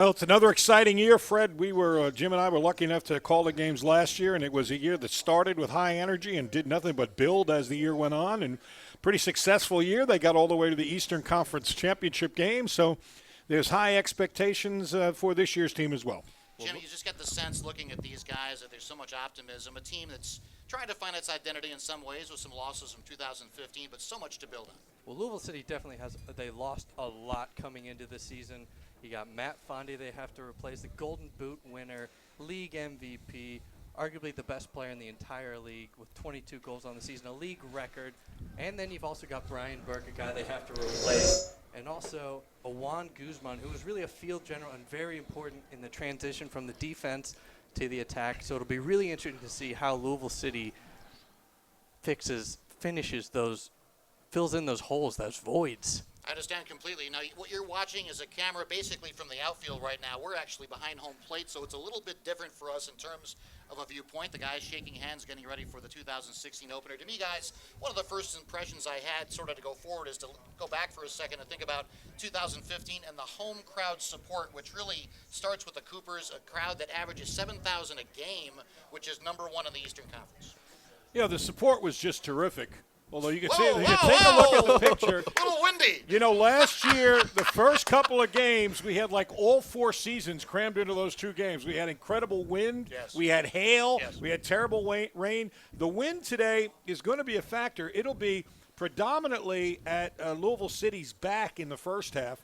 Well, it's another exciting year, Fred. Jim and I were lucky enough to call the games last year, and it was a year that started with high energy and did nothing but build as the year went on. And pretty successful year. They got all the way to the Eastern Conference Championship game, so there's high expectations for this year's team as well. Jim, you just get the sense looking at these guys that there's so much optimism. A team that's trying to find its identity in some ways with some losses from 2015, but so much to build on. Well, Louisville City definitely has. They lost a lot coming into the season. You got Matt Fondy they have to replace, the Golden Boot winner, league MVP, arguably the best player in the entire league with 22 goals on the season, a league record. And then you've also got Brian Burke, a guy they have to replace. And also a Juan Guzman, who was really a field general and very important in the transition from the defense to the attack. So it'll be really interesting to see how Louisville City fills in those holes, those voids. I understand completely. Now, what you're watching is a camera basically from the outfield right now. We're actually behind home plate, so it's a little bit different for us in terms of a viewpoint. The guys shaking hands, getting ready for the 2016 opener. To me, guys, one of the first impressions I had sort of to go forward is to go back for a second and think about 2015 and the home crowd support, which really starts with the Coopers, a crowd that averages 7,000 a game, which is number one in the Eastern Conference. Yeah, the support was just terrific. Although you can take a look at the picture. A little windy. You know, last year, the first couple of games, we had like all four seasons crammed into those two games. We had incredible wind. Yes. We had hail. Yes. We had terrible rain. The wind today is going to be a factor. It'll be predominantly at Louisville City's back in the first half.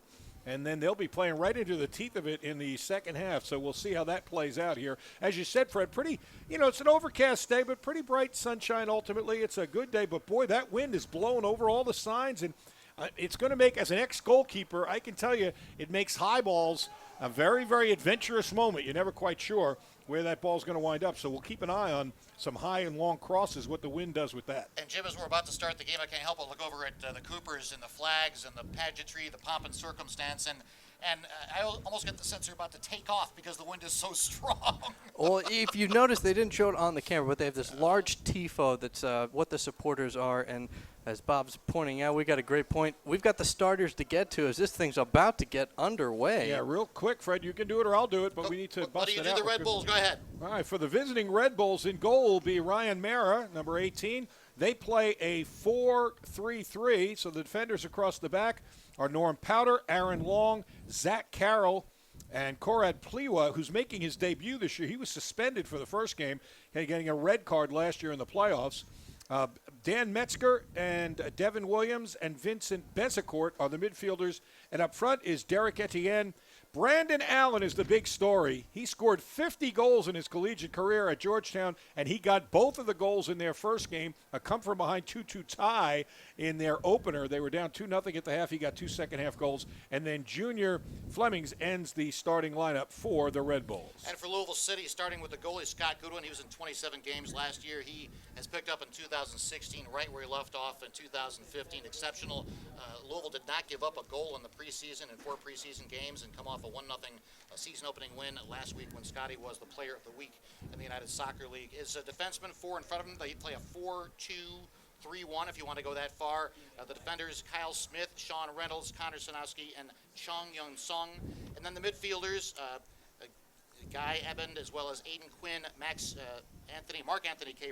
And then they'll be playing right into the teeth of it in the second half. So we'll see how that plays out here. As you said, Fred, it's an overcast day, but pretty bright sunshine ultimately. It's a good day. But, boy, that wind is blowing over all the signs. And it's going to make, as an ex-goalkeeper, I can tell you it makes high balls a very, very adventurous moment. You're never quite sure where that ball's going to wind up. So we'll keep an eye on some high and long crosses, what the wind does with that. And, Jim, as we're about to start the game, I can't help but look over at the Coopers and the flags and the pageantry, the pomp and circumstance, and I almost get the sense they're about to take off because the wind is so strong. Well, if you notice, they didn't show it on the camera, but they have this large tifo that's what the supporters are. And as Bob's pointing out, we got a great point. We've got the starters to get to as this thing's about to get underway. Yeah, real quick, Fred. You can do it or I'll do it, but we need to bust it out. What do you do the Red Bulls? Go ahead. All right, for the visiting Red Bulls, in goal will be Ryan Mara, number 18. They play a 4-3-3, so the defenders across the back are Norm Powder, Aaron Long, Zach Carroll, and Korad Pliwa, who's making his debut this year. He was suspended for the first game, getting a red card last year in the playoffs. Dan Metzger and Devin Williams and Vincent Bezecourt are the midfielders. And up front is Derek Etienne. Brandon Allen is the big story. He scored 50 goals in his collegiate career at Georgetown, and he got both of the goals in their first game, a come-from-behind 2-2 tie in their opener. They were down 2-0 at the half. He got two second-half goals. And then Junior Flemings ends the starting lineup for the Red Bulls. And for Louisville City, starting with the goalie, Scott Goodwin, he was in 27 games last year. He has picked up in 2016 right where he left off in 2015. Exceptional. Louisville did not give up a goal in the preseason in 4 preseason games and come off a 1-0 season-opening win last week when Scotty was the player of the week in the United Soccer League. Is a defenseman 4 in front of him. They play a 4-2-3-1 if you want to go that far. The defenders, Kyle Smith, Sean Reynolds, Connor Sanowski, and Chong Young Sung. And then the midfielders, Guy Ebend, as well as Aiden Quinn, Mark Anthony K.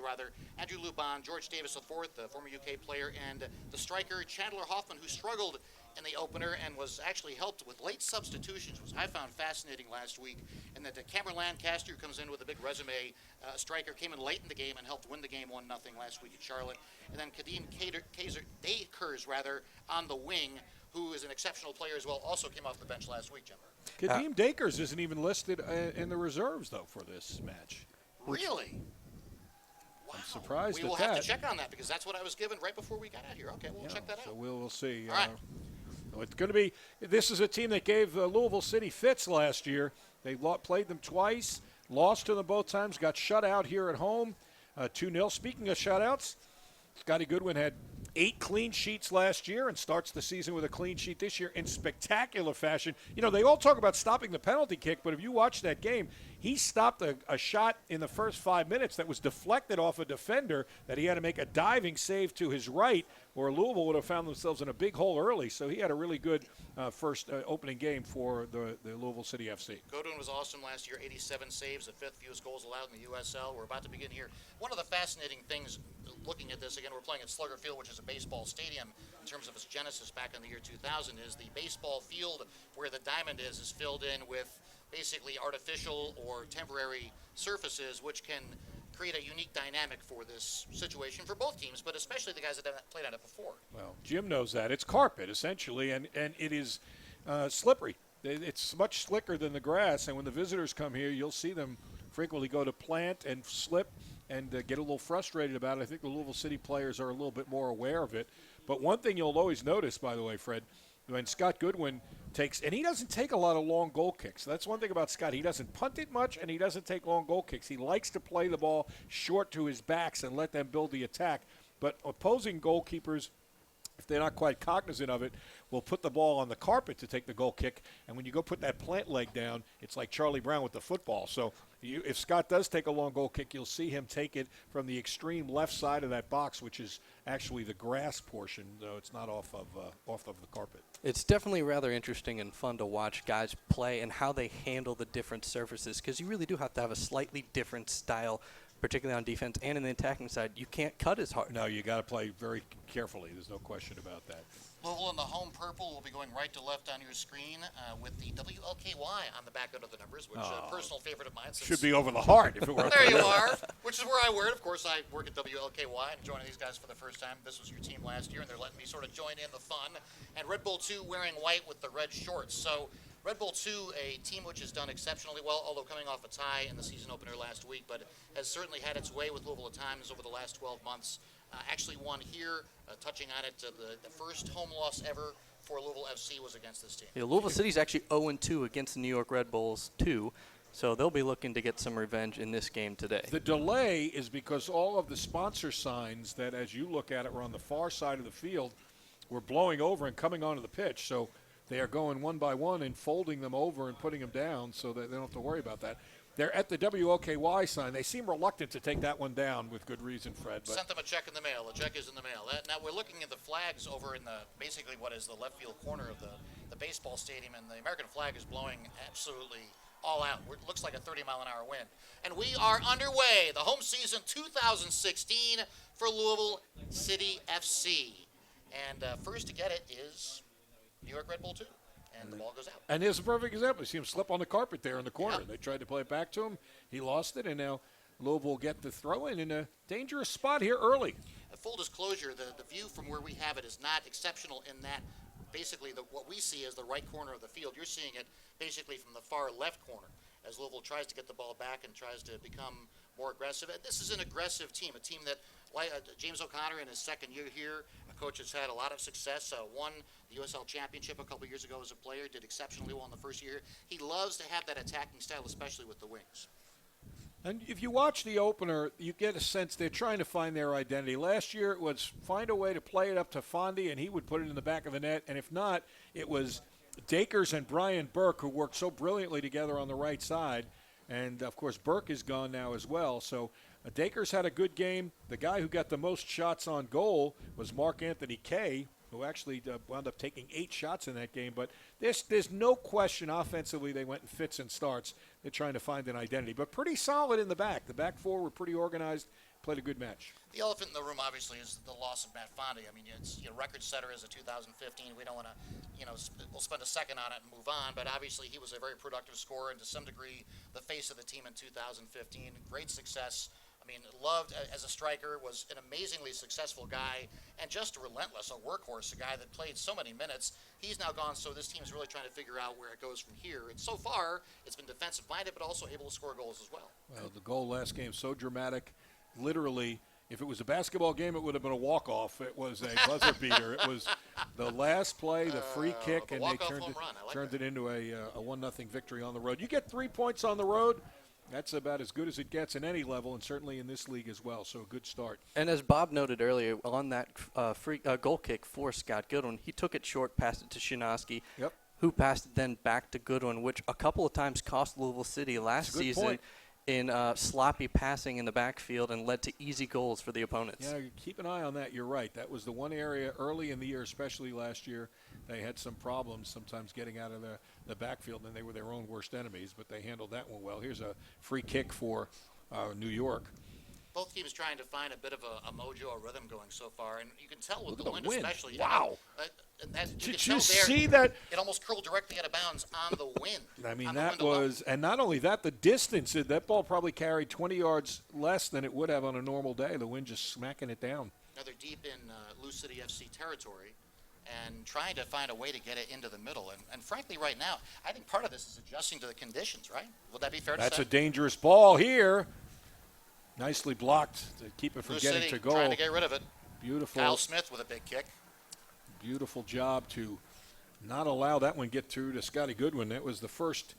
Andrew Luban, George Davis IV, the former UK player, and the striker Chandler Hoffman, who struggled in the opener and was actually helped with late substitutions, which I found fascinating last week. And that Cameron Lancaster, who comes in with a big resume, striker, came in late in the game and helped win the game 1-0 last week at Charlotte. And then Kadeem Dakers on the wing, who is an exceptional player as well, also came off the bench last week, Jim. Kadeem Dakers isn't even listed in the reserves, though, for this match. Really? Wow. I'm surprised We will at have that. to check on that because that's what I was given right before we got out here. Okay, we'll check that out. So we'll see. All right. It's going to be. This is a team that gave Louisville City fits last year. They played them twice, lost to them both times, got shut out here at home, 2-0. Speaking of shutouts, Scotty Goodwin had 8 clean sheets last year and starts the season with a clean sheet this year in spectacular fashion. You know, they all talk about stopping the penalty kick, but if you watch that game, he stopped a shot in the first 5 minutes that was deflected off a defender that he had to make a diving save to his right, or Louisville would have found themselves in a big hole early. So he had a really good first opening game for the Louisville City FC. Goodwin was awesome last year, 87 saves, the 5th fewest goals allowed in the USL. We're about to begin here. One of the fascinating things looking at this, again, we're playing at Slugger Field, which is a baseball stadium in terms of its genesis back in the year 2000, is the baseball field where the diamond is filled in with basically artificial or temporary surfaces, which can create a unique dynamic for this situation for both teams, but especially the guys that have played on it before. Well, Jim knows that. It's carpet, essentially, and it is slippery. It's much slicker than the grass, and when the visitors come here, you'll see them frequently go to plant and slip and get a little frustrated about it. I think the Louisville City players are a little bit more aware of it. But one thing you'll always notice, by the way, Fred, when Scott Goodwin takes, and he doesn't take a lot of long goal kicks. That's one thing about Scott. He doesn't punt it much, and he doesn't take long goal kicks. He likes to play the ball short to his backs and let them build the attack. But opposing goalkeepers, if they're not quite cognizant of it, will put the ball on the carpet to take the goal kick. And when you go put that plant leg down, it's like Charlie Brown with the football. So if Scott does take a long goal kick, you'll see him take it from the extreme left side of that box, which is actually the grass portion, though it's not off of the carpet. It's definitely rather interesting and fun to watch guys play and how they handle the different surfaces, because you really do have to have a slightly different style, particularly on defense and in the attacking side. You can't cut as hard. No, you got to play very carefully. There's no question about that. Louisville in the home purple will be going right to left on your screen with the WLKY on the back end of the numbers, which is a personal favorite of mine. Should be over the heart if it were. There you are, which is where I wear it. Of course, I work at WLKY and joining these guys for the first time. This was your team last year, and they're letting me sort of join in the fun. And Red Bull 2 wearing white with the red shorts. So Red Bull 2, a team which has done exceptionally well, although coming off a tie in the season opener last week, but has certainly had its way with Louisville at times over the last 12 months. Actually won here, touching on it, the first home loss ever for Louisville FC was against this team. Yeah, Louisville City's actually 0-2 against the New York Red Bulls, too. So they'll be looking to get some revenge in this game today. The delay is because all of the sponsor signs that, as you look at it, were on the far side of the field, were blowing over and coming onto the pitch. So they are going one by one and folding them over and putting them down so that they don't have to worry about that. They're at the WOKY sign. They seem reluctant to take that one down with good reason, Fred. But sent them a check in the mail. The check is in the mail. Now we're looking at the flags over in the basically what is the left field corner of the baseball stadium, and the American flag is blowing absolutely all out. It looks like a 30-mile-an-hour wind. And we are underway. The home season 2016 for Louisville City FC. And first to get it is New York Red Bull 2. And the ball goes out. And here's a perfect example. You see him slip on the carpet there in the corner. Yep. They tried to play it back to him. He lost it, and now Louisville will get the throw in a dangerous spot here early. Full disclosure, the view from where we have it is not exceptional in that basically what we see is the right corner of the field. You're seeing it basically from the far left corner as Louisville tries to get the ball back and tries to become more aggressive. And this is an aggressive team, a team that James O'Connor in his second year here, a coach that's had a lot of success, won the USL Championship a couple years ago as a player, did exceptionally well in the first year. He loves to have that attacking style, especially with the wings. And if you watch the opener, you get a sense they're trying to find their identity. Last year it was find a way to play it up to Fondy, and he would put it in the back of the net. And if not, it was Dakers and Brian Burke, who worked so brilliantly together on the right side. And, of course, Burke is gone now as well. So Dakers had a good game. The guy who got the most shots on goal was Mark Anthony Kay, who actually wound up taking 8 shots in that game. But there's no question offensively they went in fits and starts. They're trying to find an identity. But pretty solid in the back. The back four were pretty organized, played a good match. The elephant in the room, obviously, is the loss of Matt Fondy. I mean, it's record setter as a 2015. We don't want to, we'll spend a second on it and move on. But obviously, he was a very productive scorer and to some degree the face of the team in 2015. Great success. I mean, loved as a striker, was an amazingly successful guy, and just relentless, a workhorse, a guy that played so many minutes. He's now gone, so this team is really trying to figure out where it goes from here. And so far, it's been defensive-minded, but also able to score goals as well. Well, the goal last game, so dramatic. Literally, if it was a basketball game, it would have been a walk-off. It was a buzzer beater. It was the last play, the free kick, and they turned it into a 1-0 victory on the road. You get 3 points on the road. That's about as good as it gets in any level, and certainly in this league as well. So a good start. And as Bob noted earlier, on that free goal kick for Scott Goodwin, he took it short, passed it to Shinosky, who passed it then back to Goodwin, which a couple of times cost Louisville City last season. Point. in sloppy passing in the backfield and led to easy goals for the opponents. Yeah, keep an eye on that. You're right. That was the one area early in the year, especially last year, they had some problems sometimes getting out of the backfield, and they were their own worst enemies, but they handled that one well. Here's a free kick for New York. Both teams trying to find a bit of a mojo, a rhythm going so far, and you can tell with Look the at wind the wind. especially. Wow. Did you see that? It almost curled directly out of bounds on the wind. I mean, on the that wind alone. was, and not only that, the distance, that ball probably carried 20 yards less than it would have on a normal day. The wind just smacking it down. Now they're deep in Lou City FC territory and trying to find a way to get it into the middle. And frankly, right now, I think part of this is adjusting to the conditions, right? Would that be fair to say? That's a dangerous ball here. Nicely blocked to keep it from Lou getting City to goal. trying to get rid of it. Beautiful. Kyle Smith with a big kick. Beautiful job to not allow that one get through to Scotty Goodwin. That was the first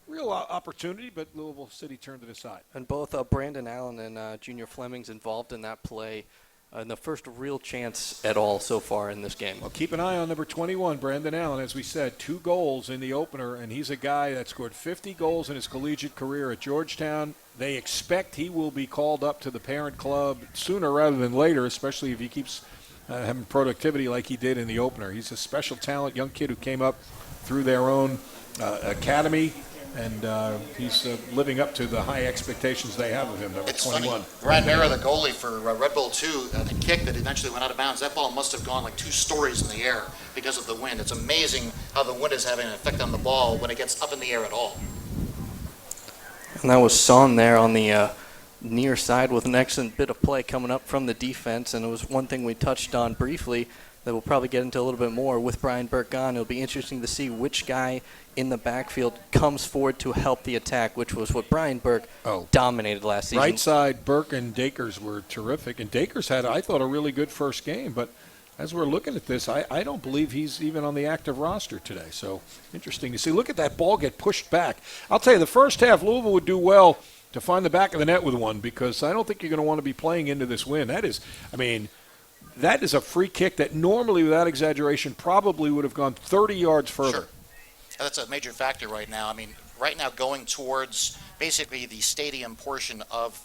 real opportunity, but Louisville City turned it aside. And both Brandon Allen and Junior Fleming's involved in that play. And the first real chance at all so far in this game. Well, keep an eye on number 21, Brandon Allen. As we said, 2 goals in the opener, and he's a guy that scored 50 goals in his collegiate career at Georgetown. They expect he will be called up to the parent club sooner rather than later, especially if he keeps having productivity like he did in the opener. He's a special talent, young kid who came up through their own academy, and he's living up to the high expectations they have of him, number It's 21. funny. Ryan Mara, the goalie for Red Bull 2, the kick that eventually went out of bounds, that ball must have gone like 2 stories in the air because of the wind. It's amazing how the wind is having an effect on the ball when it gets up in the air at all. And that was Son there on the near side with an excellent bit of play coming up from the defense. And it was one thing we touched on briefly that we'll probably get into a little bit more. With Brian Burke gone, it'll be interesting to see which guy in the backfield comes forward to help the attack, which was what Brian Burke dominated last season. Right side, Burke and Dakers were terrific. And Dakers had, I thought, a really good first game. But as we're looking at this, I don't believe he's even on the active roster today. So interesting to see. Look at that ball get pushed back. I'll tell you, the first half, Louisville would do well to find the back of the net with one, because I don't think you're going to want to be playing into this wind. That is, I mean, that is a free kick that normally, without exaggeration, probably would have gone 30 yards further. Sure. That's a major factor right now. I mean, right now going towards basically the stadium portion of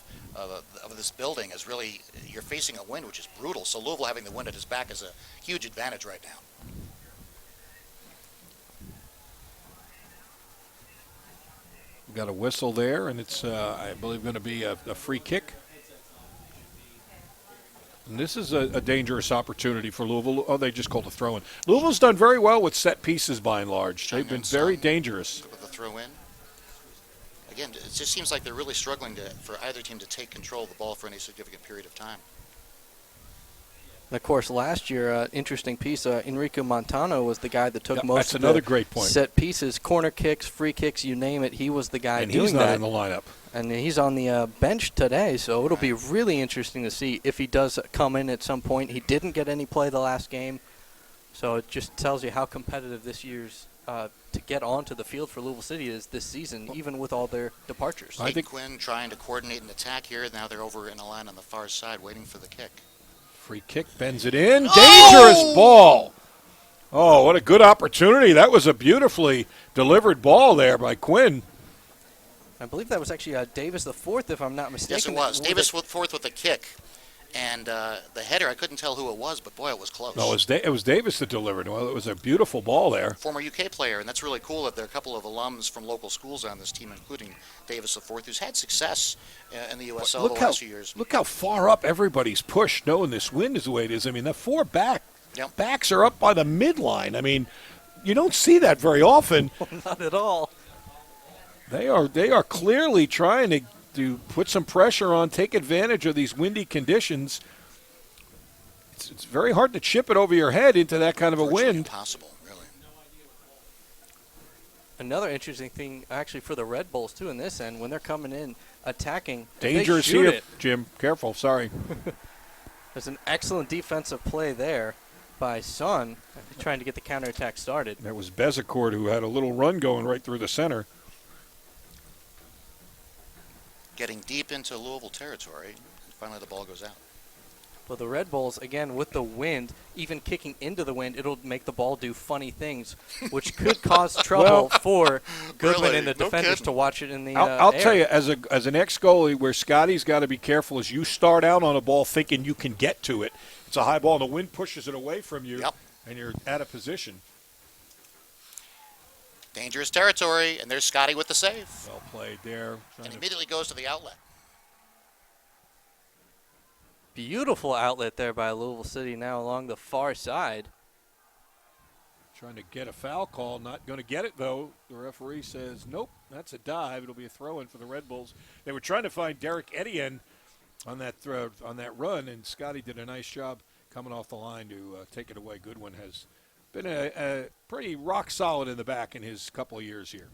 this building is really, you're facing a wind which is brutal. So Louisville having the wind at his back is a huge advantage right now. We've got a whistle there, and it's, I believe, going to be a free kick. And this is a dangerous opportunity for Louisville. Oh, they just called a throw-in. Louisville's done very well with set pieces by and large. They've been very dangerous. With the throw-in. Again, it just seems like they're really struggling for either team to take control of the ball for any significant period of time. And of course, last year, interesting piece, Enrico Montano was the guy that took most of another the great point. set pieces, corner kicks, free kicks, you name it. He was the guy and doing he's not that. in the lineup. And he's on the bench today, so it'll be really interesting to see if he does come in at some point. He didn't get any play the last game, so it just tells you how competitive this year's to get onto the field for Louisville City is this season, even with all their departures. I think Quinn trying to coordinate an attack here. Now they're over in a line on the far side waiting for the kick. Free kick, bends it in. Dangerous ball. Oh, what a good opportunity. That was a beautifully delivered ball there by Quinn. I believe that was actually Davis the fourth, if I'm not mistaken. Yes, it was. Davis fourth with the kick. And the header, I couldn't tell who it was, but boy, it was close. No, it was Davis that delivered. Well, it was a beautiful ball there. Former UK player, and that's really cool that there are a couple of alums from local schools on this team, including Davis the fourth, who's had success in the USL the last few years. Look how far up everybody's pushed, knowing this wind is the way it is. I mean, the 4 backs are up by the midline. I mean, you don't see that very often. Not at all. They are clearly trying to put some pressure on, take advantage of these windy conditions. It's very hard to chip it over your head into that kind of a wind. Impossible, really. Another interesting thing, actually, for the Red Bulls, too, in this end, when they're coming in, attacking, dangerous they shoot here, it. Jim. Careful, sorry. There's an excellent defensive play there by Son, trying to get the counterattack started. There was Bezecourt, who had a little run going right through the center. Getting deep into Louisville territory, and finally the ball goes out. Well, the Red Bulls, again, with the wind, even kicking into the wind, it'll make the ball do funny things, which could cause trouble for Goodwin Really? and the No defenders kidding. to watch it in the I'll air. tell you, as an ex-goalie, where Scotty's got to be careful is you start out on a ball thinking you can get to it. It's a high ball, and the wind pushes it away from you, and you're out of position. Dangerous territory, and there's Scotty with the save. Well played there. And immediately goes to the outlet. Beautiful outlet there by Louisville City now along the far side. Trying to get a foul call, not going to get it, though. The referee says, nope, that's a dive. It'll be a throw-in for the Red Bulls. They were trying to find Derek Etienne on that throw, on that run, and Scotty did a nice job coming off the line to take it away. Goodwin has been a pretty rock solid in the back in his couple of years here.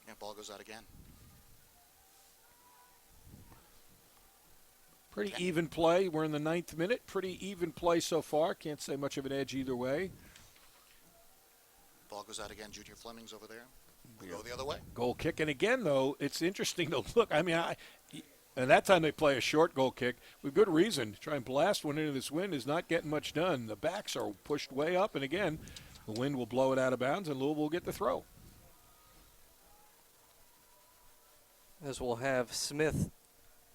Yeah, ball goes out again. Pretty even play. We're in the 9th minute. Pretty even play so far. Can't say much of an edge either way. Ball goes out again. Junior Fleming's over there. We go the other way. Goal kick. And again, though, it's interesting to look. I mean, and that time they play a short goal kick with good reason. Try and blast one into this wind is not getting much done. The backs are pushed way up, and again, the wind will blow it out of bounds, and Louisville will get the throw. As we'll have Smith,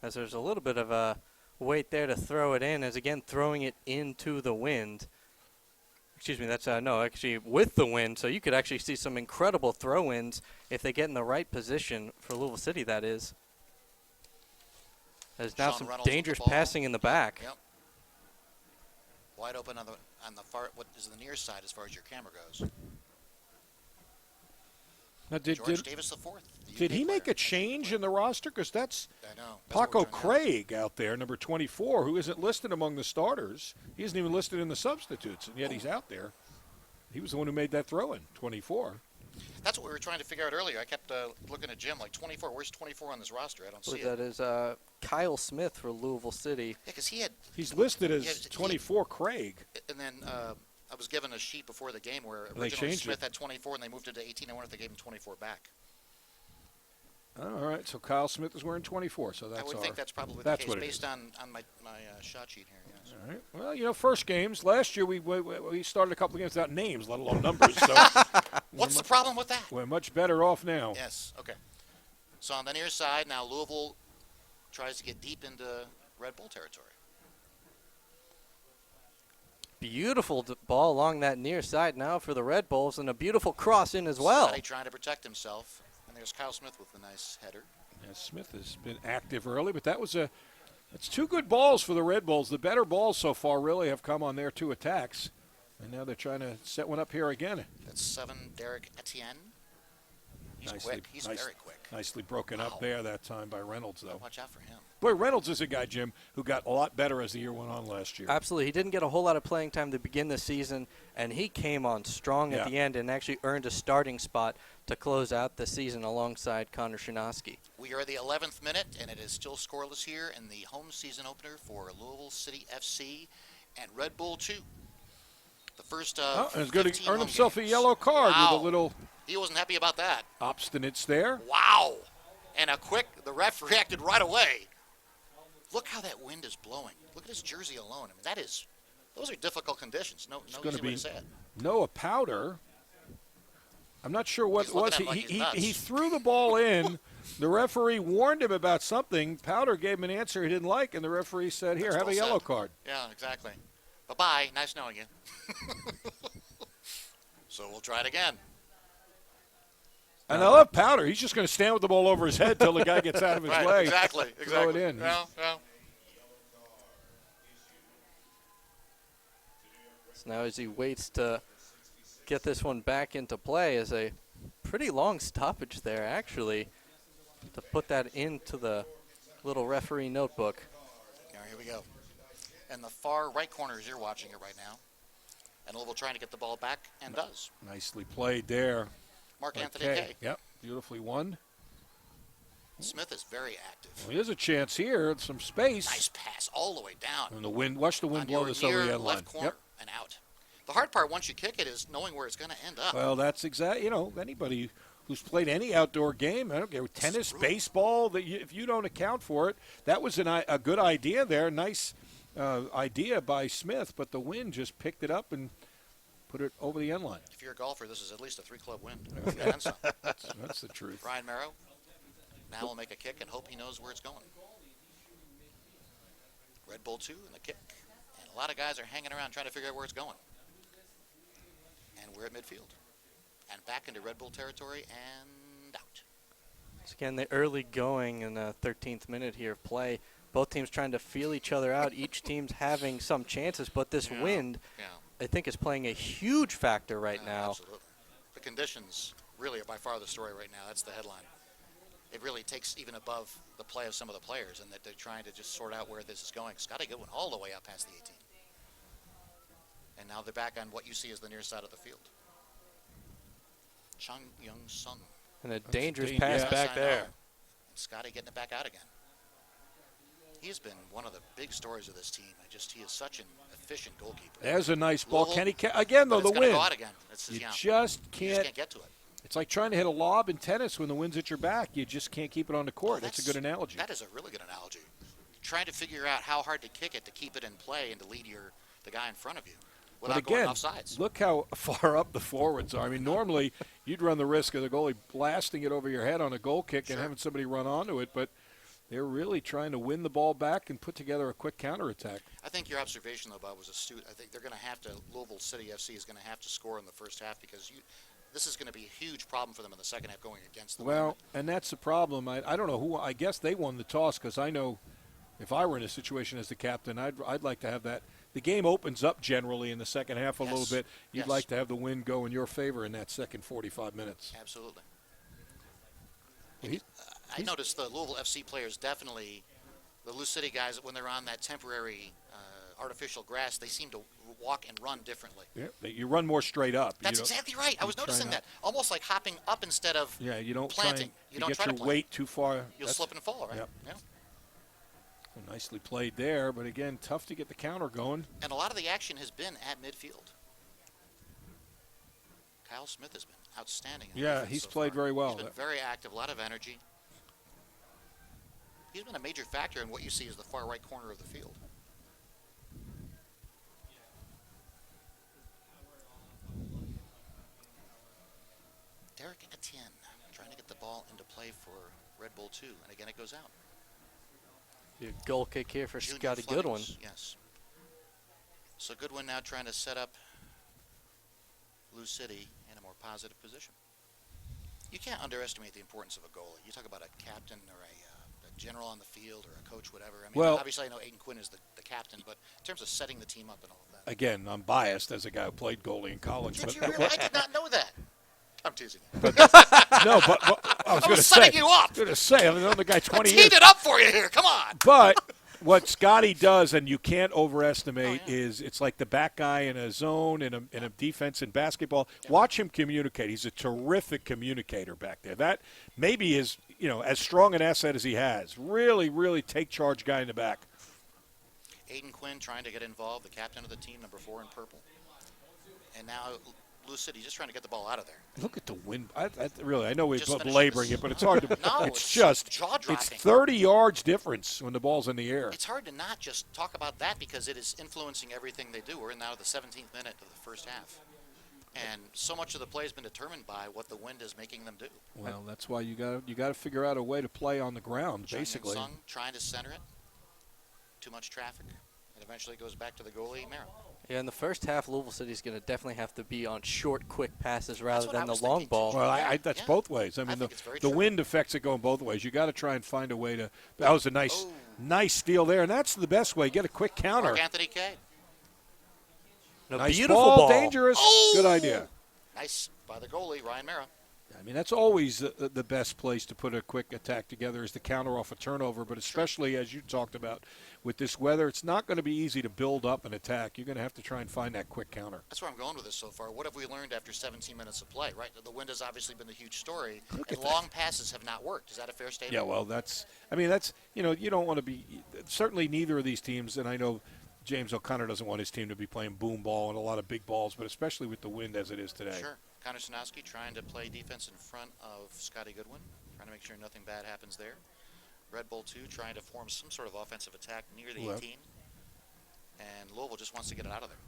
as there's a little bit of a wait there to throw it in, as again throwing it into the wind. Excuse me, that's no, actually with the wind, so you could actually see some incredible throw-ins if they get in the right position for Louisville City, that is. There's now Sean some Reynolds with the dangerous ball. passing in the back. Yep. Wide open on the far, what is the near side as far as your camera goes. Now, George Davis IV. Did he make a change in the roster? Because that's I know. That's what Paco we're trying to Craig out there, number 24, who isn't listed among the starters. He isn't even listed in the substitutes, and yet he's out there. He was the one who made that throw in, 24. That's what we were trying to figure out earlier. I kept looking at Jim, like 24. Where's 24 on this roster? I don't see That it. is Kyle Smith for Louisville City. Yeah, because he had. He's listed as 24 Craig. And then I was given a sheet before the game where They originally changed Smith it. had 24 and they moved it to 18. I wonder if they gave him 24 back. All right, so Kyle Smith is wearing 24, so that's I would our, think that's probably that's the what case it is. based on my shot sheet here. Yes. All right. Well, you know, first games. Last year we started a couple of games without names, let alone numbers. So What's the problem with that? we're much better off now. Yes. Okay. So on the near side now, Louisville tries to get deep into Red Bull territory. Beautiful ball along that near side now for the Red Bulls, and a beautiful cross in as well. Scotty trying to protect himself, and there's Kyle Smith with a nice header. Yeah, Smith has been active early, but that's two good balls for the Red Bulls. The better balls so far really have come on their two attacks, and now they're trying to set one up here again. That's 7, Derek Etienne. He's quick. He's very quick. Nicely broken up there that time by Reynolds, though. Watch out for him. Boy, Reynolds is a guy, Jim, who got a lot better as the year went on last year. Absolutely. He didn't get a whole lot of playing time to begin the season, and he came on strong at the end and actually earned a starting spot to close out the season alongside Connor Shinosky. We are the 11th minute, and it is still scoreless here in the home season opener for Louisville City FC and Red Bull 2. The first and he's going to 15 earn home himself games. a yellow card Wow. with a little He wasn't happy about that. obstinance there. Wow. And the ref reacted right away. Look how that wind is blowing. Look at his jersey alone. I mean, those are difficult conditions. No easy way to say it. Noah Powder. I'm not sure what He's it was. looking at him like he's nuts. He threw the ball in. The referee warned him about something. Powder gave him an answer he didn't like, and the referee said, "Here, That's have well a yellow said. card." Yeah, exactly. Bye-bye. Nice knowing you. So we'll try it again. And I love Powder. He's just going to stand with the ball over his head till the guy gets out of his Right, way. exactly. Throw it in. Yeah. So now as he waits to get this one back into play, is a pretty long stoppage there, actually, to put that into the little referee notebook. All right, here we go. And the far right corner as you're watching it right now. And Louisville trying to get the ball back, and does. Nicely played there. Mark Anthony Kay. Kay. Yep, beautifully won. Smith is very active. Well, here's a chance here. Some space. Nice pass all the way down. And the wind. Watch the wind On blow your this over the near end line. left corner Yep. and out. The hard part once you kick it is knowing where it's going to end up. Well, that's exactly, anybody who's played any outdoor game. I don't care, tennis, baseball. If you don't account for it, that was a good idea there. Nice idea by Smith, but the wind just picked it up and put it over the end line. If you're a golfer, this is at least a 3-club win. And some. That's the truth. Ryan Merrow now will make a kick and hope he knows where it's going. Red Bull 2 and the kick. And a lot of guys are hanging around trying to figure out where it's going. And we're at midfield. And back into Red Bull territory and out. So again, the early going in the 13th minute here of play. Both teams trying to feel each other out. Each team's having some chances, but this wind, I think, is playing a huge factor right now. Absolutely. The conditions really are by far the story right now. That's the headline. It really takes even above the play of some of the players, and that they're trying to just sort out where this is going. Scotty Goodwin all the way up past the 18. And now they're back on what you see as the near side of the field. Chung Young Sung. And a dangerous pass back there. And Scotty getting it back out again. He has been one of the big stories of this team. He is such an efficient goalkeeper. There's a nice ball. Again, though, the wind. Go out again. You just can't get to it. It's like trying to hit a lob in tennis when the wind's at your back. You just can't keep it on the court. That's a good analogy. That is a really good analogy. Trying to figure out how hard to kick it to keep it in play and to lead the guy in front of you without going off sides. Look how far up the forwards are. I mean, normally you'd run the risk of the goalie blasting it over your head on a goal kick and having somebody run onto it, but they're really trying to win the ball back and put together a quick counterattack. I think your observation, though, Bob, was astute. I think they're going to have to, Louisville City FC is going to have to score in the first half because this is going to be a huge problem for them in the second half going against the wind. And that's the problem. I don't know who. I guess they won the toss because I know if I were in a situation as the captain, I'd like to have that. The game opens up generally in the second half a little bit. You'd like to have the wind go in your favor in that second 45 minutes. Absolutely. I noticed the Louisville FC players definitely, the Lou City guys, when they're on that temporary artificial grass, they seem to walk and run differently. Yeah, you run more straight up. That's exactly right. I was noticing that. Almost like hopping up instead of you don't planting. You don't get your weight too far. You'll slip and fall, right? Yeah. Well, nicely played there, but again, tough to get the counter going. And a lot of the action has been at midfield. Kyle Smith has been outstanding. He's played very well. He's been very active, a lot of energy. He's been a major factor in what you see as the far right corner of the field. Derek Etienne trying to get the ball into play for Red Bull 2, and again it goes out. Goal kick here for Scotty Goodwin. Yes. So Goodwin now trying to set up Lou City in a more positive position. You can't underestimate the importance of a goalie. You talk about a captain or a general on the field or a coach, whatever. I mean, obviously I know Aiden Quinn is the captain, but in terms of setting the team up and all of that. Again, I'm biased as a guy who played goalie in college. Did you really? I did not know that. I'm teasing you. No, but I was going to say. Setting you up. I was going to say, I've known the guy 20 years. I teed it up for you here. Come on. But what Scotty does, and you can't overestimate, is it's like the back guy in a zone, in a defense in basketball. Yeah. Watch him communicate. He's a terrific communicator back there. That maybe is, as strong an asset as he has. Really, really take charge guy in the back. Aiden Quinn trying to get involved, the captain of the team, number 4 in purple. And now Lou City just trying to get the ball out of there. Look at the wind. I know we're belaboring it, but it's hard to. No, it's just jaw-dropping. It's 30 yards difference when the ball's in the air. It's hard to not just talk about that because it is influencing everything they do. We're now the 17th minute of the first half. And so much of the play has been determined by what the wind is making them do. Well, that's why you got to figure out a way to play on the ground, basically. Sung trying to center it. Too much traffic. And eventually it goes back to the goalie, Merrill. Yeah, in the first half, Louisville City is going to definitely have to be on short, quick passes rather than the long ball. Well, that's both ways. I mean, the wind affects it going both ways. You got to try and find a way to. That was a nice steal there, and that's the best way. Get a quick counter. Mark Anthony Kay. Nice beautiful ball, dangerous. Oh! Good idea. Nice by the goalie, Ryan Merrill. I mean, that's always the best place to put a quick attack together is the counter off a turnover, but especially as you talked about with this weather, it's not going to be easy to build up an attack. You're going to have to try and find that quick counter. That's where I'm going with this so far. What have we learned after 17 minutes of play, right? The wind has obviously been the huge story, and long passes have not worked. Is that a fair statement? Yeah, well, you don't want to be – certainly neither of these teams, and I know James O'Connor doesn't want his team to be playing boom ball and a lot of big balls, but especially with the wind as it is today. Sure. Connor Sinowski trying to play defense in front of Scotty Goodwin, trying to make sure nothing bad happens there. Red Bull 2 trying to form some sort of offensive attack near the 18. And Louisville just wants to get it out of there.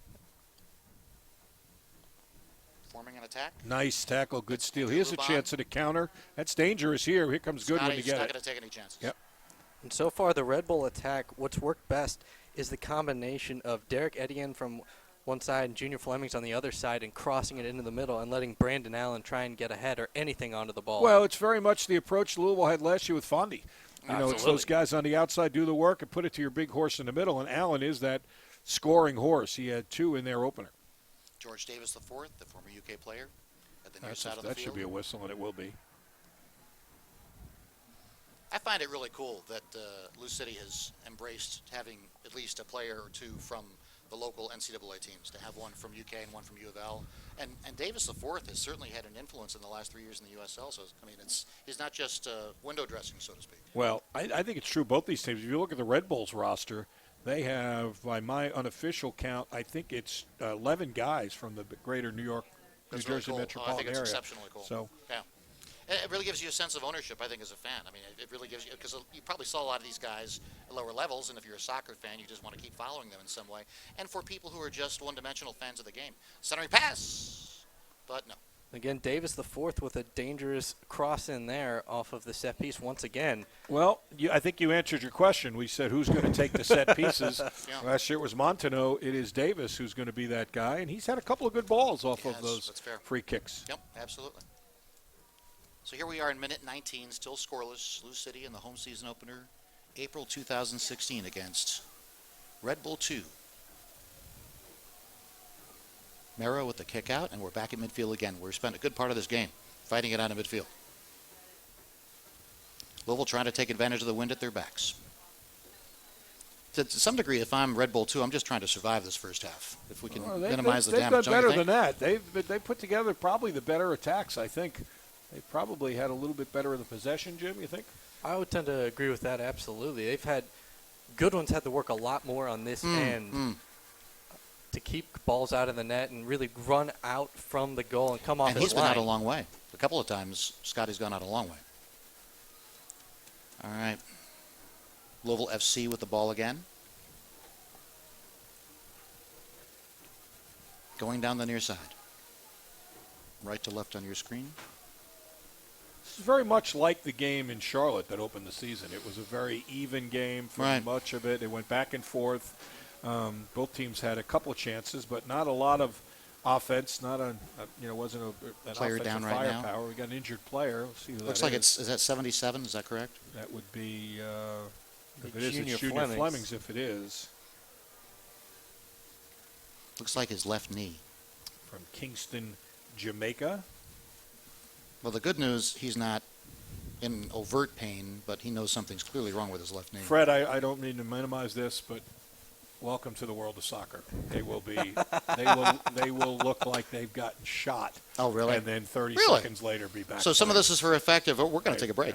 Forming an attack. Nice tackle, good steal. He has a chance at a counter. That's dangerous here. Here comes Goodwin to get it. Scotty's not going to take any chances. Yep. And so far, the Red Bull attack, what's worked best is the combination of Derek Etienne from one side and Junior Fleming's on the other side and crossing it into the middle and letting Brandon Allen try and get ahead or anything onto the ball. Well, it's very much the approach Louisville had last year with Fondy. You know, it's those guys on the outside do the work and put it to your big horse in the middle, and Allen is that scoring horse. He had 2 in their opener. George Davis IV, the former UK player, at the near side of the field. That should be a whistle, and it will be. I find it really cool that Lou City has embraced having at least a player or 2 from the local NCAA teams, to have one from UK and one from U of L. And Davis IV has certainly had an influence in the last 3 years in the USL. So, I mean, he's not just window dressing, so to speak. Well, I think it's true both these teams. If you look at the Red Bulls roster, they have, by my unofficial count, I think it's 11 guys from the greater New York, New Jersey metropolitan I think it's area. exceptionally cool. So, yeah. It really gives you a sense of ownership, I think, as a fan. I mean, it really gives you, because you probably saw a lot of these guys at lower levels, and if you're a soccer fan, you just want to keep following them in some way. And for people who are just one-dimensional fans of the game, centering pass, but no. Again, Davis the fourth with a dangerous cross in there off of the set piece once again. well, I think you answered your question. We said who's going to take the set pieces. Yeah. Last year it was Montano. It is Davis who's going to be that guy, and he's had a couple of good balls off of those that's fair. free kicks. Yep, absolutely. So here we are in minute 19, still scoreless. Lou City in the home season opener, April 2016 against Red Bull 2. Mero with the kick out, and we're back at midfield again. We spent a good part of this game fighting it out of midfield. Louisville trying to take advantage of the wind at their backs. To some degree, if I'm Red Bull 2, I'm just trying to survive this first half. If we can minimize the damage. They've done better than that. They put together probably the better attacks, I think. They probably had a little bit better of the possession, Jim, you think? I would tend to agree with that, absolutely. They've had – Goodwin's had to work a lot more on this end to keep balls out of the net and really run out from the goal and come off his line. And he's been out a long way. A couple of times, Scotty's gone out a long way. All right. Louisville FC with the ball again. Going down the near side. Right to left on your screen. This is very much like the game in Charlotte that opened the season. It was a very even game for much of it. It went back and forth. Both teams had a couple of chances, but not a lot of offense. Not a wasn't an Player offensive down right now. firepower. We got an injured player. Let's see who Looks that like is. is that 77? Is that correct? That would be if it is, Junior it's Junior Flemings. Flemings. If it is Looks like his left knee. from Kingston, Jamaica. Well, the good news, he's not in overt pain, but he knows something's clearly wrong with his left knee. Fred, I don't mean to minimize this, but welcome to the world of soccer. They will be they will look like they've gotten shot. Oh, really? And then 30 Really? seconds later be back. So some of playing. this is for effective. We're going to take a break.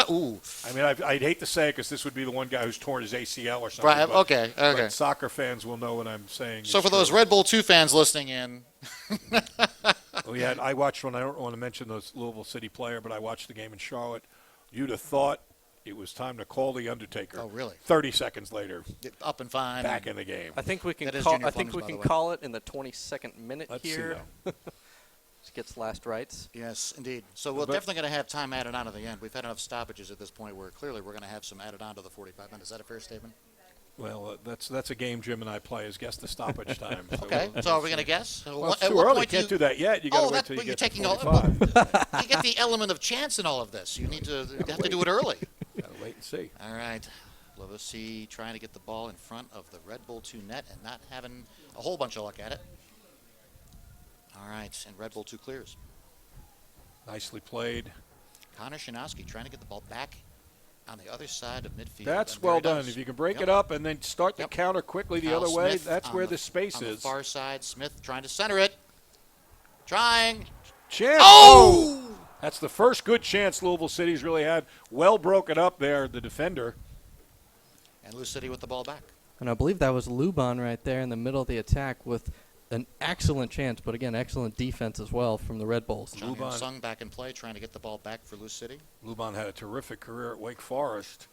Ooh. I mean, I'd hate to say it because this would be the one guy who's torn his ACL or something. Right. But, Okay. but soccer fans will know what I'm saying. So is for those true. Red Bull 2 fans listening in, I watched one. I don't want to mention the Louisville City player, but I watched the game in Charlotte. You'd have thought it was time to call the Undertaker. Oh, really? 30 seconds later, up and fine. back in the game. I think we can That is call. Junior I think Flemings, we by can the way. call it in the 22nd minute Let's see, here. Just gets last rights. Yes, indeed. So we're But- definitely going to have time added on to the end. We've had enough stoppages at this point where clearly we're going to have some added on to the 45 minutes. Is that a fair statement? Well, that's a game Jim and I play is guess the stoppage time. So Okay. we'll- So are we going to guess? Well, it's too early. You can't do that yet. You got to wait till you you're get to taking all. 45. You get the element of chance in all of this. You have to do it early. Got to wait and see. All right. Lovesi trying to get the ball in front of the Red Bull 2 net and not having a whole bunch of luck at it. All right, and Red Bull 2 clears. Nicely played. Connor Shinowski trying to get the ball back on the other side of midfield. That's And there well he done. does. If you can break Yep. it up and then start the Yep. counter quickly the Kyle other way, Smith that's on where the space on is. the far side, Smith trying to center it. Trying. Chance. Oh! That's the first good chance Louisville City's really had. Well broken up there, the defender. And Lou City with the ball back. And I believe that was Luban right there in the middle of the attack with an excellent chance, but again, excellent defense as well from the Red Bulls. Chung Luban. Sung back in play, trying to get the ball back for Lou City. Luban had a terrific career at Wake Forest.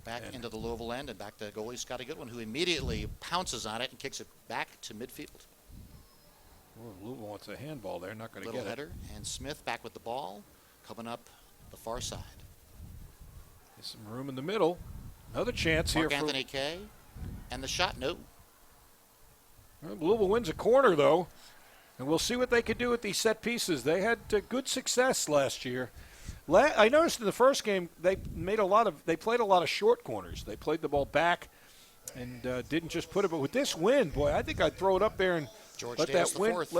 Back into the Louisville end and back to goalie Scotty Goodwin, who immediately pounces on it and kicks it back to midfield. Well, Louisville wants a handball there, not going to Little get header, and Smith back with the ball, coming up the far side. There's some room in the middle. Another chance Mark here for Anthony Kay, and the shot, no. Well, Louisville wins a corner, though, and we'll see what they could do with these set pieces. They had good success last year. I noticed in the first game they played a lot of short corners. They played the ball back and didn't just put it. But with this wind, boy, I think I'd throw it up there and let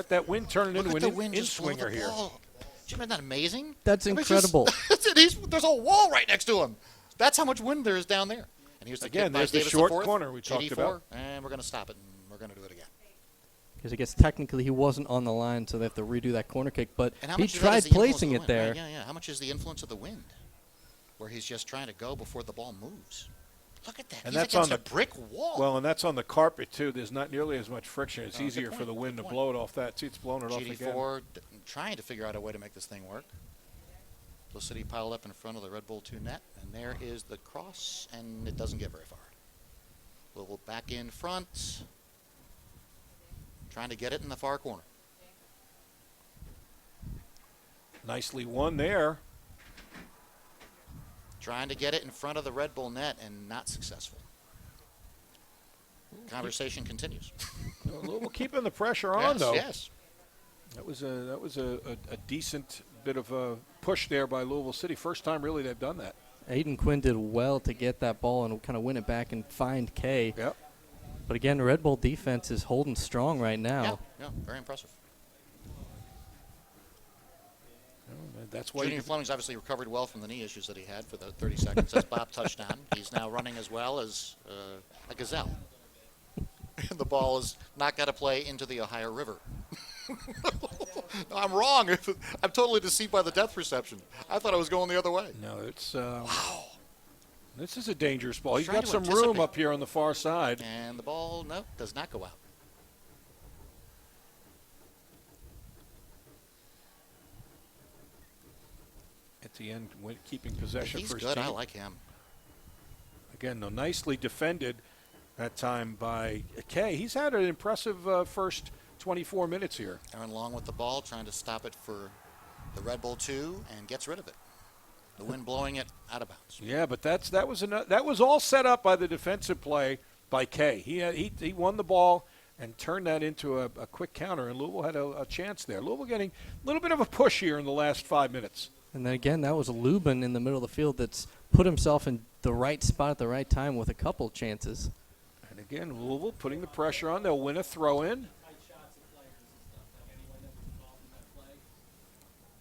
that wind turn it into an in-swinger here. Jim, isn't that amazing? That's incredible. There's a wall right next to him. That's how much wind there is down there. And here's the Again, kick by there's the Davis short IV, corner we talked about. And we're going to stop it, and we're going to do it again. Because I guess technically he wasn't on the line, so they have to redo that corner kick. But And how he much of that tried is the influence placing of it the wind? there. Right, yeah. How much is the influence of the wind, where he's just trying to go before the ball moves? Look at that. And he's that's against on a brick wall. Well, and that's on the carpet, too. There's not nearly as much friction. It's Good easier for point, the wind good to point. blow it off that. See, it's blowing it off again. GD4 trying to figure out a way to make this thing work. Blue City piled up in front of the Red Bull 2 net, and there is the cross, and it doesn't get very far. Louisville back in front, trying to get it in the far corner. Nicely won there. Trying to get it in front of the Red Bull net and not successful. Conversation continues. Louisville keeping the pressure on, though. Yes. That was a decent bit of a push there by Louisville City. First time, really, they've done that. Aiden Quinn did well to get that ball and kind of win it back and find Kay. Yep. But again, the Red Bull defense is holding strong right now. Yeah, very impressive. That's why Junior Fleming's obviously recovered well from the knee issues that he had for the 30 seconds, as Bob touched on. He's now running as well as a gazelle. The ball is not got to play into the Ohio River. No, I'm wrong. I'm totally deceived by the depth perception. I thought I was going the other way. No, it's wow. This is a dangerous ball. He's Trying got to some room up here on the far side. And the ball, no, does not go out. At the end, keeping possession He's for his good. team. I like him. Again, though, nicely defended that time by Kay. He's had an impressive first 24 minutes here. Aaron Long with the ball, trying to stop it for the Red Bull 2, and gets rid of it. The wind blowing it out of bounds. Yeah, but that was all set up by the defensive play by Kay. He won the ball and turned that into a quick counter, and Louisville had a chance there. Louisville getting a little bit of a push here in the last 5 minutes. And then again, that was Lubin in the middle of the field that's put himself in the right spot at the right time with a couple chances. And again, Louisville putting the pressure on. They'll win a throw-in.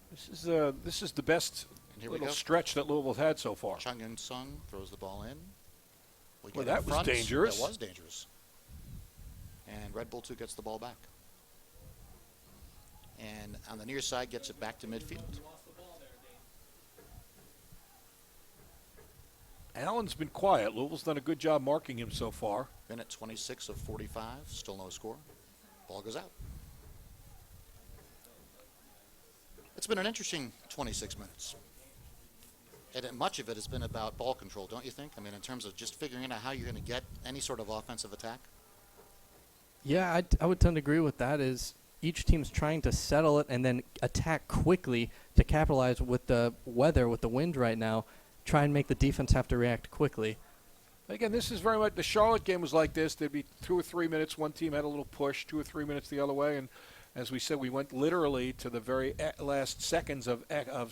This is the best little stretch that Louisville's had so far. Chung Sung throws the ball in. Well, that was dangerous. That was dangerous. And Red Bull 2 gets the ball back. And on the near side, gets it back to midfield. Allen's been quiet. Louisville's done a good job marking him so far. Been at 26 of 45, still no score. Ball goes out. It's been an interesting 26 minutes. And much of it has been about ball control, don't you think? I mean, in terms of just figuring out how you're going to get any sort of offensive attack. Yeah, I would tend to agree with that. Is each team's trying to settle it and then attack quickly to capitalize with the weather, with the wind right now. Try and make the defense have to react quickly. Again, this is very much the Charlotte game was like this. There'd be 2 or 3 minutes. One team had a little push, 2 or 3 minutes the other way, and as we said, we went literally to the very last seconds of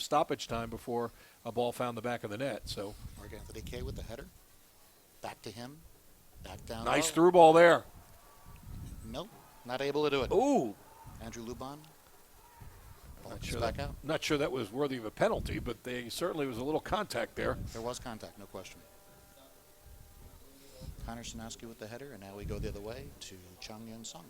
stoppage time before a ball found the back of the net. So Mark Anthony Kay with the header. Back to him. Back down. Nice low. through ball there. Nope, not able to do it. Ooh. Andrew Luban. Ball comes back out. Not sure that was worthy of a penalty, but they certainly was a little contact there. There was contact, no question. Connor Sinowski with the header, and now we go the other way to Chung Sung.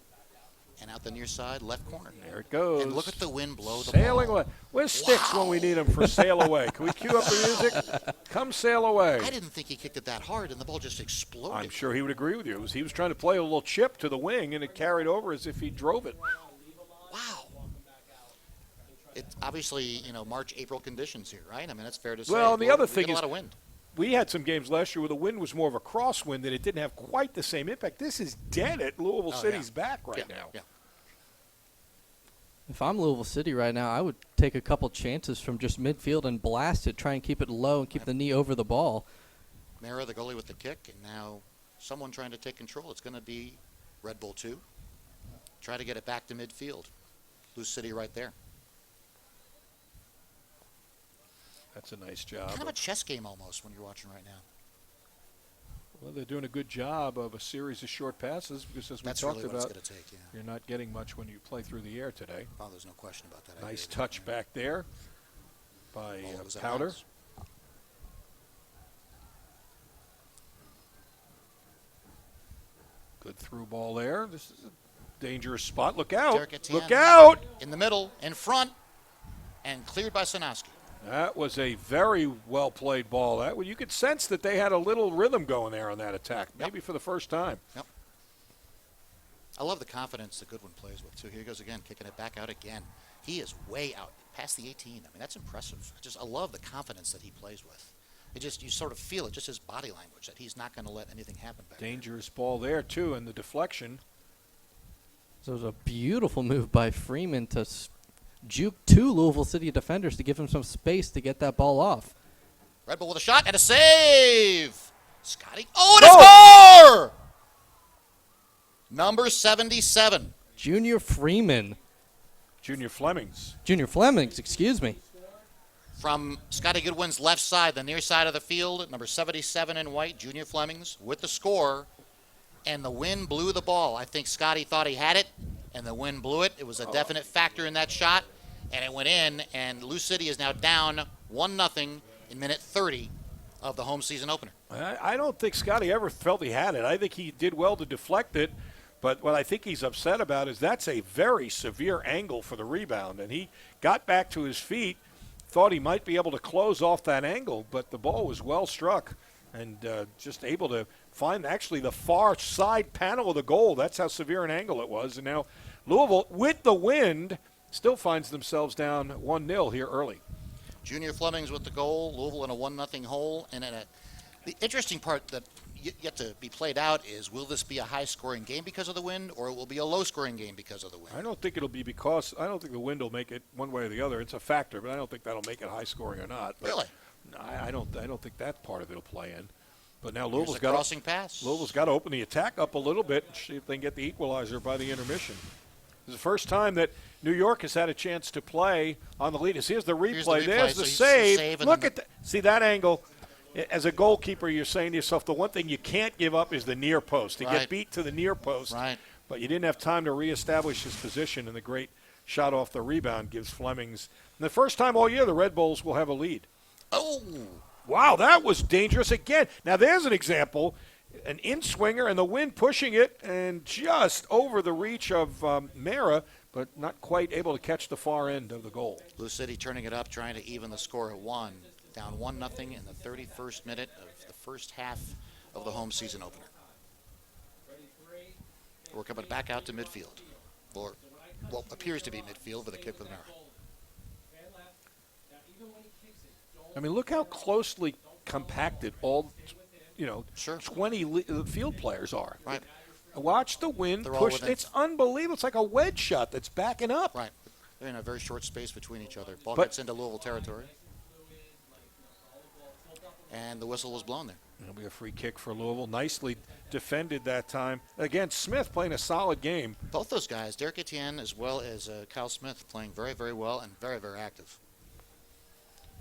And out the near side, left corner. There it goes. And look at the wind blow the Sailing ball. away. Where's Sticks when we need him for sail away? Can we cue up the music? Come sail away. I didn't think he kicked it that hard, and the ball just exploded. I'm sure he would agree with you. He was trying to play a little chip to the wing, and it carried over as if he drove it. Wow. It's obviously, March, April conditions here, right? I mean, that's fair to say. Well, and the other thing a is, lot of wind. we had some games last year where the wind was more of a crosswind, and it didn't have quite the same impact. This is dead at Louisville City's back right now. Yeah. If I'm Louisville City right now, I would take a couple chances from just midfield and blast it, try and keep it low and keep the knee over the ball. Mara, the goalie with the kick, and now someone trying to take control. It's going to be Red Bull 2. Try to get it back to midfield. Lou City right there. That's a nice job. Kind of a chess game almost when you're watching right now. Well, they're doing a good job of a series of short passes because, as we That's talked really what about, it's going to take, you're not getting much when you play through the air today. Oh, there's no question about that. Nice touch back there by Was that Powder. bounce? Good through ball there. This is a dangerous spot. Look out. Derek Etienne Look out. In the middle, in front, and cleared by Sanowski. That was a very well-played ball. That you could sense that they had a little rhythm going there on that attack, maybe for the first time. Yep. I love the confidence that Goodwin plays with, too. Here he goes again, kicking it back out again. He is way out, past the 18. I mean, that's impressive. I love the confidence that he plays with. You sort of feel it, just his body language, that he's not going to let anything happen back Dangerous ball there, too, and the deflection. So it was a beautiful move by Freeman to juke two Louisville City defenders to give him some space to get that ball off. Red Bull with a shot and a save. Scotty. Oh, and a score! Number 77. Junior Freeman. Junior Flemings. Junior Flemings, excuse me. From Scotty Goodwin's left side, the near side of the field, number 77 in white, Junior Flemings with the score. And the wind blew the ball. I think Scotty thought he had it, and the wind blew it. It was a definite factor in that shot, and it went in, and Lou City is now down 1-0 in minute 30 of the home season opener. I don't think Scotty ever felt he had it. I think he did well to deflect it, but what I think he's upset about is that's a very severe angle for the rebound, and he got back to his feet, thought he might be able to close off that angle, but the ball was well struck and just able to find actually the far side panel of the goal. That's how severe an angle it was. And now Louisville, with the wind, still finds themselves down 1-0 here early. Junior Flemings with the goal, Louisville in a 1-0 hole. And the interesting part that yet to be played out is, will this be a high-scoring game because of the wind, or it will be a low-scoring game because of the wind? I don't think it'll be because – I don't think the wind will make it one way or the other. It's a factor, but I don't think that'll make it high-scoring or not. But Really? I don't think that part of it will play in. But now Here's a crossing pass. Louisville's got to open the attack up a little bit and see if they can get the equalizer by the intermission. It's the first time that New York has had a chance to play on the lead. Here's the replay. There's the save. Look at that. See that angle. As a goalkeeper, you're saying to yourself, the one thing you can't give up is the near post. To get beat to the near post. Right. But you didn't have time to reestablish his position, and the great shot off the rebound gives Flemings. And the first time all year the Red Bulls will have a lead. Oh! Wow, that was dangerous again. Now, there's an example, an in-swinger and the wind pushing it and just over the reach of Mara, but not quite able to catch the far end of the goal. Lou City turning it up, trying to even the score at 1. Down 1-0 in the 31st minute of the first half of the home season opener. We're coming back out to midfield. Or, well, appears to be midfield with a kick with Mara. I mean, look how closely compacted all, 20 field players are. Right. Watch the wind push. It's unbelievable. It's like a wedge shot that's backing up. Right. They're in a very short space between each other. Ball But- gets into Louisville territory. And the whistle was blown there. It'll be a free kick for Louisville. Nicely defended that time. Again, Smith playing a solid game. Both those guys, Derek Etienne as well as Kyle Smith, playing very, very well and very, very active.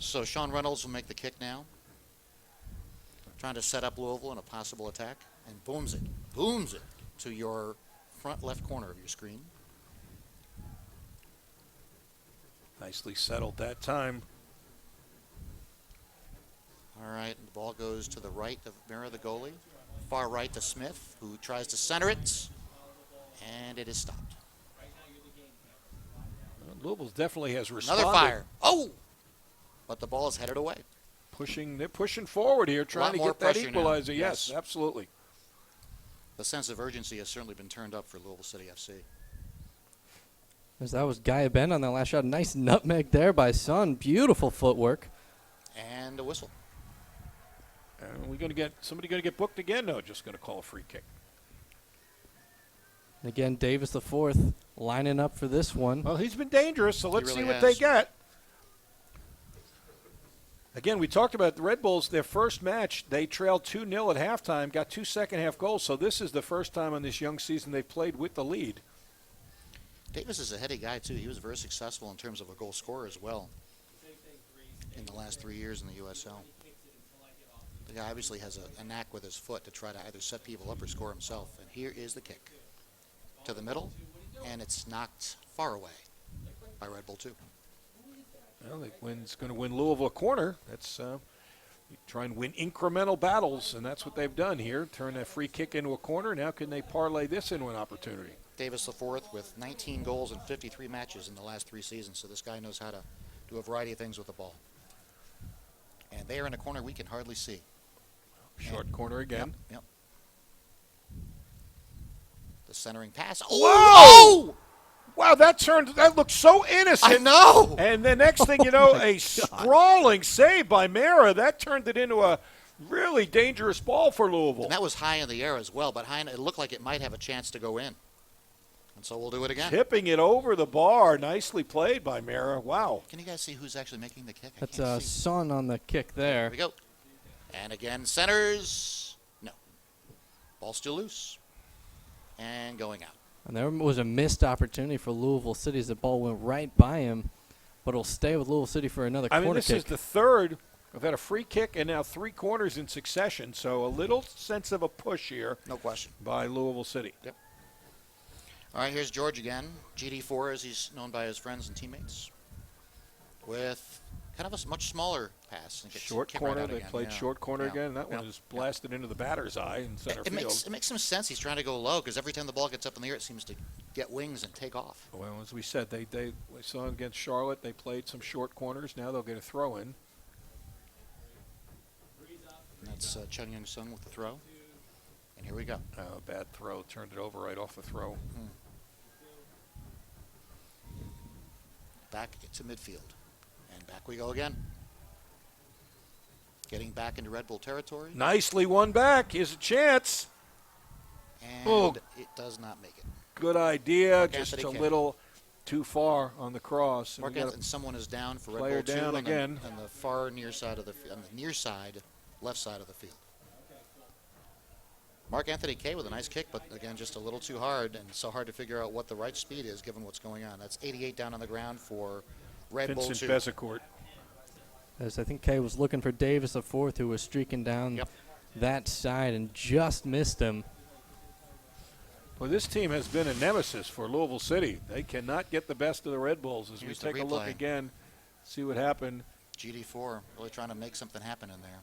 So Sean Reynolds will make the kick now. Trying to set up Louisville in a possible attack. And booms it to your front left corner of your screen. Nicely settled that time. All right, the ball goes to the right of Mara, the goalie. Far right to Smith, who tries to center it. And it is stopped. Louisville definitely has responded. Another fire. Oh! But the ball is headed away. They're pushing forward here, trying to get that equalizer. Yes, absolutely. The sense of urgency has certainly been turned up for Louisville City FC. As that was Guy Ben on that last shot. Nice nutmeg there by Son. Beautiful footwork. And a whistle. We're going to get somebody going to get booked again? No, just going to call a free kick. Again, Davis the fourth lining up for this one. Well, he's been dangerous, so let's really see what has. they get. Again, we talked about the Red Bulls, their first match, they trailed 2-0 at halftime, got 2 second-half goals, so this is the first time on this young season they've played with the lead. Davis is a heady guy, too. He was very successful in terms of a goal scorer as well in the last 3 years in the USL. The guy obviously has a knack with his foot to try to either set people up or score himself. And here is the kick to the middle, and it's knocked far away by Red Bull 2. Well, it's going to win Louisville a corner. That's try and win incremental battles, and that's what they've done here. Turn a free kick into a corner. Now can they parlay this into an opportunity? Davis the fourth with 19 goals in 53 matches in the last 3 seasons. So this guy knows how to do a variety of things with the ball. And they are in a corner we can hardly see. Short corner again. Yep. The centering pass. Whoa! Wow, that looked so innocent. I know. And the next thing you know, a sprawling save by Mara. That turned it into a really dangerous ball for Louisville. And that was high in the air as well, but it looked like it might have a chance to go in. And so we'll do it again. Tipping it over the bar. Nicely played by Mara. Wow. Can you guys see who's actually making the kick? That's Son on the kick there. Here we go. And again, centers. No. Ball still loose. And going out. And there was a missed opportunity for Louisville City as the ball went right by him, but it'll stay with Louisville City for another corner kick. This is the third. We've had a free kick and now 3 corners in succession, so a little sense of a push here. No question. By Louisville City. Yep. All right, here's George again. GD4, as he's known by his friends and teammates, with kind of a much smaller pass. Short corner. They played short corner again. That one is blasted into the batter's eye in center field. It makes some sense. He's trying to go low because every time the ball gets up in the air, it seems to get wings and take off. Well, as we said, we saw against Charlotte. They played some short corners. Now they'll get a throw in. And that's Chung Young Sung with the throw. And here we go. Bad throw. Turned it over right off the throw. Back to midfield. And back we go again. Getting back into Red Bull territory. Nicely won back. Here's a chance. And it does not make it. Good idea. Mark Just Anthony a little too far on the cross. Mark Anthony, someone is down for Red Bull player 2 down again. On the far near side of the left side of the field. Mark Anthony Kay with a nice kick, but again, just a little too hard, and so hard to figure out what the right speed is given what's going on. That's 88 down on the ground for Red Bull 2. Vincent Bezecourt. As I think Kay was looking for Davis the fourth, who was streaking down that side and just missed him. Well, this team has been a nemesis for Louisville City. They cannot get the best of the Red Bulls. As we take a look again, see what happened. GD4 really trying to make something happen in there.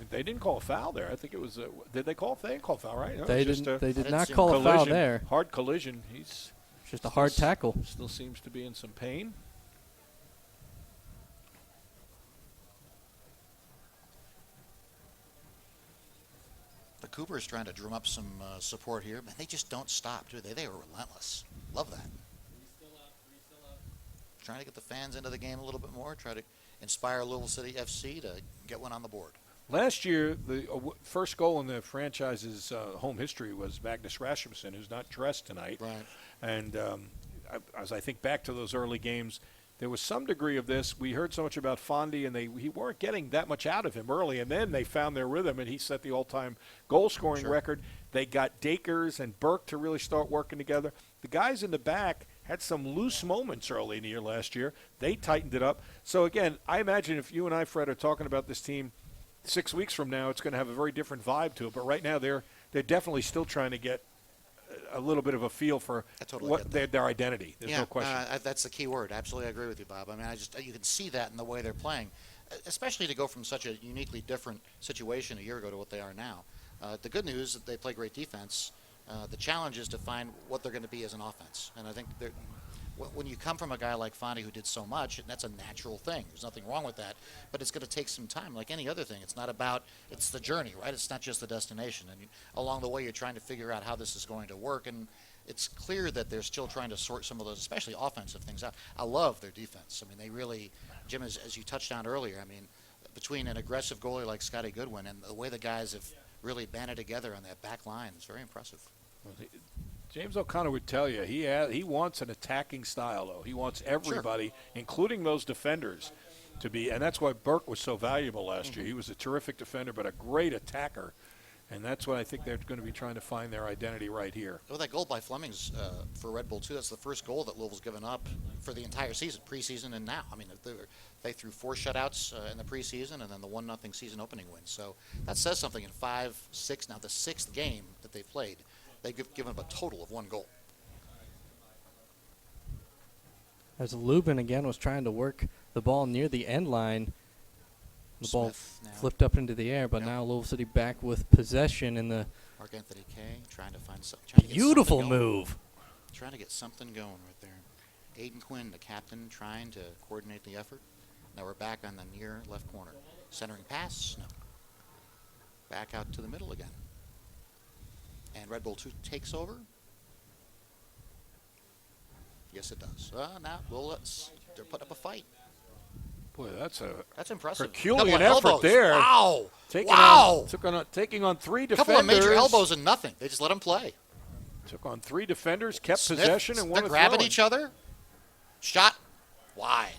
They didn't call a foul there. I think it was. Did they call? They didn't call a foul, right? No, they did not call a foul there. Hard collision. He's just a hard tackle. Still seems to be in some pain. The Coopers trying to drum up some support here, but they just don't stop, do they? They are relentless. Love that. Trying to get the fans into the game a little bit more. Try to inspire Louisville City FC to get one on the board. Last year, the first goal in the franchise's home history was Magnus Rasmussen, who's not dressed tonight. Right. And as I think back to those early games, there was some degree of this. We heard so much about Fondy, and he weren't getting that much out of him early. And then they found their rhythm, and he set the all-time goal-scoring record. They got Dakers and Burke to really start working together. The guys in the back had some loose moments early in the year last year. They tightened it up. So, again, I imagine if you and I, Fred, are talking about this team 6 weeks from now, it's going to have a very different vibe to it. But right now, they're definitely still trying to get a little bit of a feel for their identity. There's no question. That's the key word. Absolutely, I agree with you, Bob. I mean, you can see that in the way they're playing, especially to go from such a uniquely different situation a year ago to what they are now. The good news is that they play great defense, The challenge is to find what they're going to be as an offense. And I think when you come from a guy like Fondy who did so much, that's a natural thing. There's nothing wrong with that. But it's going to take some time, like any other thing. It's the journey, right? It's not just the destination. And along the way, you're trying to figure out how this is going to work. And it's clear that they're still trying to sort some of those, especially offensive things out. I love their defense. I mean, they really, Jim, as you touched on earlier, I mean, between an aggressive goalie like Scotty Goodwin and the way the guys have really banded together on that back line, it's very impressive. James O'Connor would tell you he wants an attacking style, though. He wants everybody, including those defenders, to be, and that's why Burke was so valuable last year. He was a terrific defender, but a great attacker, and that's what I think they're going to be trying to find their identity right here. Well, that goal by Fleming's for Red Bull, too, that's the first goal that Louisville's given up for the entire season, preseason and now. I mean, they threw 4 shutouts in the preseason and then the 1-0 season opening win. So that says something in 5-6, now the 6th game that they've played. They've given up a total of 1 goal. As Lubin again was trying to work the ball near the end line, the ball flipped up into the air, but now Louisville City back with possession in the Mark Anthony Kay trying to find beautiful move. Trying to get something going right there. Aiden Quinn, the captain, trying to coordinate the effort. Now we're back on the near left corner. Centering pass, no. Back out to the middle again. And Red Bull 2 takes over. Yes, it does. Now, they're putting up a fight. Boy, that's impressive. Herculean effort there. Wow. Taking on 3 defenders. A couple of major elbows and nothing. They just let him play. Took on 3 defenders, kept possession, and won they're grabbing each other. Shot wide.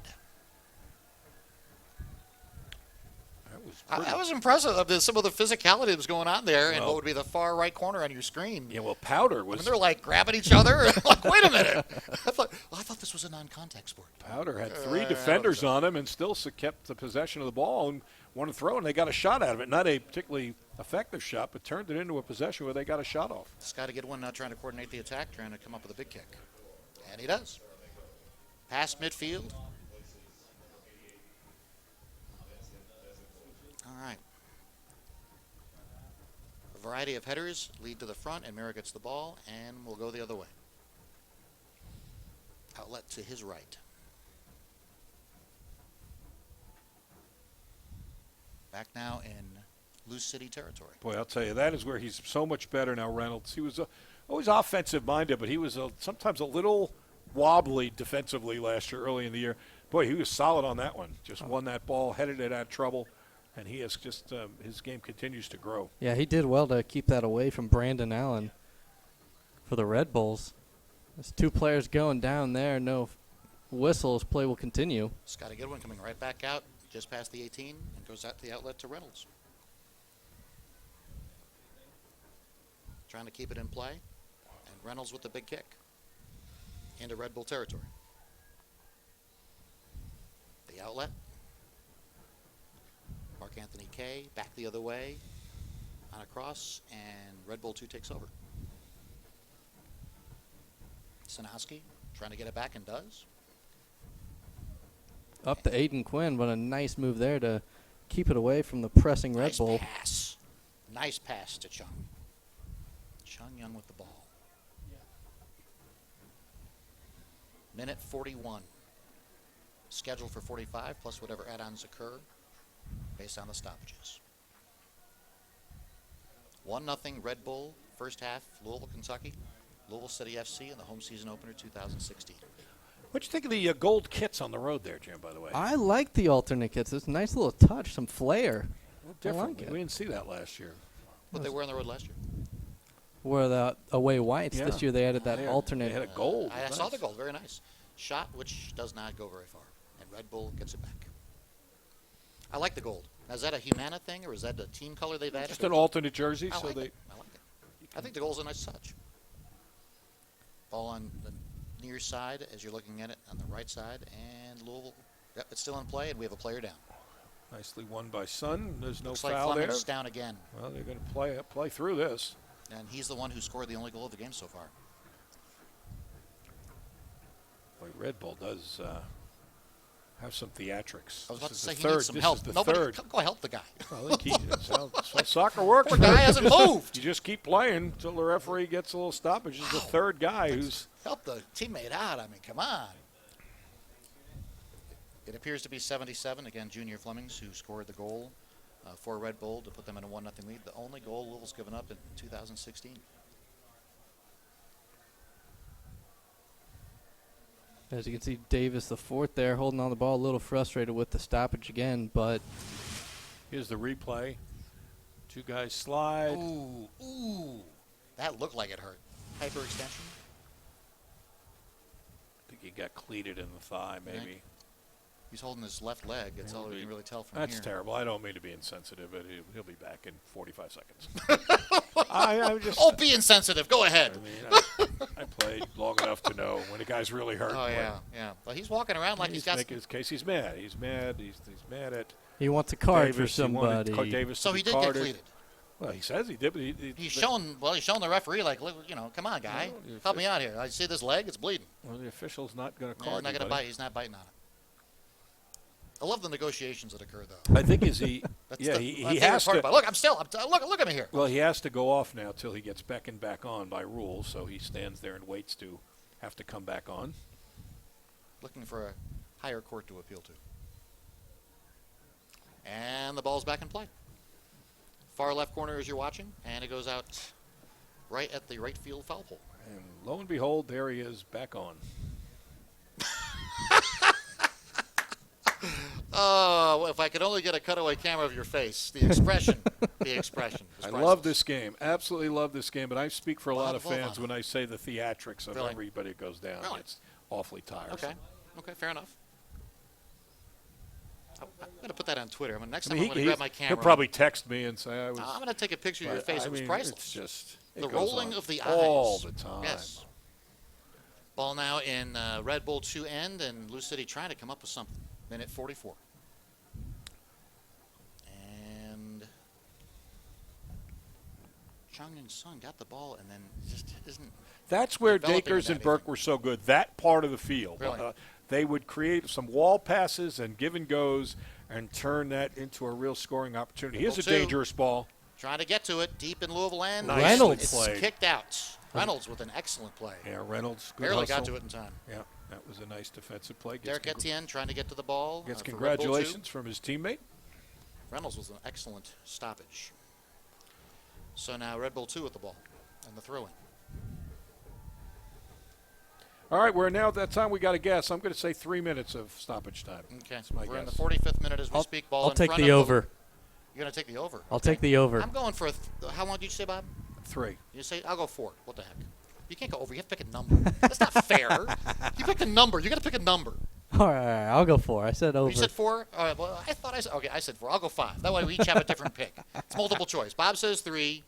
That was impressive of some of the philosophy that was going on there and what would be the far right corner on your screen. Yeah, well, Powder was. I mean, they're like grabbing each other. Like, wait a minute. I thought this was a non-contact sport. Powder had 3 defenders on him and still kept the possession of the ball and won a throw, and they got a shot out of it. Not a particularly effective shot, but turned it into a possession where they got a shot off. Scotty Goodwin now trying to coordinate the attack, trying to come up with a big kick. And he does. Past midfield. All right. A variety of headers lead to the front, and Mara gets the ball, and we'll go the other way. Outlet to his right. Back now in Loose City territory. Boy, I'll tell you, that is where he's so much better now, Reynolds. He was always offensive-minded, but he was sometimes a little wobbly defensively last year, early in the year. Boy, he was solid on that one. Just won that ball, headed it out of trouble. And he has just his game continues to grow. Yeah, he did well to keep that away from Brandon Allen for the Red Bulls. There's 2 players going down there. No whistles. Play will continue. Scotty Goodwin coming right back out just past the 18 and goes out to the outlet to Reynolds. Trying to keep it in play. And Reynolds with the big kick into Red Bull territory. The outlet. Mark Anthony Kay back the other way on a cross, and Red Bull 2 takes over. Sinowski trying to get it back and does. Up to Aiden Quinn, but a nice move there to keep it away from the pressing Red Bull. Nice pass to Chung. Chung Young with the ball. Minute 41. Scheduled for 45 plus whatever add-ons occur based on the stoppages. 1-0 Red Bull, first half, Louisville, Kentucky. Louisville City FC in the home season opener 2016. What'd you think of the gold kits on the road there, Jim, by the way? I like the alternate kits. It's a nice little touch, some flair. Different. Like it. We didn't see that last year. What they were on the road last year? Were the away whites. This year they added that alternate. They had a gold. I saw the gold. Very nice. Shot, which does not go very far. And Red Bull gets it back. I like the gold. Now, is that a Humana thing, or is that a team color they've added? Just an alternate jersey. I like it. I think the gold's a nice touch. Ball on the near side as you're looking at it on the right side. And Louisville, it's still in play, and we have a player down. Nicely won by Sun. There's no Looks foul like there. Fleming's down again. Well, they're going to play through this. And he's the one who scored the only goal of the game so far. Boy, Red Bull does have some theatrics. I was about to This say is he the needs third. some This help. is the Nobody, third. go help the guy. I think that's how soccer works. Poor guy hasn't moved. You just keep playing until the referee gets a little stoppage. This is the third guy who's. Help the teammate out. I mean, come on. It appears to be 77. Again, Junior Flemings, who scored the goal for Red Bull to put them in a 1-0 lead. The only goal Louisville's given up in 2016. As you can see, Davis, the fourth there, holding on the ball, a little frustrated with the stoppage again, but Here's the replay. Two guys slide. Ooh. That looked like it hurt. Hyperextension. I think he got cleated in the thigh, maybe. He's holding his left leg. That's all we can really tell from That's here. terrible. I don't mean to be insensitive, but he'll be back in 45 seconds. I'm just. Oh, be insensitive. Go ahead. I mean, I played long enough to know when a guy's really hurt. Oh, yeah. Well, he's walking around like he's got... making his case. He's mad. He's mad. He's mad at he wants a card Davis. for somebody. He wanted Davis So to he be did get carded. cleated. Well, he says he did, but He's shown the referee, like, come on, guy. Well, Help me out here. I see this leg. It's bleeding. Well, the official's not going to Yeah, card he's not you, going to buddy. bite. He's not biting on it. I love the negotiations that occur, though. I think is he. That's Yeah, my he favorite has part to. about it. Look, look at me here. Well, he has to go off now till he gets beckoned back on by rules. So he stands there and waits to have to come back on. Looking for a higher court to appeal to. And the ball's back in play. Far left corner as you're watching, and it goes out right at the right field foul pole. And lo and behold, there he is back on. Oh, if I could only get a cutaway camera of your face. The expression. The expression. is I priceless. love this game. Absolutely love this game. But I speak for a lot of Love fans it. when I say the theatrics of Really? everybody that goes down. Really? It's awfully tiresome. Okay, fair enough. I'm going to put that on Twitter. Next I time mean, I'm going to grab my camera. he'll probably text me and say I was. I'm going to take a picture of your but, face. I It was mean, priceless. It's just it The goes rolling on of the all eyes. the time. Yes. Ball now in Red Bull 2 end, and Lou City trying to come up with something. Minute 44. And Chung Ying Sun got the ball and then just isn't. That's where developing Dakers into and Burke anything. were so good. That part of the field. Really? They would create some wall passes and give and goes and turn that into a real scoring opportunity. Here's a Two. dangerous ball. Trying to get to it deep in Louisville end. Nicely Reynolds It's played. kicked out. Reynolds with an excellent play. Yeah, Reynolds. Good Barely hustle. got to it in time. Yeah, that was a nice defensive play. Derek Etienne trying to get to the ball. Gets for Red Bull 2. congratulations from his teammate. Reynolds was an excellent stoppage. So now Red Bull 2 with the ball and the throw-in. All right, we're now at that time we got to guess. I'm going to say 3 minutes of stoppage time. Okay, That's my we're in the guess. 45th minute as we speak. Ball I'll in take front the of over. You're going to take the over. I'll take the over. I'm going for how long did you say, Bob? 3. You say I'll go 4. What the heck? You can't go over. You have to pick a number. That's not fair. You picked a number. You got to pick a number. All right, I'll go 4. I said over. You said 4. All right. Well, I thought I said okay. I said 4. I'll go 5. That way we each have a different pick. It's multiple choice. Bob says 3.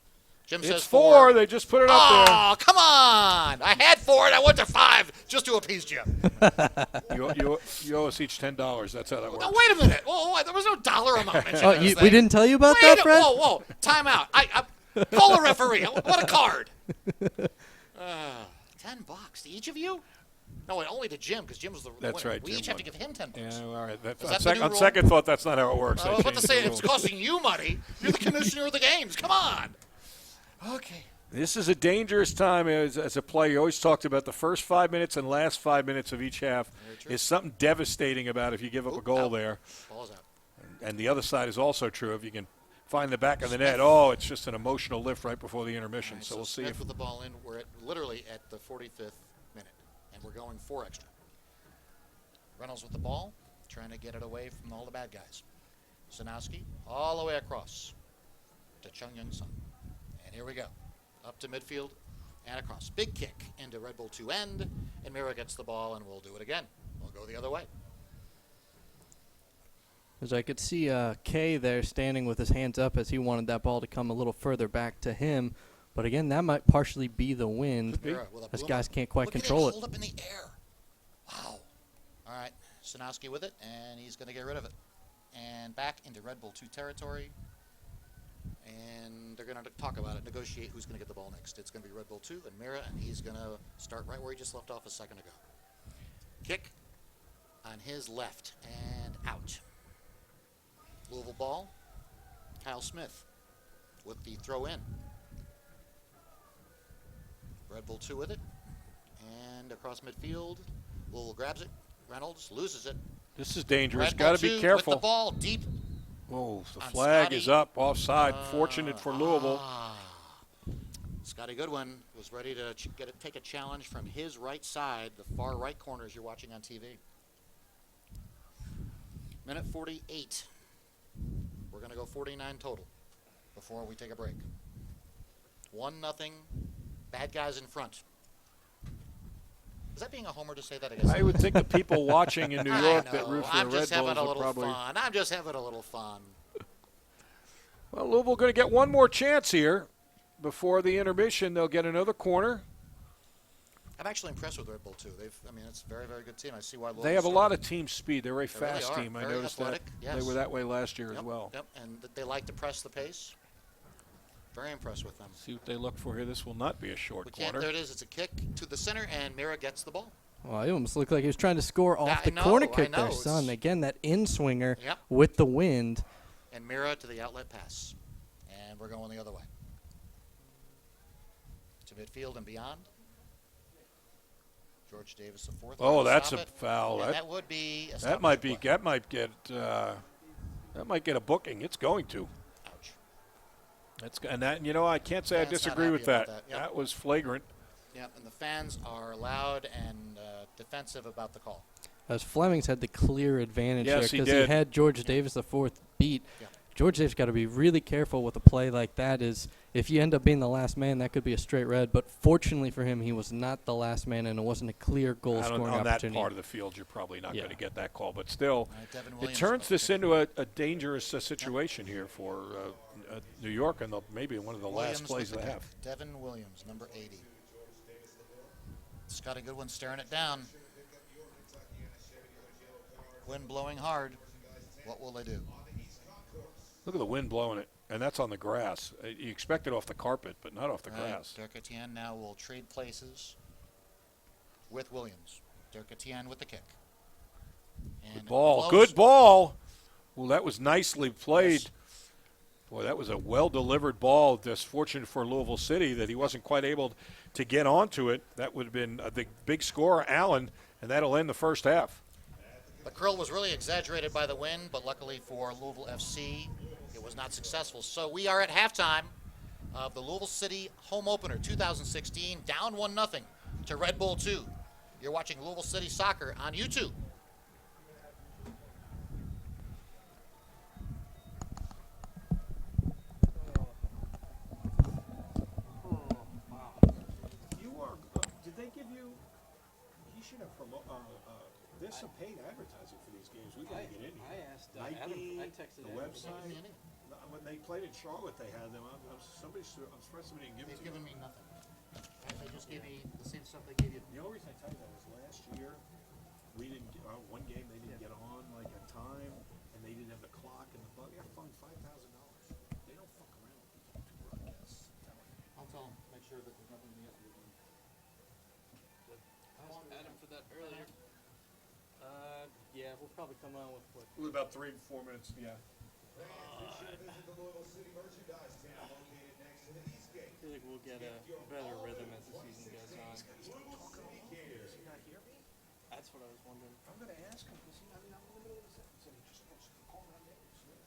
Jim says It's 4. They just put it up Oh, come on! I had 4 and I went to 5 just to appease Jim. there. You owe us each $10. That's how that works. Now wait a minute. Whoa, there was no dollar amount mentioned. Oh, in this we thing. didn't tell you about Wait that, Fred? Whoa! Time out. I call a referee. What a card. $10 to each of you? No, wait, only to Jim because Jim was the That's winner. right, We Jim each have won. to give him $10. Yeah, all right. Is On, that the new on rule? second thought, that's not how it works. I was about to changed say the it's rules. costing you money. You're the commissioner of the games. Come on. Okay. This is a dangerous time as a player. You always talked about the first 5 minutes and last 5 minutes of each half. Very true. Is something devastating about if you give up a goal out. there. Ball's out. And the other side is also true. If you can find the back of the net, oh, it's just an emotional lift right before the intermission. All right, so we'll see Smith if with the ball in. We're literally at the 45th minute, and we're going 4 extra. Reynolds with the ball, trying to get it away from all the bad guys. Sanowski all the way across to Chung Ying Sun. And here we go. Up to midfield and across. Big kick into Red Bull 2 end, and Mira gets the ball, and we'll do it again. We'll go the other way. As I could see Kay there standing with his hands up as he wanted that ball to come a little further back to him. But again, that might partially be the wind, Mira with a as boom guys up. can't quite Look at control it. Hold up in the air. Wow. All right, Sanowski with it, and he's going to get rid of it. And back into Red Bull 2 territory. And they're going to talk about it, negotiate who's going to get the ball next. It's going to be Red Bull 2 and Mira, and he's going to start right where he just left off a second ago. Kick. on his left and out. Louisville ball. Kyle Smith with the throw in. Red Bull 2 with it. And across midfield. Louisville grabs it. Reynolds loses it. This is dangerous. Red Bull Got to be 2 careful. with the ball deep. Oh, the on flag Scotty. is up, offside. Fortunate for Louisville. Scotty Goodwin was ready to take a challenge from his right side, the far right corner as you're watching on TV. Minute 48. We're going to go 49 total before we take a break. 1-0. Bad guys in front. Is that being a homer to say that? I would think the people watching in New York that root for I'm the Red just having Bulls a would little probably. fun. I'm just having a little fun. Well, Louisville going to get one more chance here before the intermission. They'll get another corner. I'm actually impressed with Red Bull too. It's a very, very good team. I see why Louisville They have a started. lot of team speed. They're a very They really fast are. team. I Very noticed athletic, that. yes. They were that way last year Yep, as well. Yep, and they like to press the pace. Very impressed with them. See what they look for here. This will not be a short corner. There it is. It's a kick to the center, and Mira gets the ball. Well, it almost looked like he was trying to score off I the know, corner I kick know. there, son. Again, that in-swinger Yep. with the wind. And Mira to the outlet pass. And we're going the other way. To midfield and beyond. George Davis, the fourth. Oh, that's Stop a it. foul. And that would be a That stoppage might be. play. That might get a booking. It's going to. Ouch. I can't say I Fans not disagree happy with about that. that. Yep. That was flagrant. Yeah, and the fans are loud and defensive about the call. As Fleming's had the clear advantage Yes, he here because did. he had George Davis the fourth beat. Yeah. George Davis got to be really careful with a play like that. Is if you end up being the last man, that could be a straight red. But fortunately for him, he was not the last man, and it wasn't a clear goal scoring On that opportunity. part of the field, you're probably not Yeah. going to get that call. But still, Devin it Williams turns about to this kick. into a dangerous situation here for New York, and maybe one of the last Williams plays with they the have. kick. Devin Williams, number 80. Scotty Goodwin staring it down. Wind blowing hard. What will they do? Look at the wind blowing it, and that's on the grass. You expect it off the carpet, but not off the grass. Dirk Etienne now will trade places with Williams. Dirk Etienne with the kick. And Good ball. blows. Good ball. Well, that was nicely played. Yes. Boy, that was a well-delivered ball. Just fortunate for Louisville City that he wasn't quite able to get onto it. That would have been the big score, Allen, and that'll end the first half. The curl was really exaggerated by the wind, but luckily for Louisville FC, it was not successful. So we are at halftime of the Louisville City home opener 2016, down 1-0 to Red Bull 2. You're watching Louisville City Soccer on YouTube. Did they give you? He should have there's some paid advertising for these games. We got to get in here. I asked Nike, I texted the website. When they played in Charlotte, they had them. I'm surprised somebody didn't give it They've to given me. me nothing. They just gave me the same stuff they gave you. The only reason I tell you that was last year, we didn't get, one game they didn't get on like in time, and they didn't have the clock and the bug. They got fined $5,000. They don't fuck around with these broadcasts. I'll tell them. Make sure that there's nothing else. Adam for that earlier. Yeah, we'll probably come on with what. It was about 3-4 minutes. Yeah. I feel like we'll get a better rhythm as the season goes on. That's what I was wondering. I'm going to ask him because I'm in the middle of the sentence and he just wants to call my name. Yeah.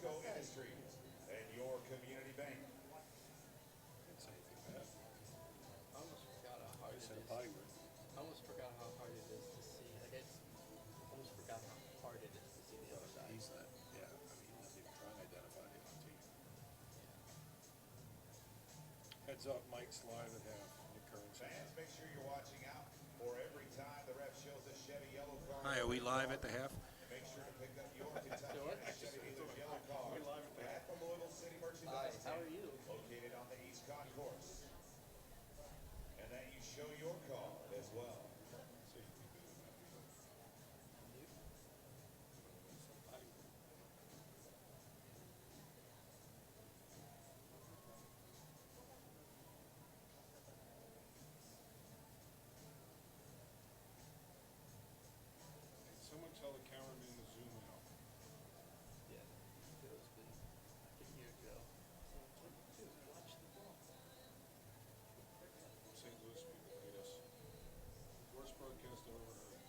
Nabisco Industries and your community bank. I almost forgot how hard it is. I almost forgot how hard it is to see. Like I almost forgot how hard it is to see the other side. He's not, yeah, I mean, he's not even trying to identify him on team. Heads up, Mike's live at half. Nick Kearns. Fans, make sure you're watching out for every time the ref shows a Chevy yellow card. Hi, are we live at the half? Make sure to pick up your Kentucky and Chevy dealer's yellow card at the Louisville City Merchandise How are Tent, you? located on the East Concourse. And then you show your card as well. Someone tell the cameraman to zoom out. Yeah. It was been like a year ago. So dude, watch the ball. St. Louis people hate us. Worst broadcast I've ever heard.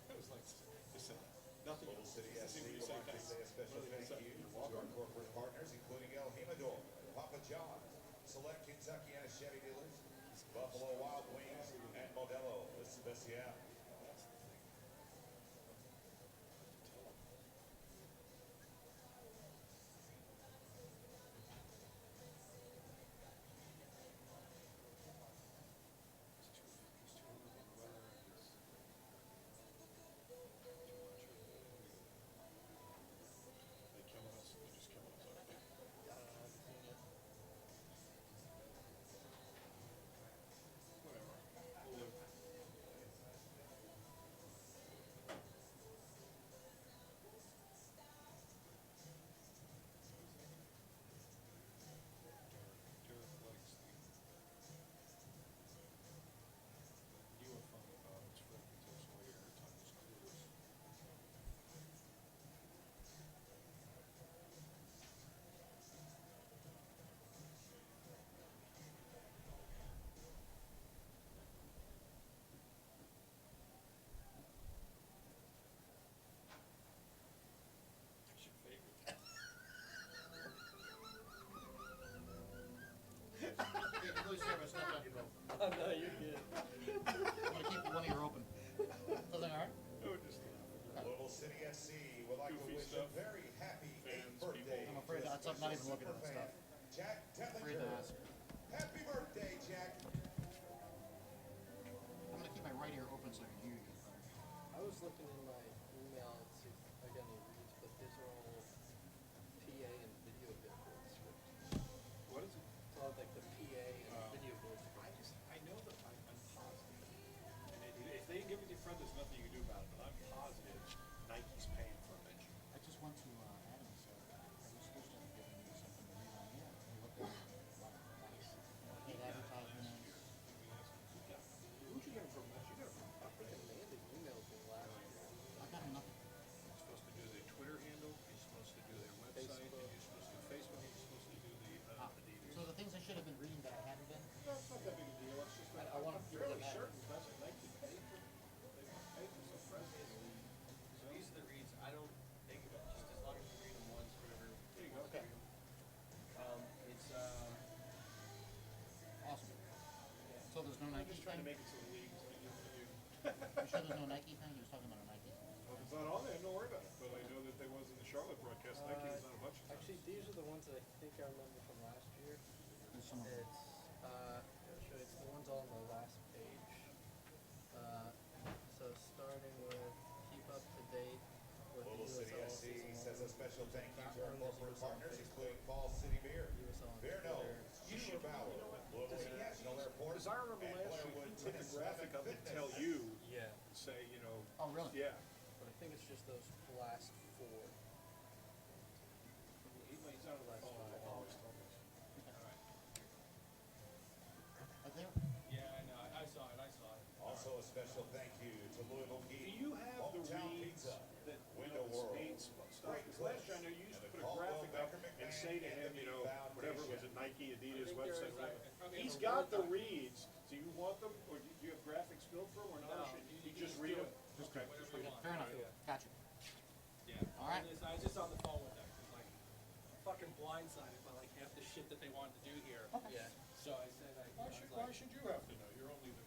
It was like, just nothing. Louisville City Just SC seemed to would say like to thanks. say a special Nothing to thank say. you You're to our welcome. corporate partners, including El Jimador, Papa John, Select Kentucky and Chevy Dealers, Buffalo Wild Wings, and Modelo Especial. They killing us. They're just killing us. Aren't they? Whatever. We'll live. Derek likes the. You were funny about it's Fred Pizzo's lawyer every time it's clues. It's your favorite. Hey, really serious, not done, bro. Oh no, you're good. I'm gonna keep one ear open. Something all right? No, just Louisville City SC would like to Goofy wish stuff. a very happy Fans, 8th birthday. people. I'm afraid to a I'm not even special looking at that superfan, stuff. Jack Afraid to Tellinger. ask. Happy birthday, Jack. I'm gonna keep my right ear open so I can hear you guys better. I was looking in my email to see if I got any reads, but these are all PA and video billboard scripts. What is it? It's all like the PA and video board scripts. I know that I'm positive. And if they give it to your friend, there's nothing you can do about it, but I'm positive Nike's paying for a mention. I just went to Adam and said, are we supposed to have given you something to read on here? He looked at it, wow, nice. Paid advertisement. Who'd you get it from? You got it from I think Amanda emailed me last year. I got him nothing. You're supposed to do their Twitter handle, you're supposed to do their website, and Facebook. you're supposed to do Facebook, and you're supposed to do the Adidas. So the things I should have been reading that I hadn't been, That's not that big a deal, it's just that I wanna I'm feel fairly that certain that's what Nike paid for. They paid for some press. So these are the reads, I don't think, just as long as you read them once, whatever. There you go. Okay. It's, awesome. So there's no I'm Nike just trying to thing? make it so the league is gonna give it to you. You sure there's no Nike thing? He was talking about a Nike. Well, if it's not on there, don't worry about it, but I know that there was in the Charlotte broadcast, Nike was on a bunch of times. Actually, these are the ones that I think I remember from last year. There's some of them. I'll show you, it's the ones on the last page. So starting with keep up to date with the Louisville City USL SC season says a long. special thank you That to our one is corporate USL on partners, Facebook. including Fall City Beer, USL on Beer Twitter. Nose, Union Bauer, Louisville International Airport, Because I remember and last year, Blairwood he put the Tennis graphic up and Fitness. tell you, Yeah, say, you know. Oh, really? Yeah. but I think it's just those last four. He's on the phone, always told us. Are there? yeah, I know, I saw it. Also a special thank you to Louisville Do Geek, you have the Hometown reads Pizza, that, Window the World, speed stuff? Great Because last year I Clips, know you used and to the put a graphic Caldwell up Baker and McMahon say to and him, the you know, Foundation. whatever, was it Nike, I Adidas think there website, was whatever. He's got the reads. Do you want them, or do you have graphics built for him, or not? No, Or should you you just just read do them? it. Okay. Whatever you want. Fair enough. Gotcha. Yeah. All right. I was just on the phone with them. 'Cause, like, I'm fucking blindsided by like half the shit that they wanted to do here. Okay. Yeah. So I said, Why should you have to know? You're only the.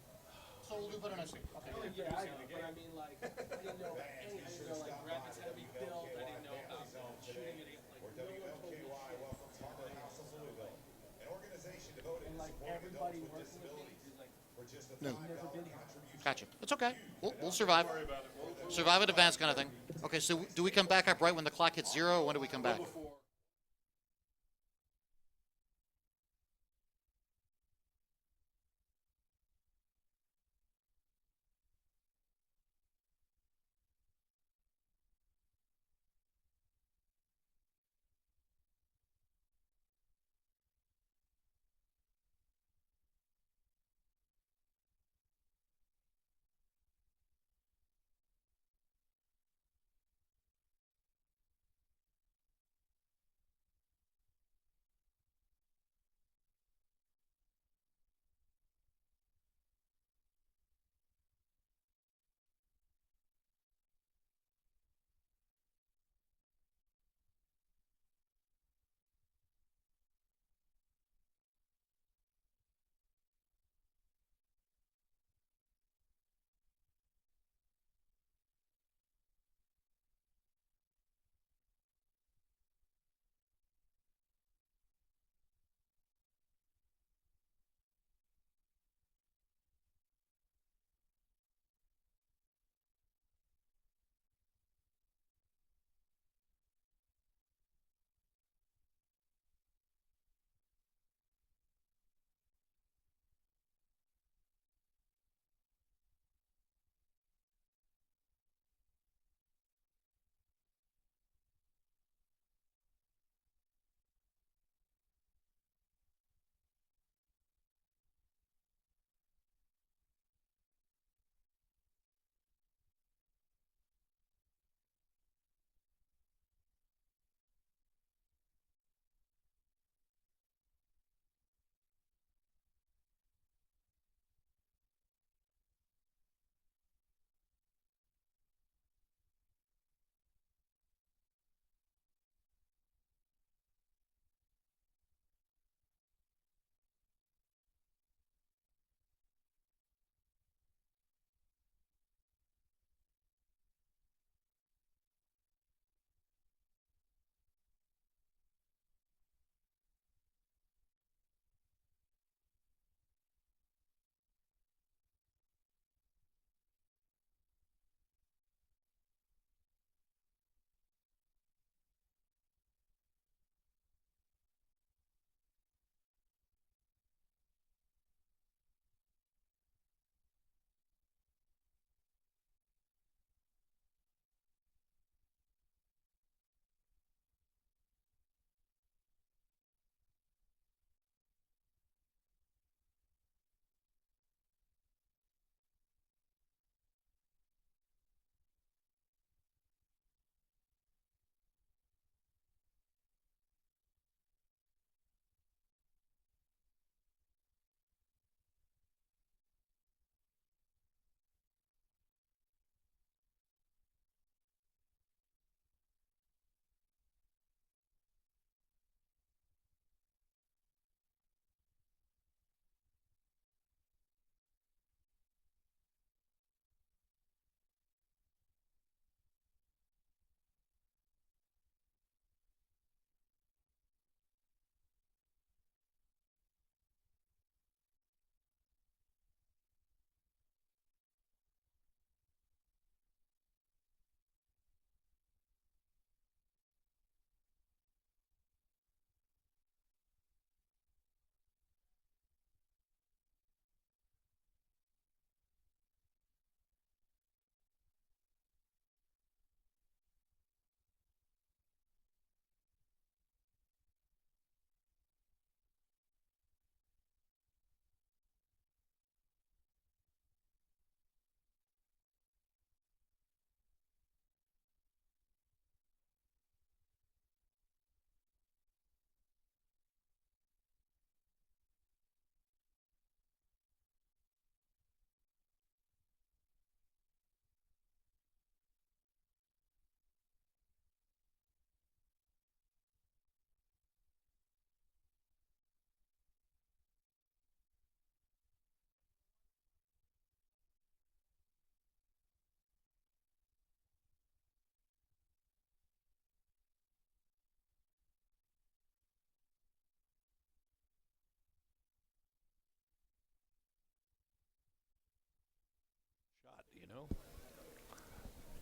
So we'll do better next week. Okay. yeah, I know, but I mean, like, I didn't know like graphics had to be built. I didn't know about shooting it. Where Like, no one told me WLKY shit. welcomes Harbor House of Louisville, an organization devoted And to like supporting everybody adults with working with me disabilities. is like, For just a No. never been $5 here. contribution. Gotcha. It's okay. We'll survive. Survive in advance kind of thing. Okay, so do we come back up right when the clock hits 0, or when do we come back? Before.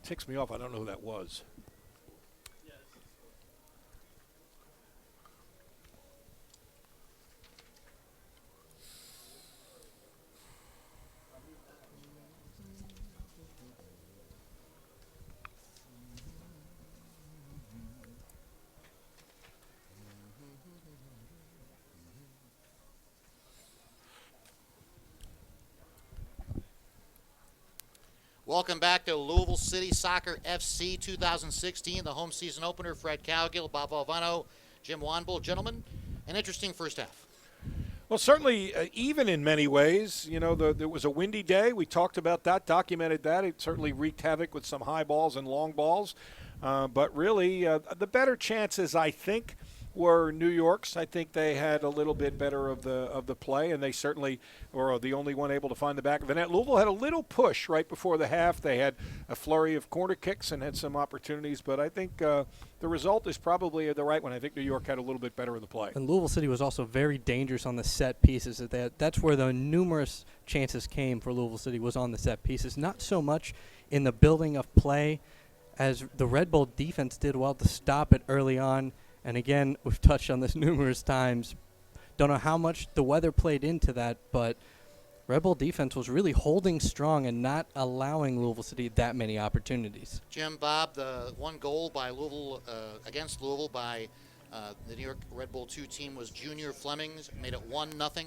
ticks me off. I don't know who that was. Welcome back to Louisville City Soccer FC 2016, the home season opener. Fred Cowgill, Bob Valvano, Jim Wanbull. Gentlemen, an interesting first half. Well, certainly even in many ways. You know, there was a windy day. We talked about that, documented that. It certainly wreaked havoc with some high balls and long balls. But really, the better chances, I think, were New York's. I think they had a little bit better of the play, and they certainly were the only one able to find the back of the net. Louisville had a little push right before the half. They had a flurry of corner kicks and had some opportunities, but I think the result is probably the right one. I think New York had a little bit better of the play. And Louisville City was also very dangerous on the set pieces. That's where the numerous chances came for Louisville City, was on the set pieces. Not so much in the building of play, as the Red Bull defense did well to stop it early on. And again, we've touched on this numerous times. Don't know how much the weather played into that, but Red Bull defense was really holding strong and not allowing Louisville City that many opportunities. Jim, Bob, the one goal by Louisville against Louisville by the New York Red Bull 2 team was Junior Fleming's, made it 1-0.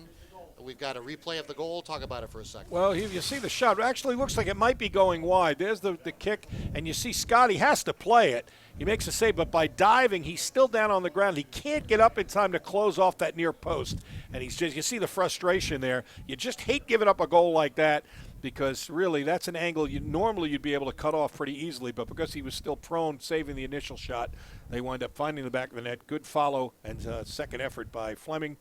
We've got a replay of the goal. Talk about it for a second. Well, you see the shot. It actually looks like it might be going wide. There's the kick, and you see Scotty has to play it. He makes a save, but by diving, he's still down on the ground. He can't get up in time to close off that near post. And he's just, you see the frustration there. You just hate giving up a goal like that, because really that's an angle normally you'd be able to cut off pretty easily, but because he was still prone, saving the initial shot, they wind up finding the back of the net. Good follow and second effort by Fleming's,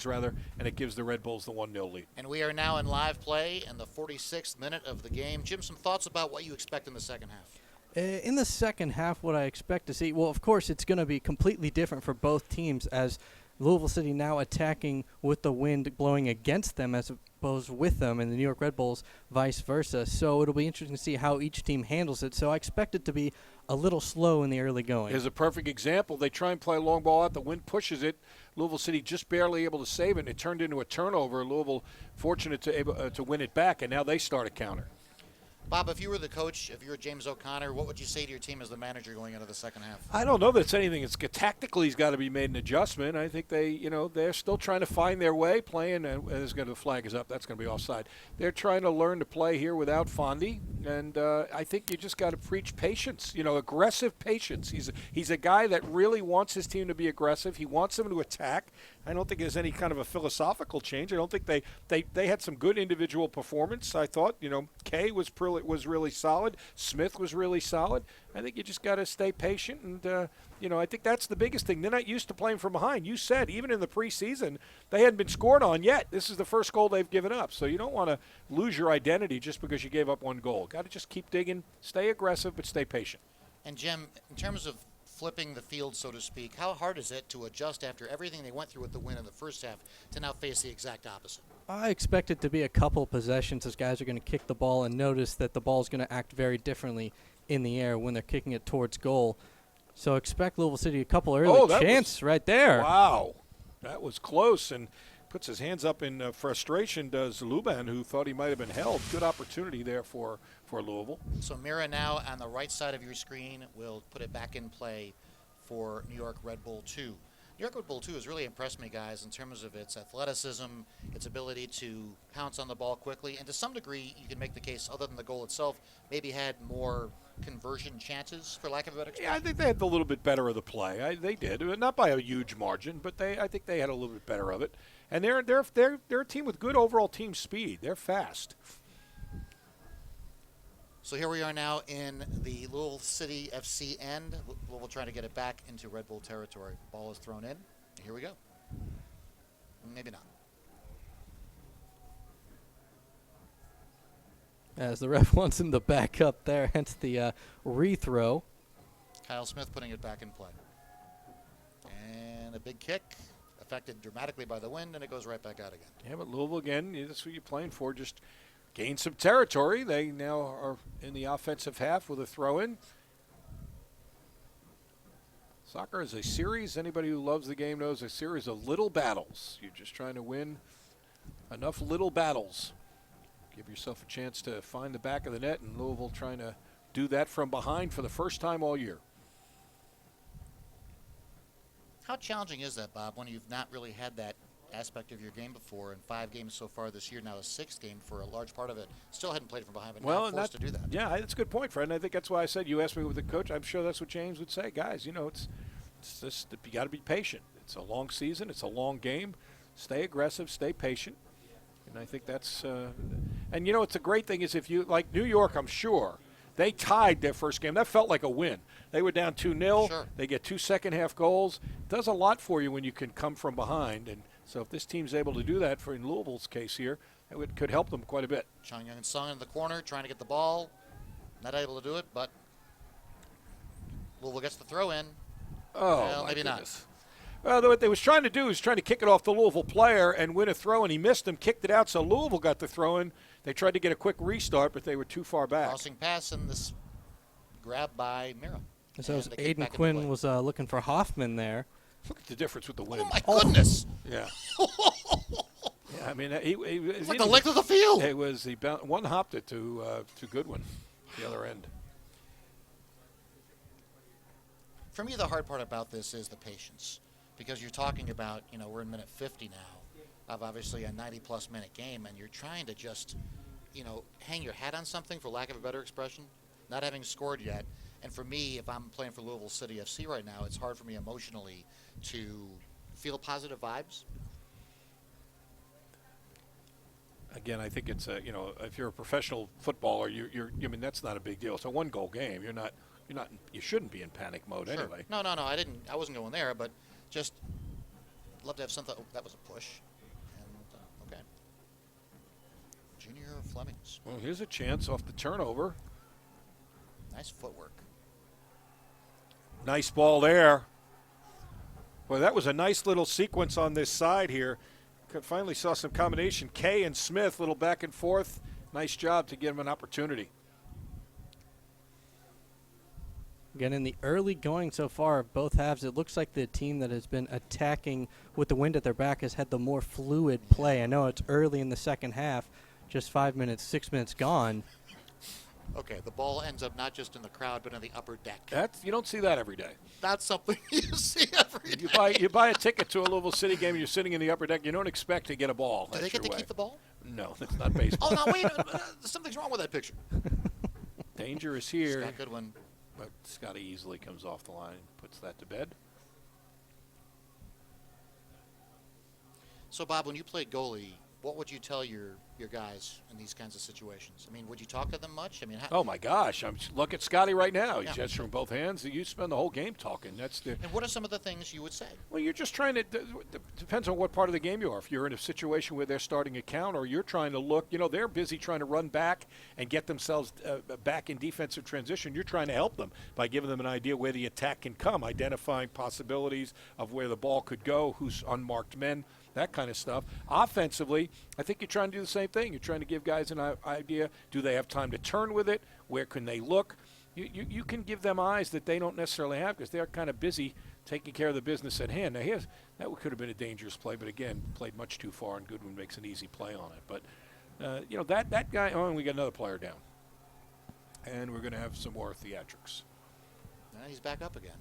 and it gives the Red Bulls the 1-0 lead. And we are now in live play in the 46th minute of the game. Jim, some thoughts about what you expect in the second half? In the second half, what I expect to see, well, of course, it's going to be completely different for both teams, as Louisville City now attacking with the wind blowing against them as opposed with them, and the New York Red Bulls vice versa. So it'll be interesting to see how each team handles it. So I expect it to be a little slow in the early going. Here's a perfect example. They try and play a long ball out. The wind pushes it. Louisville City just barely able to save it, and it turned into a turnover. Louisville fortunate to win it back, and now they start a counter. Bob, if you were the coach, if you were James O'Connor, what would you say to your team as the manager going into the second half? I don't know that it's anything that's tactically has got to be made an adjustment. I think they're still trying to find their way playing. And the flag is up. That's going to be offside. They're trying to learn to play here without Fondy, and I think you just got to preach patience. Aggressive patience. He's a guy that really wants his team to be aggressive. He wants them to attack. I don't think there's any kind of a philosophical change. I don't think they had some good individual performance. I thought, Kay was really solid. Smith was really solid. I think you just got to stay patient, and I think that's the biggest thing. They're not used to playing from behind. You said even in the preseason they hadn't been scored on yet. This is the first goal they've given up. So you don't want to lose your identity just because you gave up one goal. Got to just keep digging, stay aggressive, but stay patient. And Jim, in terms of flipping the field, so to speak, how hard is it to adjust after everything they went through with the win in the first half to now face the exact opposite? I expect it to be a couple possessions as guys are going to kick the ball and notice that the ball is going to act very differently in the air when they're kicking it towards goal. So expect Louisville City a couple early chances right there. Wow, that was close, and puts his hands up in frustration, does Luban, who thought he might have been held. Good opportunity there for Louisville. So Mira now on the right side of your screen will put it back in play for New York Red Bull 2. New York Red Bull 2 has really impressed me, guys, in terms of its athleticism, its ability to pounce on the ball quickly, and to some degree you can make the case, other than the goal itself, maybe had more conversion chances, for lack of a better expression. Yeah, I think they had a little bit better of the play. They did, not by a huge margin, but I think they had a little bit better of it. And they're a team with good overall team speed. They're fast. So here we are now in the Louisville City FC end. Louisville trying to get it back into Red Bull territory. Ball is thrown in. Here we go. Maybe not. As the ref wants him to back up there, hence the rethrow. Kyle Smith putting it back in play. And a big kick, affected dramatically by the wind, and it goes right back out again. Yeah, but Louisville, again, that's what you're playing for. Just gained some territory. They now are in the offensive half with a throw-in. Soccer is a series. Anybody who loves the game knows a series of little battles. You're just trying to win enough little battles. Give yourself a chance to find the back of the net, and Louisville trying to do that from behind for the first time all year. How challenging is that, Bob, when you've not really had that aspect of your game before, in 5 games so far this year, now a 6th game for a large part of it, still hadn't played from behind, but now forced to do that. Yeah, that's a good point, Fred, and I think that's why I said you asked me with the coach. I'm sure that's what James would say. Guys, it's just, you got to be patient. It's a long season. It's a long game. Stay aggressive. Stay patient. And I think that's and, it's a great thing is if you, like New York, I'm sure, they tied their first game. That felt like a win. They were down 2-0. Sure. They get 2 second-half goals. It does a lot for you when you can come from behind. And so if this team's able to do that, for in Louisville's case here, it could help them quite a bit. Chung Young and Sung in the corner trying to get the ball. Not able to do it, but Louisville gets the throw in. Oh, well, maybe goodness. Well, what they was trying to do is trying to kick it off the Louisville player and win a throw, and he missed him, kicked it out, so Louisville got the throw in. They tried to get a quick restart, but they were too far back. Crossing pass and this grab by Mira. So And they kick Aiden back into Quinn play. was looking for Hoffman there. Look at the difference with the wind. Oh, my goodness. Yeah. Yeah, I mean, he It's like the length of the field. It was one hopped it to Goodwin, the other end. For me, the hard part about this is the patience, because you're talking about, we're in minute 50 now of obviously a 90-plus minute game, and you're trying to just, hang your hat on something, for lack of a better expression, not having scored yet. And for me, if I'm playing for Louisville City FC right now, it's hard for me emotionally to feel positive vibes. Again, I think it's if you're a professional footballer, that's not a big deal. It's a 1-goal game. You shouldn't be in panic mode Sure. anyway. No, I wasn't going there, but just love to have something. Oh, that was a push. And, okay. Junior Flemings. Well, here's a chance off the turnover. Nice footwork. Nice ball there. Well, that was a nice little sequence on this side here. Finally saw some combination. Kay and Smith, little back and forth. Nice job to give him an opportunity. Again, in the early going so far of both halves, it looks like the team that has been attacking with the wind at their back has had the more fluid play. I know it's early in the second half, just 5 minutes, 6 minutes gone. Okay, the ball ends up not just in the crowd, but in the upper deck. You don't see that every day. That's something you see every day. You buy a ticket to a Louisville City game and you're sitting in the upper deck. You don't expect to get a ball. Do they get to keep the ball? No, that's not baseball. Oh, no, wait. Something's wrong with that picture. Danger is here. Scott Goodwin. But Scotty easily comes off the line and puts that to bed. So, Bob, when you played goalie, what would you tell your guys in these kinds of situations? I mean, would you talk to them much? I mean, oh my gosh! Look at Scotty right now. He's Yeah. gesturing both hands. You spend the whole game talking. And what are some of the things you would say? Well, you're just trying to. Depends on what part of the game you are. If you're in a situation where they're starting a count, or you're trying to look, they're busy trying to run back and get themselves back in defensive transition. You're trying to help them by giving them an idea where the attack can come, identifying possibilities of where the ball could go, who's unmarked men. That kind of stuff. Offensively, I think you're trying to do the same thing. You're trying to give guys an idea. Do they have time to turn with it? Where can they look? You can give them eyes that they don't necessarily have because they're kind of busy taking care of the business at hand. Now, that could have been a dangerous play, but again, played much too far, and Goodwin makes an easy play on it. But, that guy, and we got another player down. And we're going to have some more theatrics. He's back up again.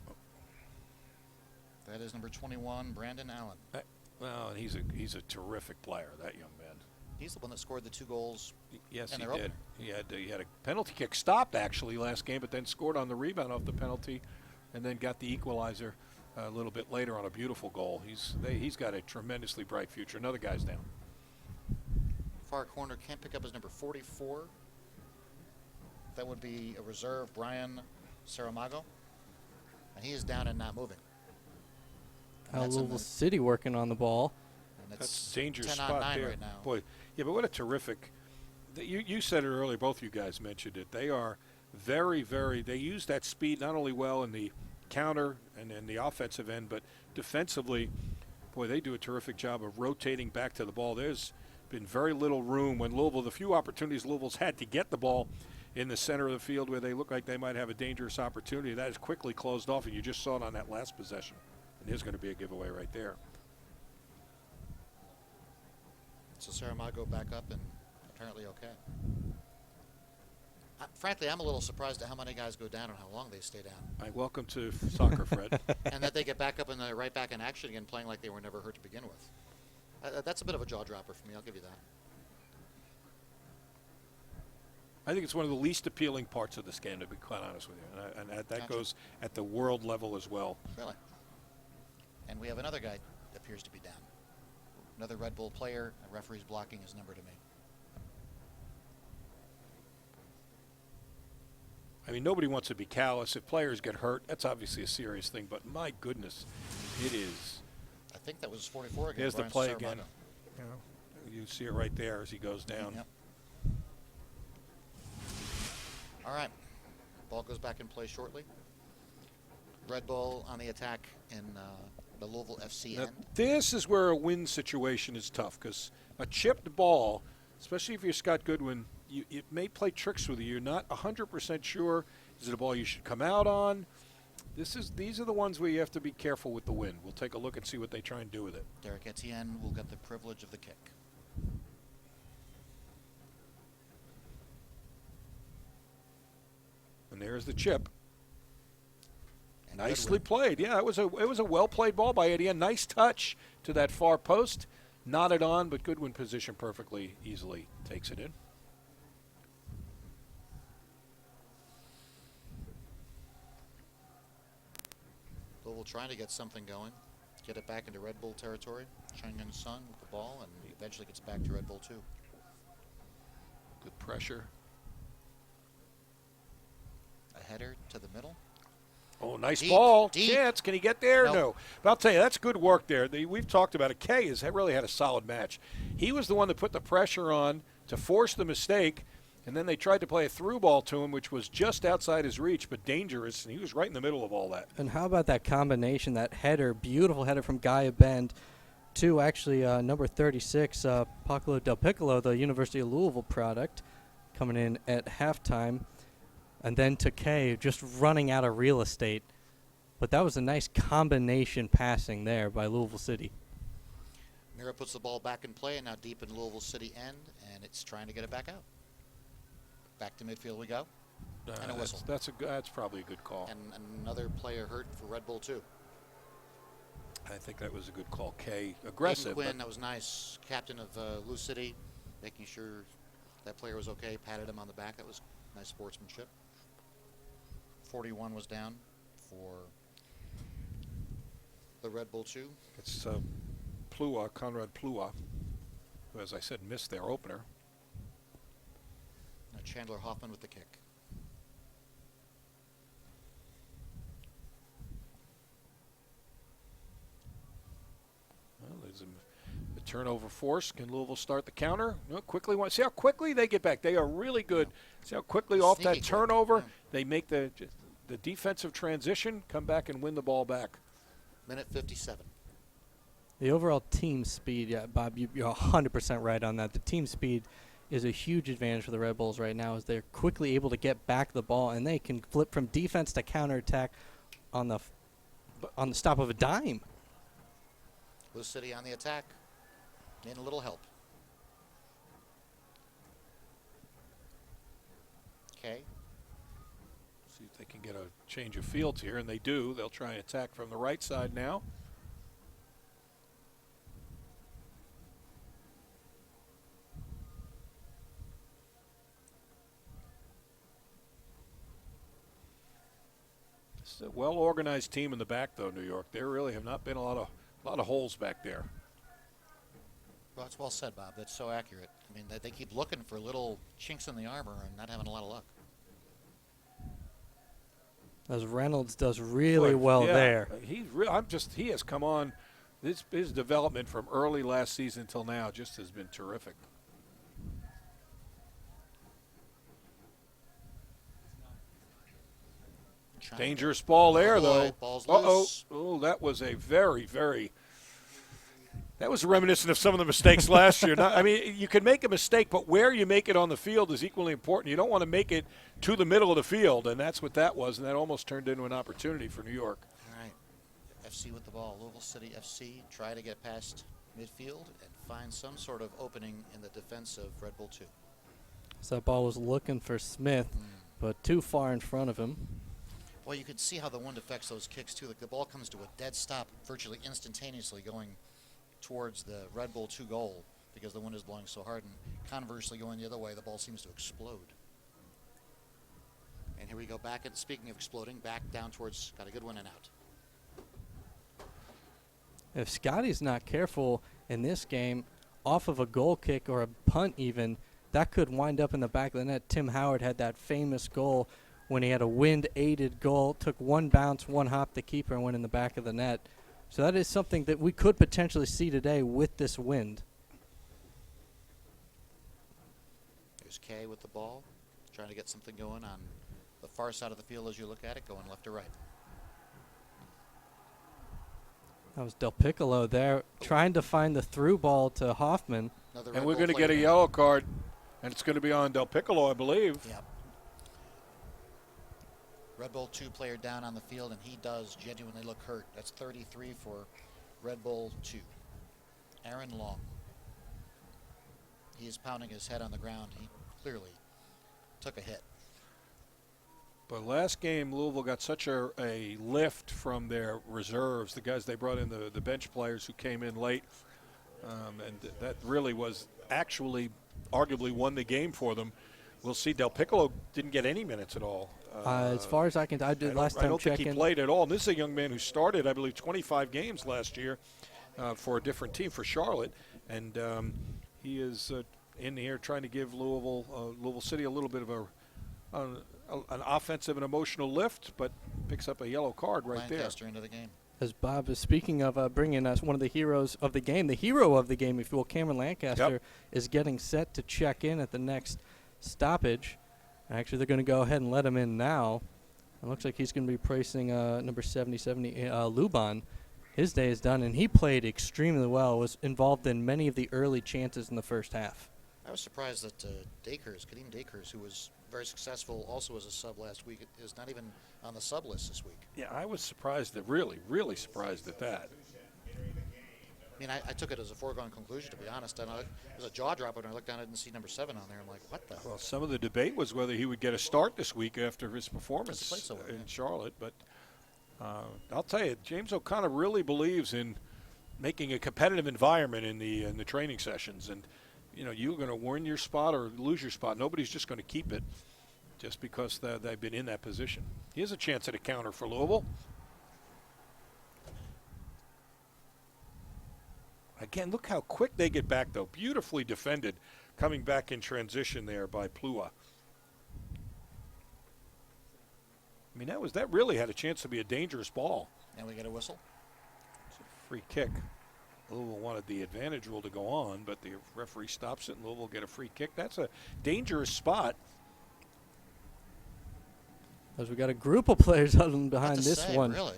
That is number 21, Brandon Allen. Well, and he's a terrific player, that young man. He's the one that scored the 2 goals. Yes, and he they're did. open. He had a penalty kick stopped actually last game, but then scored on the rebound off the penalty, and then got the equalizer a little bit later on a beautiful goal. He's got a tremendously bright future. Another guy's down. Far corner can't pick up his number 44. That would be a reserve, Brian Saramago, and he is down and not moving. And that's in Louisville the- City working on the ball. and That's a dangerous 10 on spot 9 there. right now. Boy, yeah, but what a terrific. You said it earlier. Both you guys mentioned it. They are very, very. They use that speed not only well in the counter and in the offensive end, but defensively, boy, they do a terrific job of rotating back to the ball. There's been very little room when Louisville, the few opportunities Louisville's had to get the ball in the center of the field where they look like they might have a dangerous opportunity, that is quickly closed off, and you just saw it on that last possession. And there's going to be a giveaway right there. So Saramago back up and apparently okay. Frankly, I'm a little surprised at how many guys go down and how long they stay down. Welcome to soccer, Fred. And that they get back up and they're right back in action again, playing like they were never hurt to begin with. That's a bit of a jaw dropper for me. I'll give you that. I think it's one of the least appealing parts of this game, to be quite honest with you. And that Gotcha. goes at the world level as well. Really. And we have another guy that appears to be down. Another Red Bull player. A referee's blocking his number to me. I mean, nobody wants to be callous. If players get hurt, that's obviously a serious thing. But my goodness, it is. I think that was 44 again. Here's the Brian play Saramago. again. You see it right there as he goes down. Yep. All right. Ball goes back in play shortly. Red Bull on the attack in the Louisville FC Now, end. this is where a win situation is tough because a chipped ball, especially if you're Scott Goodwin, it may play tricks with you. You're not 100% sure. Is it a ball you should come out on? These are the ones where you have to be careful with the wind. We'll take a look and see what they try and do with it. Derek Etienne will get the privilege of the kick. And there's the chip. And Nicely Goodwin. played. Yeah, it was a well played ball by Eddie. A nice touch to that far post. Nodded on, but Goodwin positioned perfectly, easily takes it in. Louisville trying to get something going, get it back into Red Bull territory. Chang Young Sun with the ball, and eventually gets back to Red Bull too. Good pressure. A header to the middle. Oh, nice Deep, ball. deep. Chance. Can he get there? Nope. No. But I'll tell you, that's good work there. We've talked about it. Kay has really had a solid match. He was the one that put the pressure on to force the mistake, and then they tried to play a through ball to him, which was just outside his reach, but dangerous, and he was right in the middle of all that. And how about that combination, that header, beautiful header from Gaia Bend to actually number 36, Pacolo Del Piccolo, the University of Louisville product, coming in at halftime. And then to Kay just running out of real estate. But that was a nice combination passing there by Louisville City. Mira puts the ball back in play, and now deep in Louisville City end, and it's trying to get it back out. Back to midfield we go. And a whistle. That's probably a good call. And another player hurt for Red Bull too. I think that was a good call. Kay, aggressive. Aiden Quinn, but that was nice. Captain of Lou City, making sure that player was okay, patted him on the back. That was nice sportsmanship. 41 was down for the Red Bull 2. it's Plua, Conrad Plua, who, as I said, missed their opener. Now Chandler Hoffman with the kick. Well, there's a turnover force. Can Louisville start the counter? No, quickly. See how quickly they get back. They are really good. See how quickly off Sneaky that quick, turnover yeah. they make the defensive transition, come back and win the ball back. Minute 57. The overall team speed, yeah, Bob, you're 100% right on that. The team speed is a huge advantage for the Red Bulls right now as they're quickly able to get back the ball, and they can flip from defense to counterattack on the stop of a dime. Lou City on the attack. Need a little help. Okay. See if they can get a change of fields here, and they do. They'll try and attack from the right side now. It's a well-organized team in the back, though, New York. There really have not been a lot of holes back there. Well, that's well said, Bob. That's so accurate. I mean, they keep looking for little chinks in the armor and not having a lot of luck. As Reynolds does really Good. well Yeah. there. He has come on. His development from early last season until now just has been terrific. Dangerous ball there, Oh, boy, though. ball's Uh-oh. loose. Oh, that was a very, very That was reminiscent of some of the mistakes last year. I mean, you can make a mistake, but where you make it on the field is equally important. You don't want to make it to the middle of the field, and that's what that was, and that almost turned into an opportunity for New York. All right. FC with the ball. Louisville City FC try to get past midfield and find some sort of opening in the defense of Red Bull 2. So that ball was looking for Smith, but too far in front of him. Well, you could see how the wind affects those kicks, too. Like the ball comes to a dead stop virtually instantaneously going towards the Red Bull 2 goal because the wind is blowing so hard, and conversely going the other way, the ball seems to explode. And here we go back, and speaking of exploding, back down towards, got a good one and out. If Scotty's not careful in this game, off of a goal kick or a punt even, that could wind up in the back of the net. Tim Howard had that famous goal when he had a wind-aided goal, took one bounce, one hop the keeper, and went in the back of the net. So that is something that we could potentially see today with this wind. There's Kay with the ball, trying to get something going on the far side of the field as you look at it, going left to right. That was Del Piccolo there, trying to find the through ball to Hoffman. And we're going to get a yellow card, and it's going to be on Del Piccolo, I believe. Yep. Red Bull 2 player down on the field, and he does genuinely look hurt. That's 33 for Red Bull 2. Aaron Long. He is pounding his head on the ground. He clearly took a hit. But last game, Louisville got such a lift from their reserves, the guys they brought in, the bench players who came in late, and that really was actually arguably won the game for them. We'll see. Del Piccolo didn't get any minutes at all. As far as I can, I did last time I don't think he checking. played at all. And this is a young man who started, I believe, 25 games last year for a different team, for Charlotte. And he is in here trying to give Louisville City a little bit of an offensive and emotional lift, but picks up a yellow card right Lancaster into the game. As Bob is speaking of bringing us one of the heroes of the game, the hero of the game, if you will, Cameron Lancaster, is getting set to check in at the next stoppage. Actually, they're going to go ahead and let him in now. It looks like he's going to be placing number 70, Luban. His day is done, and he played extremely well, was involved in many of the early chances in the first half. I was surprised that Kadeem Dakers, who was very successful also as a sub last week, is not even on the sub list this week. Yeah, I was surprised, really surprised at that. I mean, I took it as a foregone conclusion, to be honest. And it was a jaw dropper when I looked down and didn't see number 7 on there. I'm like, what the? Well, some of the debate was whether he would get a start this week after his performance so well, in Charlotte. But I'll tell you, James O'Connor really believes in making a competitive environment in the training sessions. And, you know, you're going to win your spot or lose your spot. Nobody's just going to keep it just because they've been in that position. He has a chance at a counter for Louisville. Again, look how quick they get back, though. Beautifully defended, coming back in transition there by Plua. I mean, that really had a chance to be a dangerous ball. And we get a whistle. It's a free kick. Louisville wanted the advantage rule to go on, but the referee stops it, and Louisville get a free kick. That's a dangerous spot. As we got a group of players huddling behind this one. Really?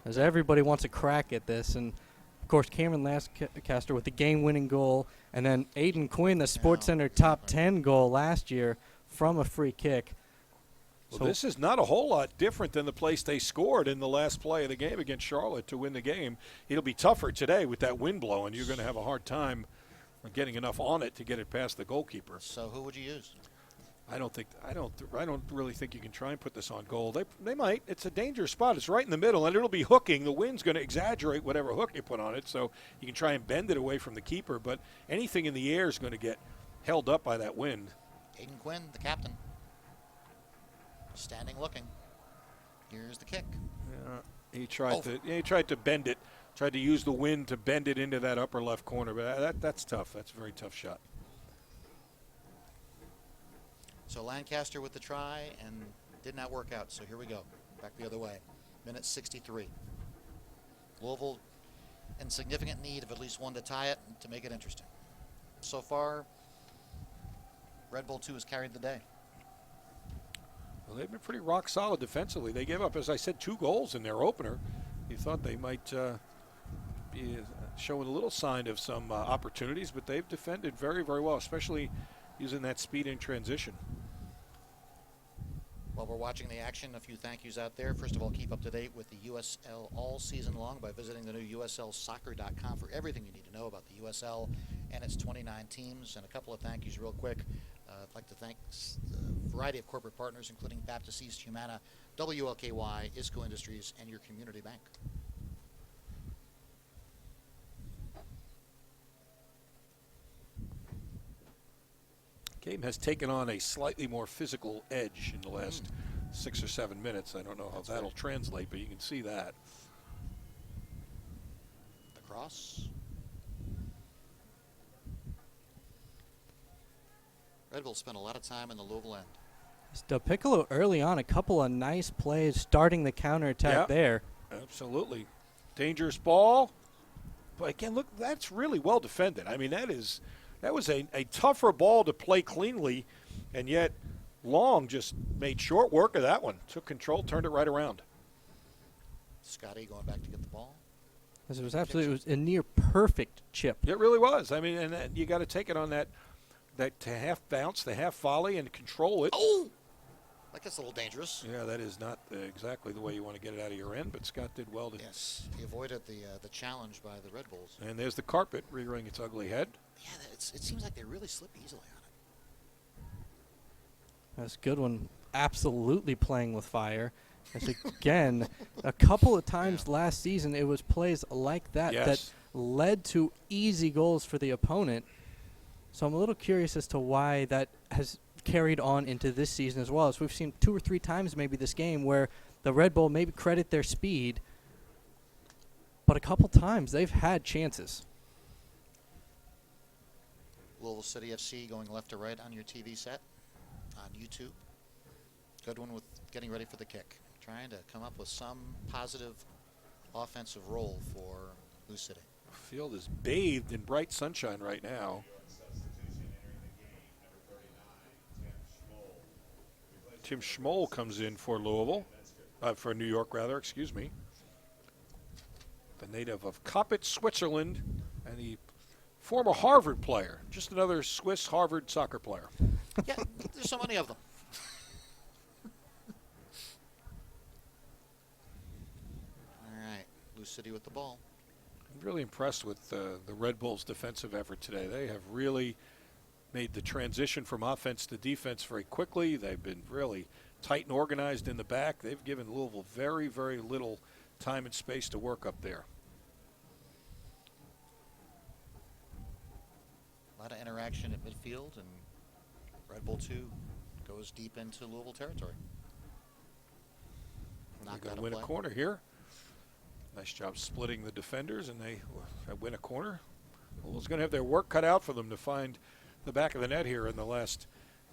As everybody wants a crack at this. And, of course, Cameron Lancaster with the game-winning goal. And then Aiden Quinn, the SportsCenter top 10 goal last year from a free kick. Well, this is not a whole lot different than the place they scored in the last play of the game against Charlotte to win the game. It'll be tougher today with that wind blowing. You're going to have a hard time getting enough on it to get it past the goalkeeper. So who would you use? I don't really think you can try and put this on goal. They might. It's a dangerous spot. It's right in the middle, and it'll be hooking. The wind's going to exaggerate whatever hook you put on it, so you can try and bend it away from the keeper. But anything in the air is going to get held up by that wind. Aiden Quinn, the captain, standing looking. Here's the kick. Yeah, he tried to bend it. Tried to use the wind to bend it into that upper left corner, but that's tough. That's a very tough shot. So Lancaster with the try and did not work out. So here we go. Back the other way. Minute 63. Louisville in significant need of at least one to tie it and to make it interesting. So far, Red Bull 2 has carried the day. Well, they've been pretty rock solid defensively. They gave up, as I said, 2 goals in their opener. You thought they might showing a little sign of some opportunities, but they've defended very, very well, especially using that speed in transition. While we're watching the action, a few thank yous out there. First of all, keep up to date with the USL all season long by visiting the new USLsoccer.com for everything you need to know about the USL and its 29 teams. And a couple of thank yous real quick. I'd like to thank a variety of corporate partners, including Baptist East Humana, WLKY, ISCO Industries, and your community bank. Game has taken on a slightly more physical edge in the last 6 or 7 minutes. I don't know how that'll translate, but you can see that. The cross. Red Bull spent a lot of time in the Louisville end. Del Piccolo early on, a couple of nice plays starting the counterattack there. Absolutely. Dangerous ball. But again, look, that's really well defended. I mean, that was a tougher ball to play cleanly, and yet Long just made short work of that one. Took control, turned it right around. Scotty going back to get the ball. It was a near perfect chip. It really was. I mean, and you got to take it on that half bounce, the half volley, and control it. Oh! Like that's a little dangerous. Yeah, that is not exactly the way you want to get it out of your end, but Scott did well to. Yes, he avoided the challenge by the Red Bulls. And there's the carpet rearing its ugly head. Yeah, it seems like they really slip easily on it. That's a good one. Absolutely playing with fire. As again, a couple of times last season, it was plays like that that led to easy goals for the opponent. So I'm a little curious as to why that has carried on into this season as well. As we've seen 2 or 3 times maybe this game where the Red Bull maybe credit their speed, but a couple times they've had chances. Louisville City FC going left to right on your TV set on YouTube. Good one with getting ready for the kick. Trying to come up with some positive offensive role for Lou City. The field is bathed in bright sunshine right now. Tim Schmoll comes in for Louisville, for New York rather, excuse me. The native of Koppet, Switzerland, and the former Harvard player. Just another Swiss Harvard soccer player. Yeah, there's so many of them. All right, Lou City with the ball. I'm really impressed with the Red Bulls' defensive effort today. They have really made the transition from offense to defense very quickly. They've been really tight and organized in the back. They've given Louisville very, very little time and space to work up there. A lot of interaction at midfield, and Red Bull 2 goes deep into Louisville territory. They're going to win a corner here. Nice job splitting the defenders, and they win a corner. Louisville's going to have their work cut out for them to find the back of the net here in the last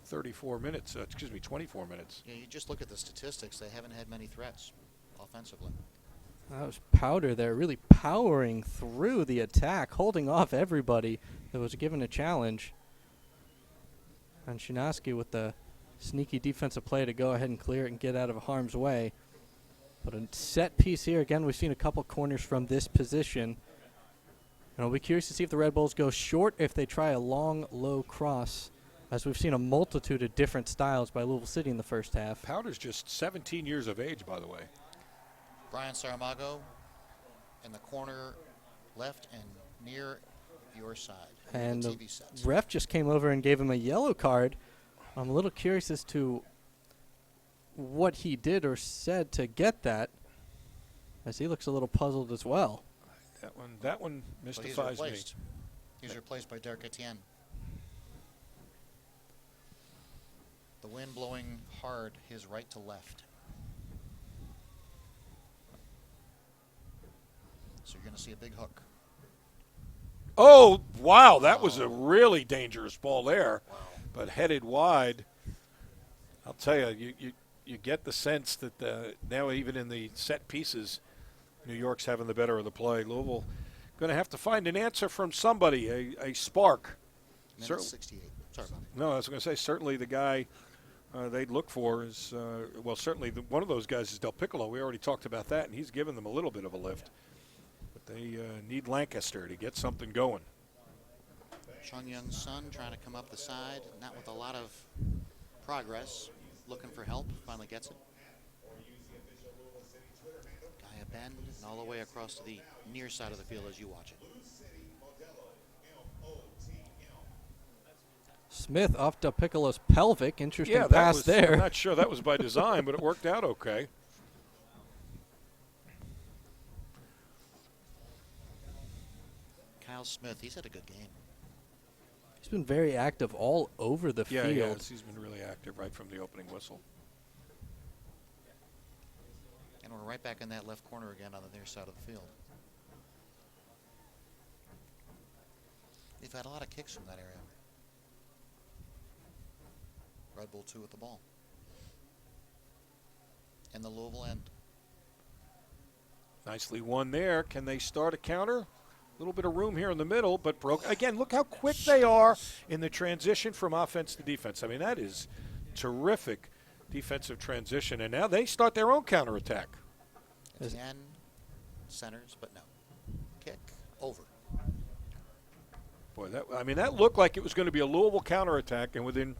24 minutes. 24 minutes. Yeah, you just look at the statistics. They haven't had many threats offensively. That was Powder there, really powering through the attack, holding off everybody that was given a challenge. And Shinaski with the sneaky defensive play to go ahead and clear it and get out of harm's way. But a set piece here. Again, we've seen a couple corners from this position. And I'll be curious to see if the Red Bulls go short, if they try a long, low cross, as we've seen a multitude of different styles by Louisville City in the first half. Powder's just 17 years of age, by the way. Brian Saramago in the corner left and near your side. And the TV set. ref just came over and gave him a yellow card. I'm a little curious as to what he did or said to get that, as he looks a little puzzled as well. That one mystifies me. He's replaced by Derek Etienne. The wind blowing hard his right to left. So you're going to see a big hook. Oh, wow, that was a really dangerous ball there, but headed wide. I'll tell you, you get the sense that now even in the set pieces, New York's having the better of the play. Louisville going to have to find an answer from somebody, a spark. Minute 68. Sorry about that. No, I was going to say certainly the guy they'd look for is, certainly one of those guys is Del Piccolo. We already talked about that, and he's given them a little bit of a lift. They need Lancaster to get something going. Chung Young's son trying to come up the side, not with a lot of progress, looking for help, finally gets it. Guy a bend and all the way across to the near side of the field as you watch it. Smith off to Piccolo's pelvic. Interesting Yeah, pass there. I'm not sure that was by design, but it worked out okay. Kyle Smith, he's had a good game. He's been very active all over the Yeah, field. he's been really active right from the opening whistle. And we're right back in that left corner again on the near side of the field. They've had a lot of kicks from that area. Red Bull 2 with the ball. And the Louisville end. Nicely won there. Can they start a counter? A little bit of room here in the middle, but broke. Again, look how quick they are in the transition from offense to defense. I mean, that is terrific defensive transition. And now they start their own counterattack. Again, centers, but no. Kick, over. Boy, that looked like it was going to be a Louisville counterattack, and within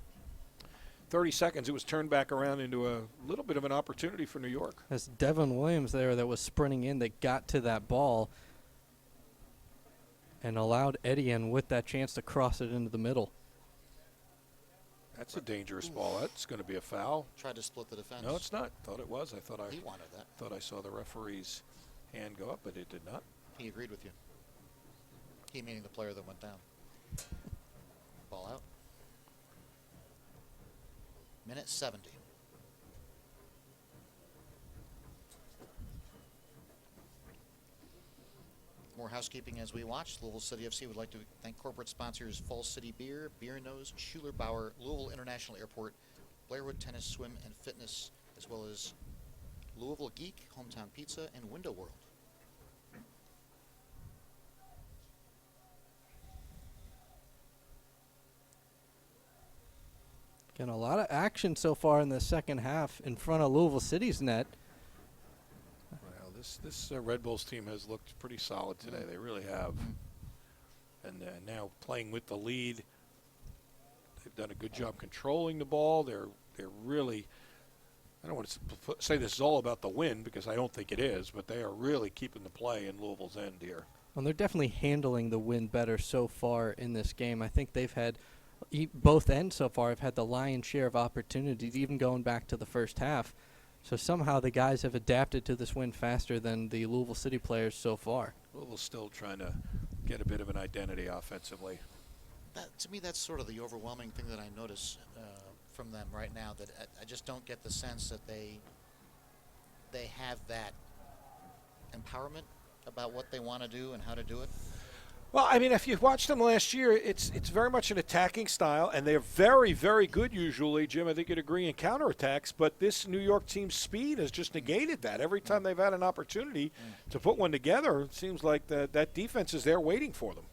30 seconds, it was turned back around into a little bit of an opportunity for New York. That's Devin Williams there that was sprinting in that got to that ball and allowed Etienne with that chance to cross it into the middle. That's a dangerous ball. That's going to be a foul. Tried to split the defense. No, it's not. Thought it was. He wanted that. Thought I saw the referee's hand go up, but it did not. He agreed with you. He meaning the player that went down. Ball out. Minute 70. More housekeeping as we watch. Louisville City FC would like to thank corporate sponsors Falls City Beer, Beer Nose, Schuler Bauer, Louisville International Airport, Blairwood Tennis, Swim, and Fitness, as well as Louisville Geek, Hometown Pizza, and Window World. Again, a lot of action so far in the second half in front of Louisville City's net. Well, this Red Bulls team has looked pretty solid today. They really have. And now playing with the lead, they've done a good job controlling the ball. They're really, I don't want to say this is all about the win because I don't think it is, but they are really keeping the play in Louisville's end here. Well, they're definitely handling the win better so far in this game. I think they've had both ends so far have had the lion's share of opportunities, even going back to the first half. So somehow the guys have adapted to this win faster than the Louisville City players so far. Louisville's still trying to get a bit of an identity offensively. To me, that's sort of the overwhelming thing that I notice from them right now, that I just don't get the sense that they have that empowerment about what they want to do and how to do it. Well, I mean, if you've watched them last year, it's very much an attacking style, and they're very, very good usually, Jim. I think you'd agree in counterattacks, but this New York team's speed has just negated that. Every time they've had an opportunity to put one together, it seems like that defense is there waiting for them.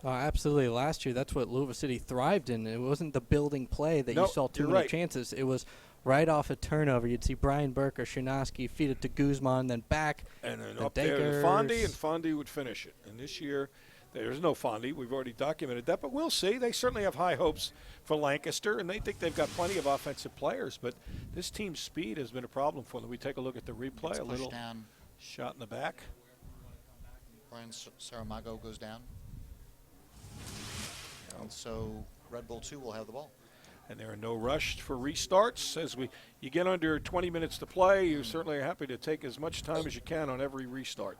Absolutely. Last year, that's what Louisville City thrived in. It wasn't the building play that you saw too many chances. It was right off a turnover. You'd see Brian Burke or Shinaski feed it to Guzman, then back. And then up there to Fondy, and Fondy would finish it. And this year, there's no Fondy. We've already documented that, but we'll see. They certainly have high hopes for Lancaster, and they think they've got plenty of offensive players, but this team's speed has been a problem for them. We take a look at the replay, a little down. Shot in the back. Brian Saramago goes down. And so Red Bull 2 will have the ball. And there are no rush for restarts. As you get under 20 minutes to play, you certainly are happy to take as much time as you can on every restart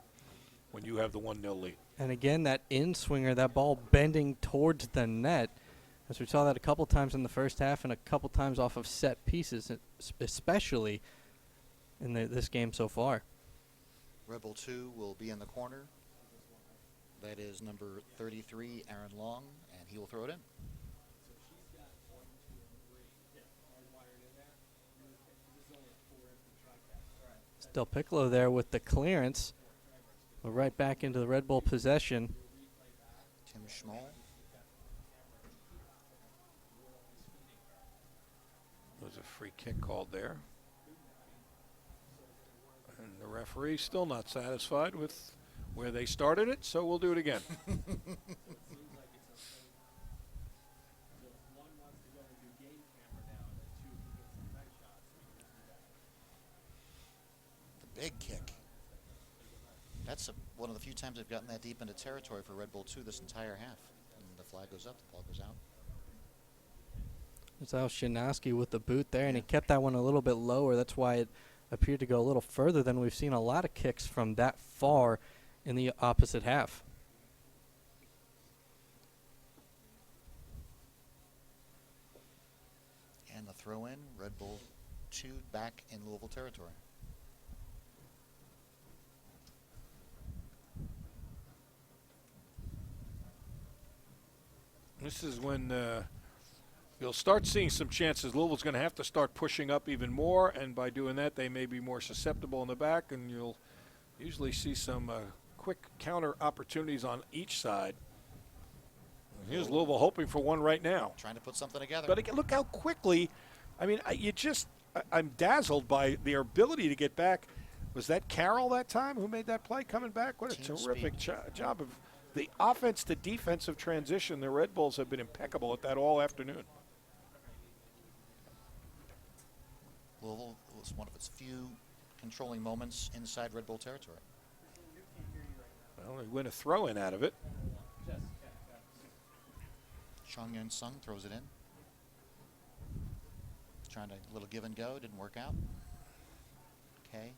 when you have the 1-0 lead. And again, that in-swinger, that ball bending towards the net, as we saw that a couple times in the first half and a couple times off of set pieces, especially in this game so far. Red Bull 2 will be in the corner. That is number 33, Aaron Long, and he will throw it in. Del Piccolo there with the clearance. We're right back into the Red Bull possession. Tim Schmall. There's a free kick called there. And the referee still not satisfied with where they started it, so we'll do it again. Seems like it's a thing. So if one wants to go and do game camera now, and then two can get some nice shots, we can do that. The big kick. That's one of the few times they've gotten that deep into territory for Red Bull 2 this entire half. And the flag goes up, the ball goes out. There's Al Shinaski with the boot there, and he kept that one a little bit lower. That's why it appeared to go a little further than we've seen a lot of kicks from that far in the opposite half. And the throw in, Red Bull 2 back in Louisville territory. This is when you'll start seeing some chances. Louisville's going to have to start pushing up even more, and by doing that, they may be more susceptible in the back, and you'll usually see some quick counter opportunities on each side. And here's Louisville hoping for one right now. Trying to put something together. But again, look how quickly. I mean, I'm dazzled by their ability to get back. Was that Carroll that time who made that play coming back? What a Team terrific job of the offense to defensive transition. The Red Bulls have been impeccable at that all afternoon. Louisville was one of its few controlling moments inside Red Bull territory. Well, they win a throw-in out of it. Chung Yun Sung throws it in. Trying to little give and go, didn't work out. Okay.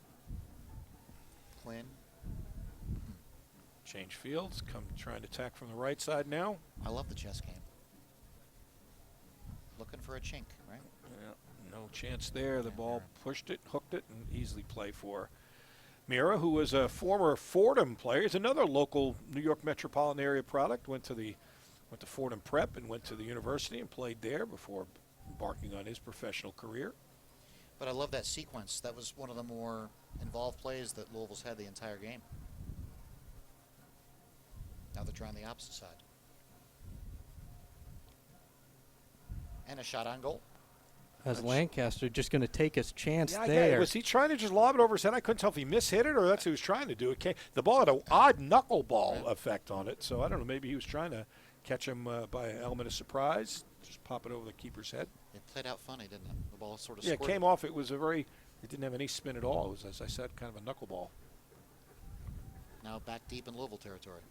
Quinn. Change fields, come trying to attack from the right side now. I love the chess game. Looking for a chink, right? Yeah, no chance there. The ball pushed it, hooked it, and easily play for Mira, who was a former Fordham player. He's another local New York metropolitan area product. Went to Fordham Prep and went to the university and played there before embarking on his professional career. But I love that sequence. That was one of the more involved plays that Louisville's had the entire game. Now they're trying the opposite side. And a shot on goal. As Lancaster just going to take his chance Yeah, there. was he trying to just lob it over his head? I couldn't tell if he mishit it or that's what he was trying to do. The ball had an odd knuckleball effect on it, so I don't know. Maybe he was trying to catch him by an element of surprise, just pop it over the keeper's head. It played out funny, didn't it? The ball sort of Yeah, it squirted. came off. It didn't have any spin at all. It was, as I said, kind of a knuckleball. Now back deep in Louisville territory.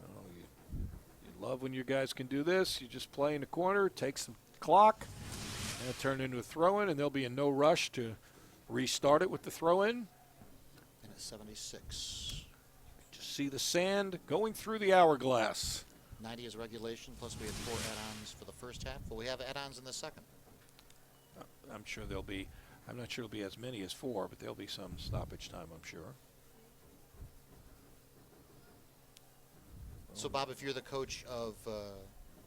Oh, you love when your guys can do this. You just play in the corner, take some clock, and it turned into a throw-in, and they'll be in no rush to restart it with the throw-in. Minute 76. Just see the sand going through the hourglass. 90 is regulation, plus we had 4 add-ons for the first half. Will we have add-ons in the second? I'm sure there'll be, I'm not sure there'll be as many as 4, but there'll be some stoppage time, I'm sure. So, Bob, if you're the coach of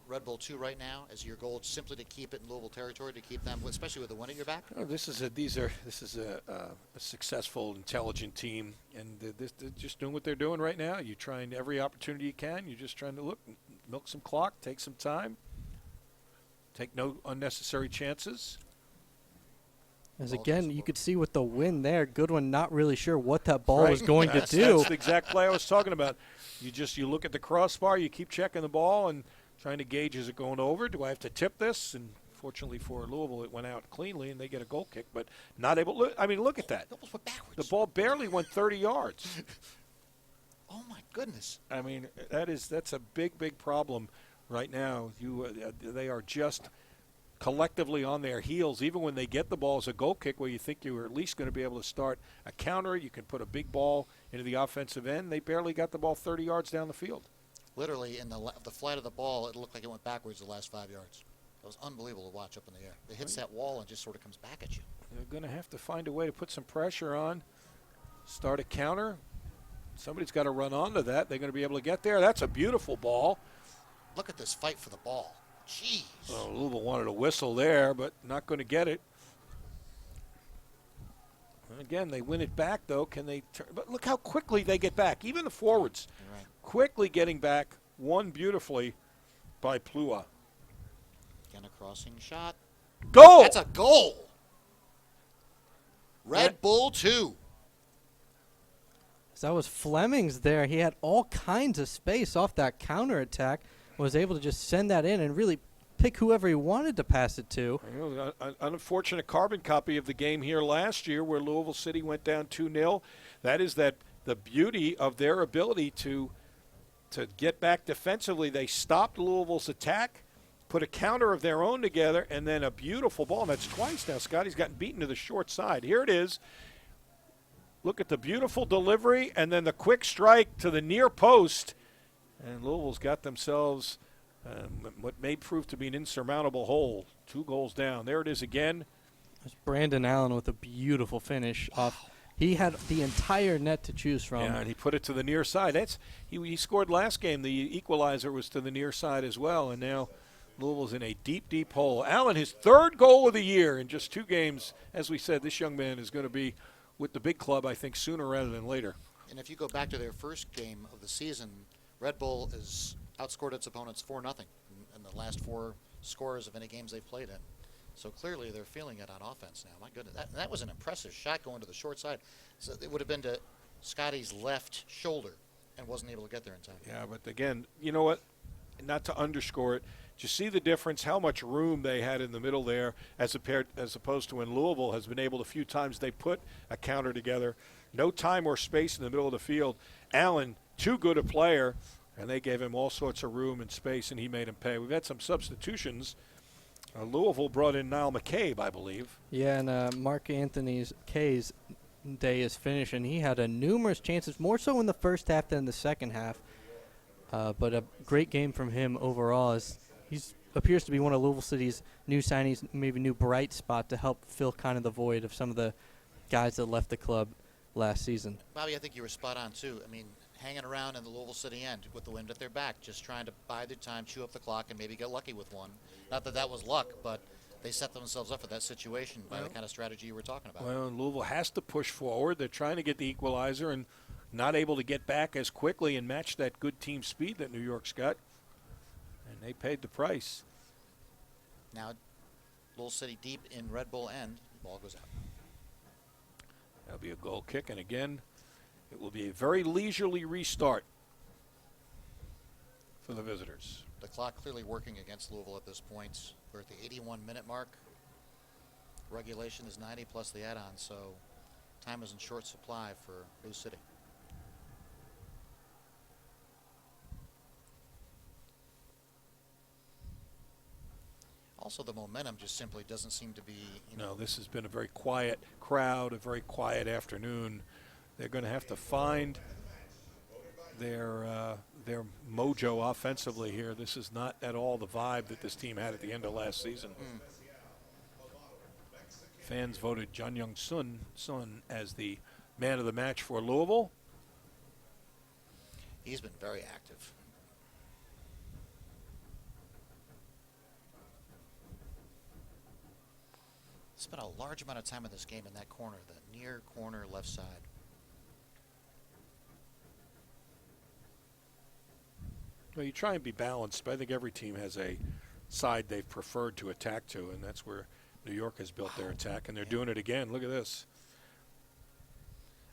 Red Bull 2 right now, is your goal simply to keep it in Louisville territory, to keep them, especially with the win at your back? Oh, this is a successful, intelligent team, and they're just doing what they're doing right now. You're trying every opportunity you can. You're just trying to milk some clock, take some time, take no unnecessary chances. As again, you could see with the win there, Goodwin not really sure what that ball was Right. going to do. That's the exact play I was talking about. You look at the crossbar, you keep checking the ball and trying to gauge, is it going over? Do I have to tip this? And fortunately for Louisville, it went out cleanly and they get a goal kick, but not able. Look at that. It almost went backwards. The ball barely went 30 yards. Oh, my goodness. I mean, that's a big problem right now. They are just collectively on their heels, even when they get the ball as a goal kick where you think you were at least going to be able to start a counter. You can put a big ball into the offensive end. They barely got the ball 30 yards down the field. Literally, in the flight of the ball, it looked like it went backwards the last 5 yards. It was unbelievable to watch up in the air. It hits that wall and just sort of comes back at you. They're going to have to find a way to put some pressure on, start a counter. Somebody's got to run onto that. They're going to be able to get there. That's a beautiful ball. Look at this fight for the ball. Jeez. Well, Louisville wanted a whistle there, but not going to get it. And again, they win it back, though. Can they turn? But look how quickly they get back. Even the forwards You're right. quickly getting back, won beautifully by Plua. Again, a crossing shot. Goal! That's a goal. Red Bull 2. So that was Fleming's there. He had all kinds of space off that counterattack, was able to just send that in and really pick whoever he wanted to pass it to. An unfortunate carbon copy of the game here last year where Louisville City went down 2-0. That is the beauty of their ability to get back defensively. They stopped Louisville's attack, put a counter of their own together, and then a beautiful ball. And that's twice now. Scotty's gotten beaten to the short side. Here it is. Look at the beautiful delivery and then the quick strike to the near post. And Louisville's got themselves what may prove to be an insurmountable hole. 2 goals down. There it is again. There's Brandon Allen with a beautiful finish off. He had the entire net to choose from. Yeah, and he put it to the near side. He scored last game. The equalizer was to the near side as well, and now Louisville's in a deep, deep hole. Allen, his 3rd goal of the year in just 2 games. As we said, this young man is going to be with the big club, I think, sooner rather than later. And if you go back to their first game of the season, Red Bull has outscored its opponents 4-0 in the last 4 scores of any games they've played in. So clearly they're feeling it on offense now. My goodness, that was an impressive shot going to the short side. So it would have been to Scotty's left shoulder and wasn't able to get there in time. Yeah, but again, you know what? Not to underscore it, do you see the difference, how much room they had in the middle there as opposed to when Louisville has been able, a few times they put a counter together. No time or space in the middle of the field. Allen, too good a player, and they gave him all sorts of room and space, and he made him pay. We've had some substitutions. Louisville brought in Niall McCabe, I believe. Yeah, and Mark Anthony Kay's day is finished, and he had numerous chances, more so in the first half than the second half. But a great game from him overall. As he appears to be one of Louisville City's new signees, maybe new bright spot to help fill kind of the void of some of the guys that left the club last season. Bobby, I think you were spot on, too. I mean, hanging around in the Louisville City end with the wind at their back, just trying to buy their time, chew up the clock, and maybe get lucky with one. Not that that was luck, but they set themselves up for that situation by the kind of strategy you were talking about. Well, Louisville has to push forward. They're trying to get the equalizer and not able to get back as quickly and match that good team speed that New York's got. And they paid the price. Now, Louisville City deep in Red Bull end. The ball goes out. That'll be a goal kick, and again, it will be a very leisurely restart for the visitors. The clock clearly working against Louisville at this point. We're at the 81-minute mark. Regulation is 90 plus the add-on, so time is in short supply for Blue City. Also, the momentum just simply doesn't seem to be, No, this has been a very quiet crowd, a very quiet afternoon. They're going to have to find their mojo offensively here. This is not at all the vibe that this team had at the end of last season. Fans voted John Young Sun as the man of the match for Louisville. He's been very active. Spent a large amount of time in this game in that corner, the near corner left side. Well, you try and be balanced, but I think every team has a side they've preferred to attack to, and that's where New York has built their attack, and they're doing it again. Look at this.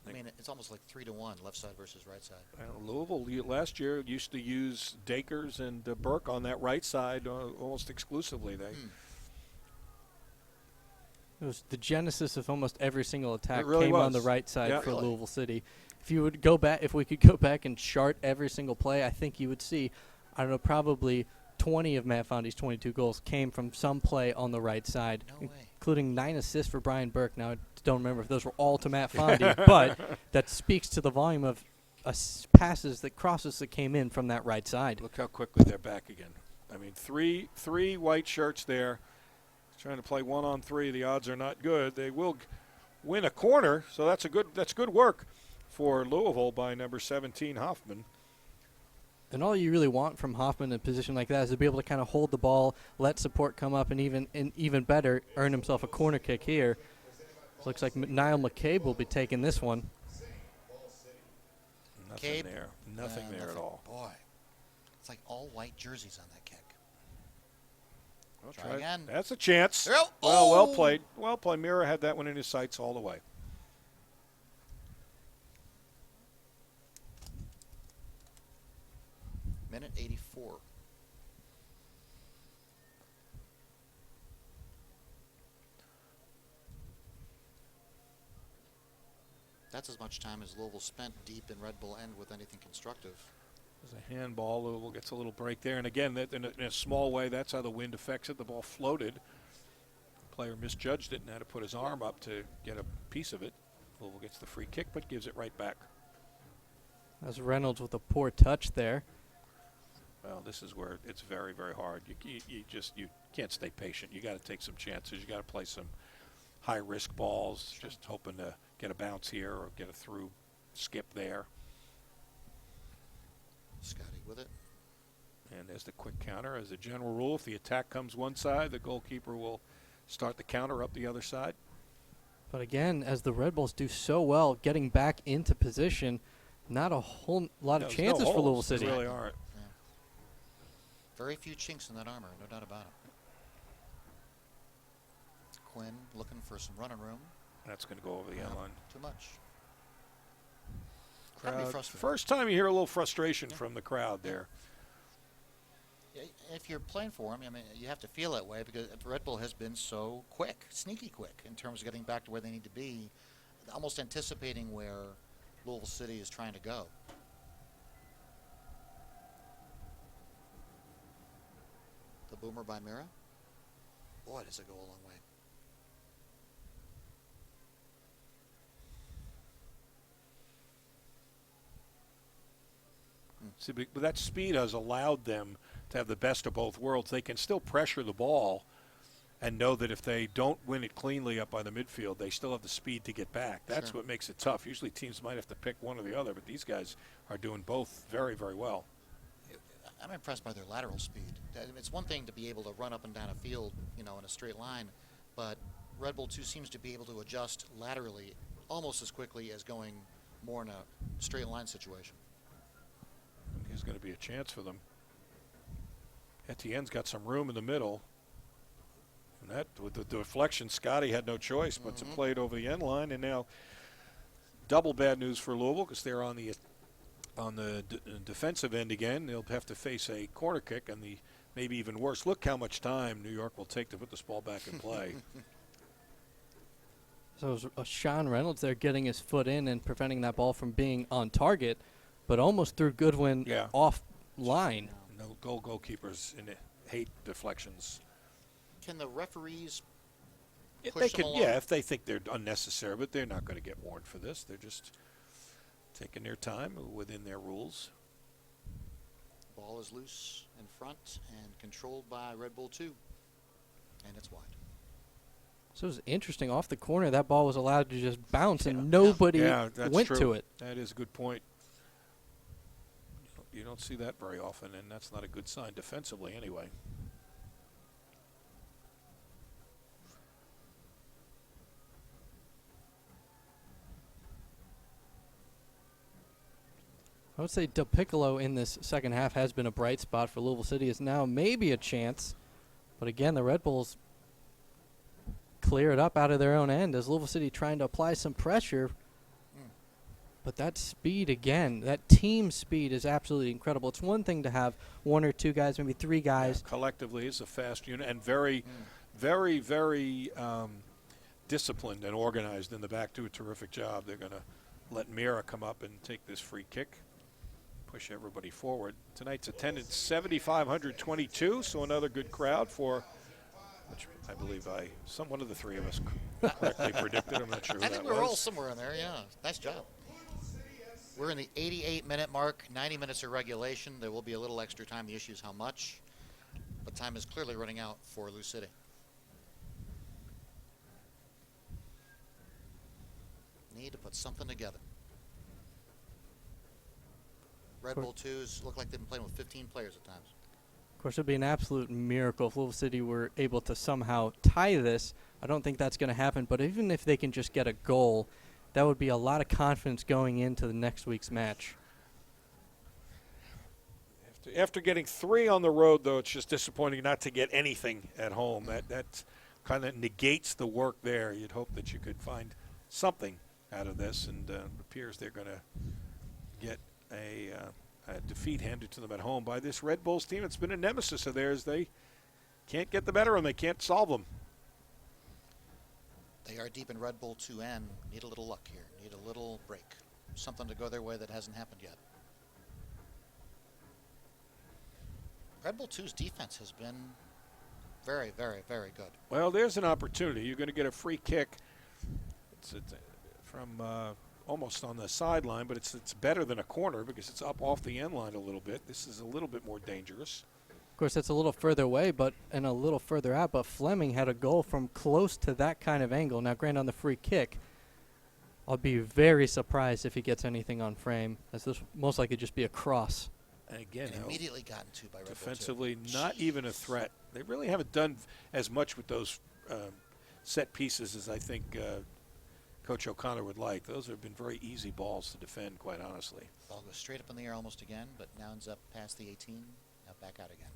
I mean, it's almost like 3-1, left side versus right side. Louisville last year used to use Dakers and Burke on that right side almost exclusively. It was the genesis of almost every single attack really came on the was. right side Yeah. for Really? Louisville City. If we could go back and chart every single play, I think you would see, I don't know, probably 20 of Matt Fondy's 22 goals came from some play on the right side, No way. including 9 assists for Brian Burke. Now, I don't remember if those were all to Matt Fondy, but that speaks to the volume of passes, that crosses that came in from that right side. Look how quickly they're back again. I mean, three white shirts there. Trying to play 1-on-3. The odds are not good. They will win a corner, so that's good work for Louisville by number 17, Hoffman. And all you really want from Hoffman in a position like that is to be able to kind of hold the ball, let support come up, and even better, earn himself a corner kick here. Looks like Niall McCabe will be taking this one. Nothing there. Nothing there at all. Boy, it's like all white jerseys on that kick. Well, Try again. That's a chance. Oh! Well played. Well played. Mira had that one in his sights all the way. 4. That's as much time as Louisville spent deep in Red Bull end with anything constructive. There's a handball. Louisville gets a little break there. And again, in a small way, that's how the wind affects it. The ball floated. The player misjudged it and had to put his arm up to get a piece of it. Louisville gets the free kick, but gives it right back. That's Reynolds with a poor touch there. Well, this is where it's very, very hard. You can't stay patient. You got to take some chances. You got to play some high-risk balls, just hoping to get a bounce here or get a through skip there. Scotty with it. And there's the quick counter. As a general rule, if the attack comes one side, the goalkeeper will start the counter up the other side. But again, as the Red Bulls do so well getting back into position, not a whole lot of There's chances no for Louisville holes. City. There really aren't. Yeah. Very few chinks in that armor, no doubt about it. Quinn looking for some running room. That's going to go over the end line. Too much. Gotta be frustrating. First time you hear a little frustration from the crowd there. Yeah, if you're playing for them, I mean, you have to feel that way because Red Bull has been so quick, sneaky quick, in terms of getting back to where they need to be, almost anticipating where Louisville City is trying to go. The boomer by Mira. Boy, does it go a long way. See, but that speed has allowed them to have the best of both worlds. They can still pressure the ball and know that if they don't win it cleanly up by the midfield, they still have the speed to get back. That's Sure. what makes it tough. Usually teams might have to pick one or the other, but these guys are doing both very, very well. I'm impressed by their lateral speed. It's one thing to be able to run up and down a field, in a straight line, but Red Bull 2 seems to be able to adjust laterally almost as quickly as going more in a straight line situation. There's going to be a chance for them. Etienne's got some room in the middle. And that, with the deflection, Scotty had no choice but to play it over the end line. And now double bad news for Louisville because they're on the defensive end again. They'll have to face a corner kick and the maybe even worse. Look how much time New York will take to put this ball back in play. So it was Sean Reynolds there getting his foot in and preventing that ball from being on target, but almost threw Goodwin off line. No goalkeepers hate deflections. Can the referees If push they them could, along? yeah, if they think they're unnecessary, but they're not going to get warned for this. They're just taking their time within their rules. Ball is loose in front and controlled by Red Bull 2, and it's wide. So it was interesting. Off the corner, that ball was allowed to just bounce, and nobody that's went true. to it. That is a good point. You don't see that very often, and that's not a good sign defensively anyway. I would say Del Piccolo in this second half has been a bright spot for Louisville City. Is now maybe a chance, but again, the Red Bulls clear it up out of their own end as Louisville City trying to apply some pressure. But that speed again, that team speed is absolutely incredible. It's one thing to have one or two guys, maybe three guys. Yeah, collectively, it's a fast unit and very, very disciplined and organized in the back. Do a terrific job. They're going to let Mira come up and take this free kick, push everybody forward. Tonight's attendance 7,522, so another good crowd for, which I believe one of the three of us correctly predicted. I'm not sure who I that think was. we're all somewhere in there, yeah. Nice job. We're in the 88-minute mark, 90 minutes of regulation. There will be a little extra time. The issue is how much, but time is clearly running out for Lou City. Need to put something together. Red Bull 2s look like they've been playing with 15 players at times. Of course, it would be an absolute miracle if Louisville City were able to somehow tie this. I don't think that's going to happen, but even if they can just get a goal, that would be a lot of confidence going into the next week's match. After getting 3 on the road, though, it's just disappointing not to get anything at home. That kind of negates the work there. You'd hope that you could find something out of this, and it appears they're going to get a defeat handed to them at home by this Red Bulls team. It's been a nemesis of theirs. They can't get the better of them. They can't solve them. They are deep in Red Bull 2N. Need a little luck here. Need a little break. Something to go their way that hasn't happened yet. Red Bull 2's defense has been very, very, very good. Well, there's an opportunity. You're going to get a free kick. It's from almost on the sideline, but it's better than a corner because it's up off the end line a little bit. This is a little bit more dangerous. Of course, that's a little further away, and a little further out. But Fleming had a goal from close to that kind of angle. Now, granted, on the free kick, I'll be very surprised if he gets anything on frame, as this most likely just be a cross. And again, And immediately gotten to by Red Bull 2. defensively, not even a threat. They really haven't done as much with those set pieces as I think Coach O'Connor would like. Those have been very easy balls to defend, quite honestly. Ball goes straight up in the air almost again, but now ends up past the 18, now back out again.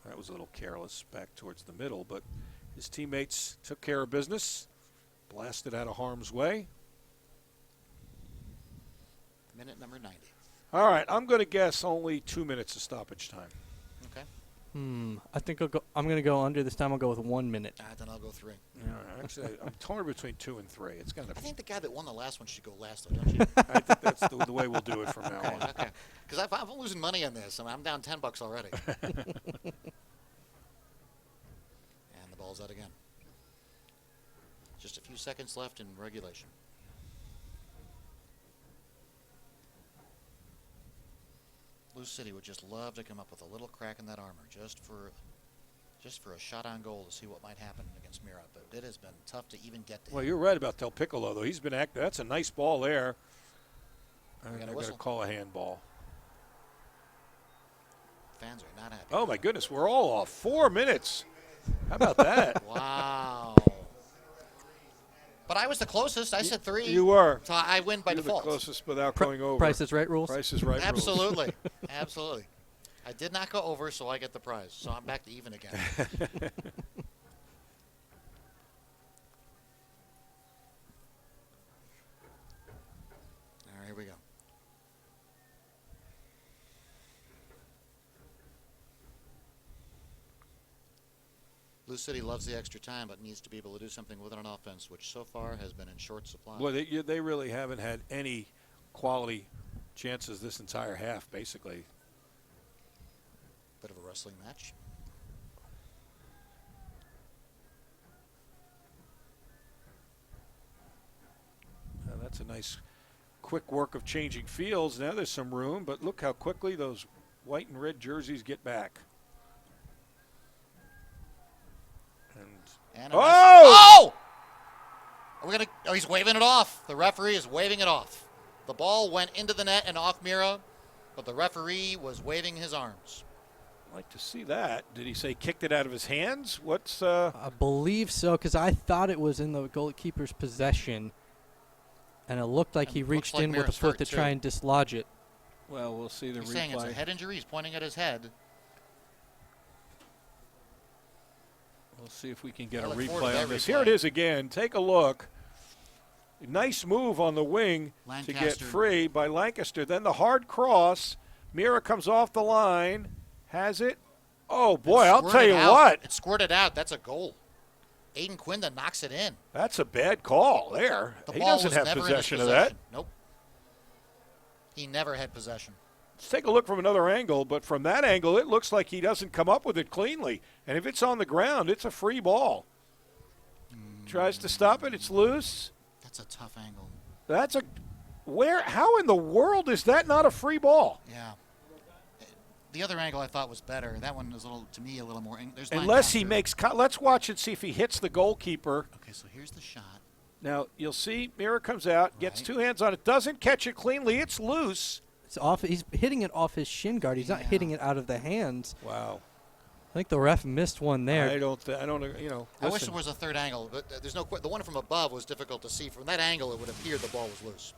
That was a little careless back towards the middle, but his teammates took care of business, blasted out of harm's way. Minute number 90. All right, I'm going to guess only 2 minutes of stoppage time. Okay. I think I'm going to go under this time. I'll go with 1 minute. Then I'll go 3. All right, actually, I'm torn between 2 and 3. It's kind of. I think the guy that won the last one should go last, though, don't you? I think that's the way we'll do it from now on. Okay. Because I'm losing money on this, and I'm down $10 already. And the ball's out again. Just a few seconds left in regulation. Blue City would just love to come up with a little crack in that armor, just for a shot on goal to see what might happen against Mira. But it has been tough to even get to Well, him. you're right about Del Piccolo, though. He's been active. That's a nice ball there. We got a I got to whistle. call a handball. Fans are not happy. Oh, my goodness, we're all off. 4 minutes. How about that? Wow. But I was the closest. I said 3. You were. So I win by You're default. the closest without going over. Price is Right rules? Price is Right rules. Absolutely. Absolutely. I did not go over, so I get the prize. So I'm back to even again. All right, here we go. Blue City loves the extra time, but needs to be able to do something with it on offense, which so far has been in short supply. Well, they really haven't had any quality chances this entire half, basically. Bit of a wrestling match. That's a nice quick work of changing fields. Now there's some room, but look how quickly those white and red jerseys get back. And Oh! Are we gonna? Oh, he's waving it off. The referee is waving it off. The ball went into the net and off Mira, but the referee was waving his arms. I'd like to see that. Did he say kicked it out of his hands? What's I believe so, because I thought it was in the goalkeeper's possession, and it looked like And he looks reached like in with the Mira's foot to hurt, try too. and dislodge it. Well, we'll see the He's replay. saying it's a head injury. He's pointing at his head. We'll see if we can get I a look forward to replay that on this. replay. Here it is again. Take a look. Nice move on the wing to get Lancaster. free by Lancaster. Then the hard cross. Mira comes off the line. Has it? Oh, boy, I'll tell you what. It squirted out. That's a goal. Aiden Quinda knocks it in. That's a bad call there. The He ball doesn't was have never in his possession of that. Nope. He never had possession. Let's take a look from another angle, but from that angle, it looks like he doesn't come up with it cleanly. And if it's on the ground, it's a free ball. Tries to stop it. It's loose. That's a tough angle. That's a where? How in the world is that not a free ball? Yeah. The other angle I thought was better. That one was to me a little more. There's Unless he Lancaster. makes. Let's watch and see if he hits the goalkeeper. Okay, so here's the shot. Now you'll see Mira comes out, gets Right. 2 hands on it, doesn't catch it cleanly. It's loose. It's off. He's hitting it off his shin guard. He's not Yeah. hitting it out of the hands. Wow. I think the ref missed one there. I don't. You know. I wish listen. there was a third angle, but there's no. The one from above was difficult to see. From that angle, it would appear the ball was loose.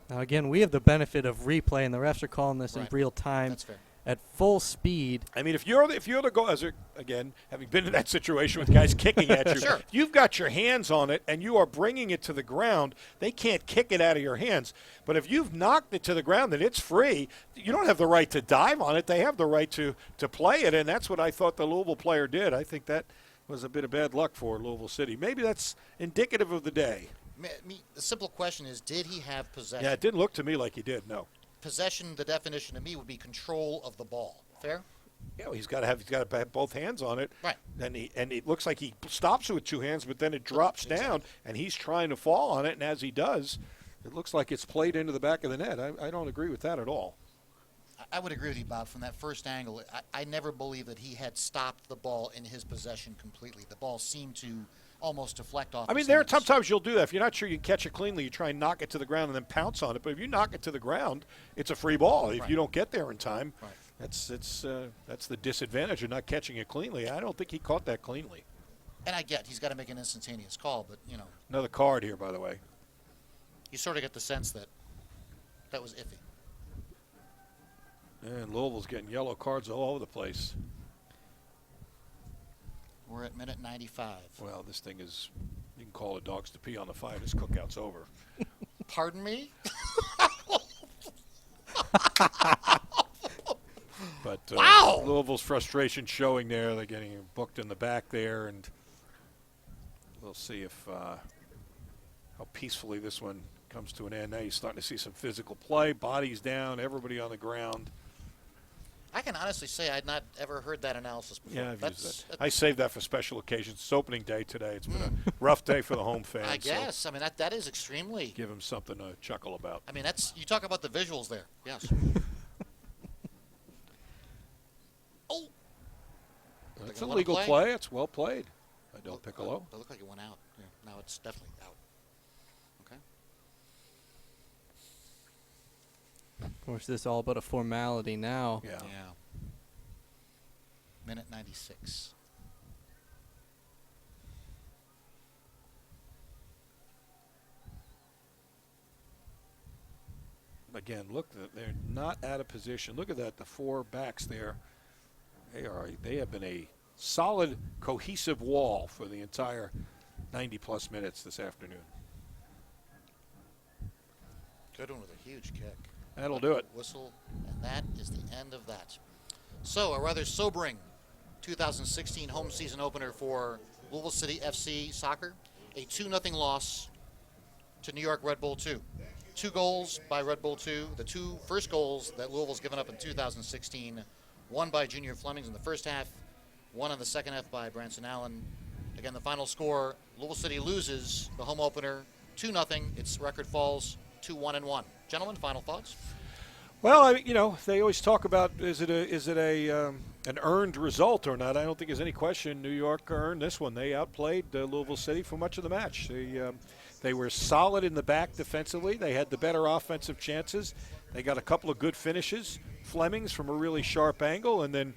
Now, again, we have the benefit of replay, and the refs are calling this in Right. real time. That's fair. at full speed. I mean, if you're the goal, again, having been in that situation with guys kicking at you, Sure. you've got your hands on it and you are bringing it to the ground. They can't kick it out of your hands. But if you've knocked it to the ground and it's free, you don't have the right to dive on it. They have the right to play it, and that's what I thought the Louisville player did. I think that was a bit of bad luck for Louisville City. Maybe that's indicative of the day. The simple question is, did he have possession? Yeah, it didn't look to me like he did. No. Possession, the definition to me would be control of the ball. Fair? Yeah, well, he's got to have both hands on it. Right. And it looks like he stops with two hands, but then it drops down, and he's trying to fall on it. And as he does, it looks like it's played into the back of the net. I don't agree with that at all. I would agree with you, Bob. From that first angle, I never believed that he had stopped the ball in his possession completely. The ball seemed to almost deflect off. I mean, there are sometimes you'll do that. If you're not sure you can catch it cleanly, you try and knock it to the ground and then pounce on it. But if you knock it to the ground, it's a free ball. If you don't get there in time, that's the disadvantage of not catching it cleanly. I don't think he caught that cleanly. And I get he's got to make an instantaneous call, but Another card here, by the way. you sort of get the sense that that was iffy. And Louisville's getting yellow cards all over the place. We're at minute 95. Well, this thing is, you can call it dogs to pee on the fire. This cookout's over. Pardon me? But Wow! Louisville's frustration showing there. They're getting booked in the back there, and we'll see if how peacefully this one comes to an end. Now you're starting to see some physical play, bodies down, everybody on the ground. I can honestly say I'd not ever heard that analysis before. Yeah, I've used that. I saved that for special occasions. It's opening day today. It's been a rough day for the home fans. I guess. So that is extremely. give them something to chuckle about. I mean, you talk about the visuals there. Yes. Oh. It's Like a a legal play? play. It's well played by Del Piccolo. It looked like it went out. Yeah. Now it's definitely out. Okay. Of course, this is all but a formality now. Yeah. Yeah. Minute 96. Again, look, they're not out of position. Look at that, the four backs there. They have been a solid, cohesive wall for the entire 90-plus minutes this afternoon. Good one with a huge kick. That'll do it. Whistle, and that is the end of that. So, a rather sobering 2016 home season opener for Louisville City FC soccer. A 2-0 loss to New York Red Bull 2. 2 goals by Red Bull 2. The 2 first goals that Louisville's given up in 2016. One by Junior Flemings in the first half. One in the second half by Branson Allen. Again, the final score, Louisville City loses the home opener 2-0. Its record falls to 1-1. Gentlemen, final thoughts? Well, they always talk about is it an earned result or not. I don't think there's any question New York earned this one. They outplayed Louisville City for much of the match. They were solid in the back defensively. They had the better offensive chances. They got a couple of good finishes. Flemings from a really sharp angle, and then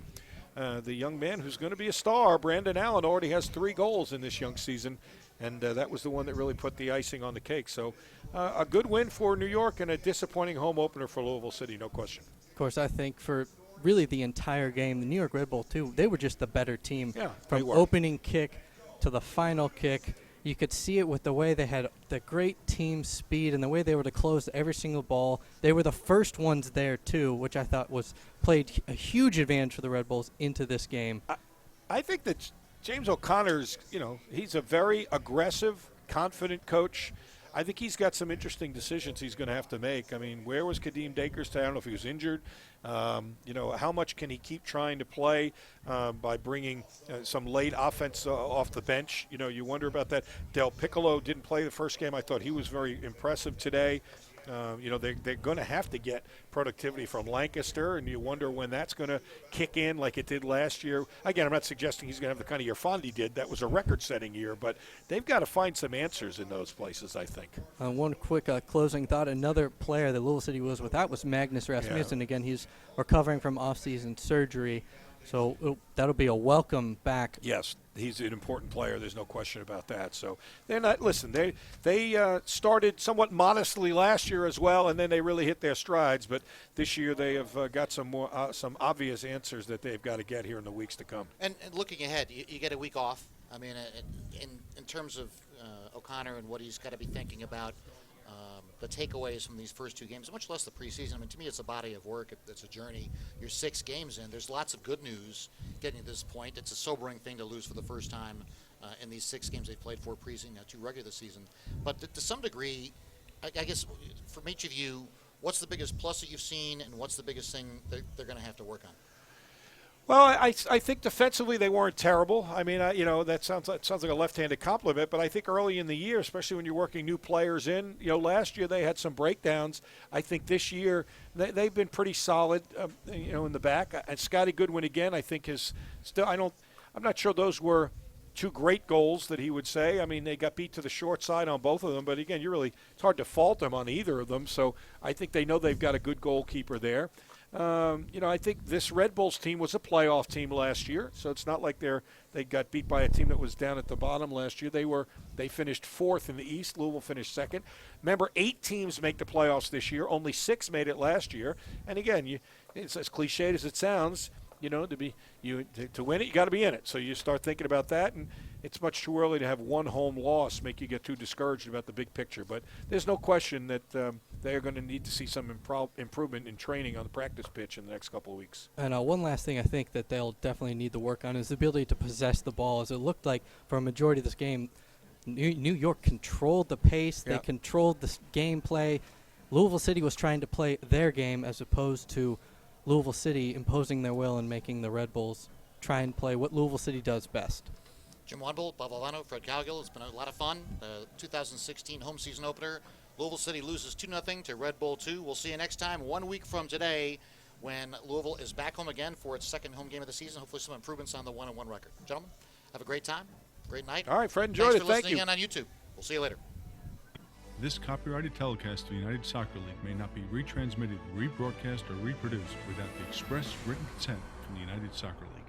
the young man who's going to be a star, Brandon Allen, already has 3 goals in this young season, and that was the one that really put the icing on the cake. So a good win for New York and a disappointing home opener for Louisville City, no question. Of course, I think for really the entire game, the New York Red Bull, too, they were just the better team. Yeah, From opening kick to the final kick. You could see it with the way they had the great team speed and the way they were to close every single ball. They were the first ones there, too, which I thought played a huge advantage for the Red Bulls into this game. I think that James O'Connor's, he's a very aggressive, confident coach. I think he's got some interesting decisions he's going to have to make. I mean, where was Kadeem Dakerstead? I don't know if he was injured. How much can he keep trying to play by bringing some late offense off the bench? You wonder about that. Del Piccolo didn't play the first game. I thought he was very impressive today. They're going to have to get productivity from Lancaster, and you wonder when that's going to kick in like it did last year. Again, I'm not suggesting he's going to have the kind of year Fondy did. That was a record-setting year, but they've got to find some answers in those places, I think. One quick closing thought. Another player that Louisville City was without was Magnus Rasmussen. Yeah. Again, he's recovering from off-season surgery. So that'll be a welcome back. Yes, he's an important player. There's no question about that. So they're not. Listen, they started somewhat modestly last year as well, and then they really hit their strides. But this year they have got some obvious answers that they've got to get here in the weeks to come. And looking ahead, you get a week off. I mean, in terms of O'Connor and what he's got to be thinking about, the takeaways from these first two games, much less the preseason. I mean, to me, it's a body of work. It's a journey. You're 6 games in. There's lots of good news getting to this point. It's a sobering thing to lose for the first time in these 6 games they've played, 4 preseason, 2 regular season. But to some degree, I guess from each of you, what's the biggest plus that you've seen, and what's the biggest thing that they're going to have to work on? Well, I think defensively they weren't terrible. I mean, that sounds like a left-handed compliment, but I think early in the year, especially when you're working new players in, last year they had some breakdowns. I think this year they've been pretty solid, in the back. And Scotty Goodwin again, I think is still. I'm not sure those were 2 great goals that he would say. I mean, they got beat to the short side on both of them, but again, it's hard to fault them on either of them. So I think they know they've got a good goalkeeper there. I think this Red Bulls team was a playoff team last year, so it's not like they got beat by a team that was down at the bottom last year. They finished 4th in the East. Louisville finished 2nd. Remember, 8 teams make the playoffs this year. Only 6 made it last year. And again, it's as cliched as it sounds. To win it, you got to be in it. So you start thinking about that, and it's much too early to have one home loss make you get too discouraged about the big picture. But there's no question that they are going to need to see some improvement in training on the practice pitch in the next couple of weeks. And one last thing I think that they'll definitely need to work on is the ability to possess the ball. As it looked like for a majority of this game, New York controlled the pace. Yeah. They controlled the gameplay. Louisville City was trying to play their game as opposed to Louisville City imposing their will and making the Red Bulls try and play what Louisville City does best. Jim Wadbull, Bob Alvano, Fred Cowgill. It's been a lot of fun. The 2016 home season opener. Louisville City loses 2-0 to Red Bull 2. We'll see you next time, 1 week from today, when Louisville is back home again for its 2nd home game of the season. Hopefully some improvements on the 1-1 record. Gentlemen, have a great time. Great night. All right, Fred, enjoyed Thanks it. for Thank listening you. in on YouTube. We'll see you later. This copyrighted telecast of the United Soccer League may not be retransmitted, rebroadcast, or reproduced without the express written consent from the United Soccer League.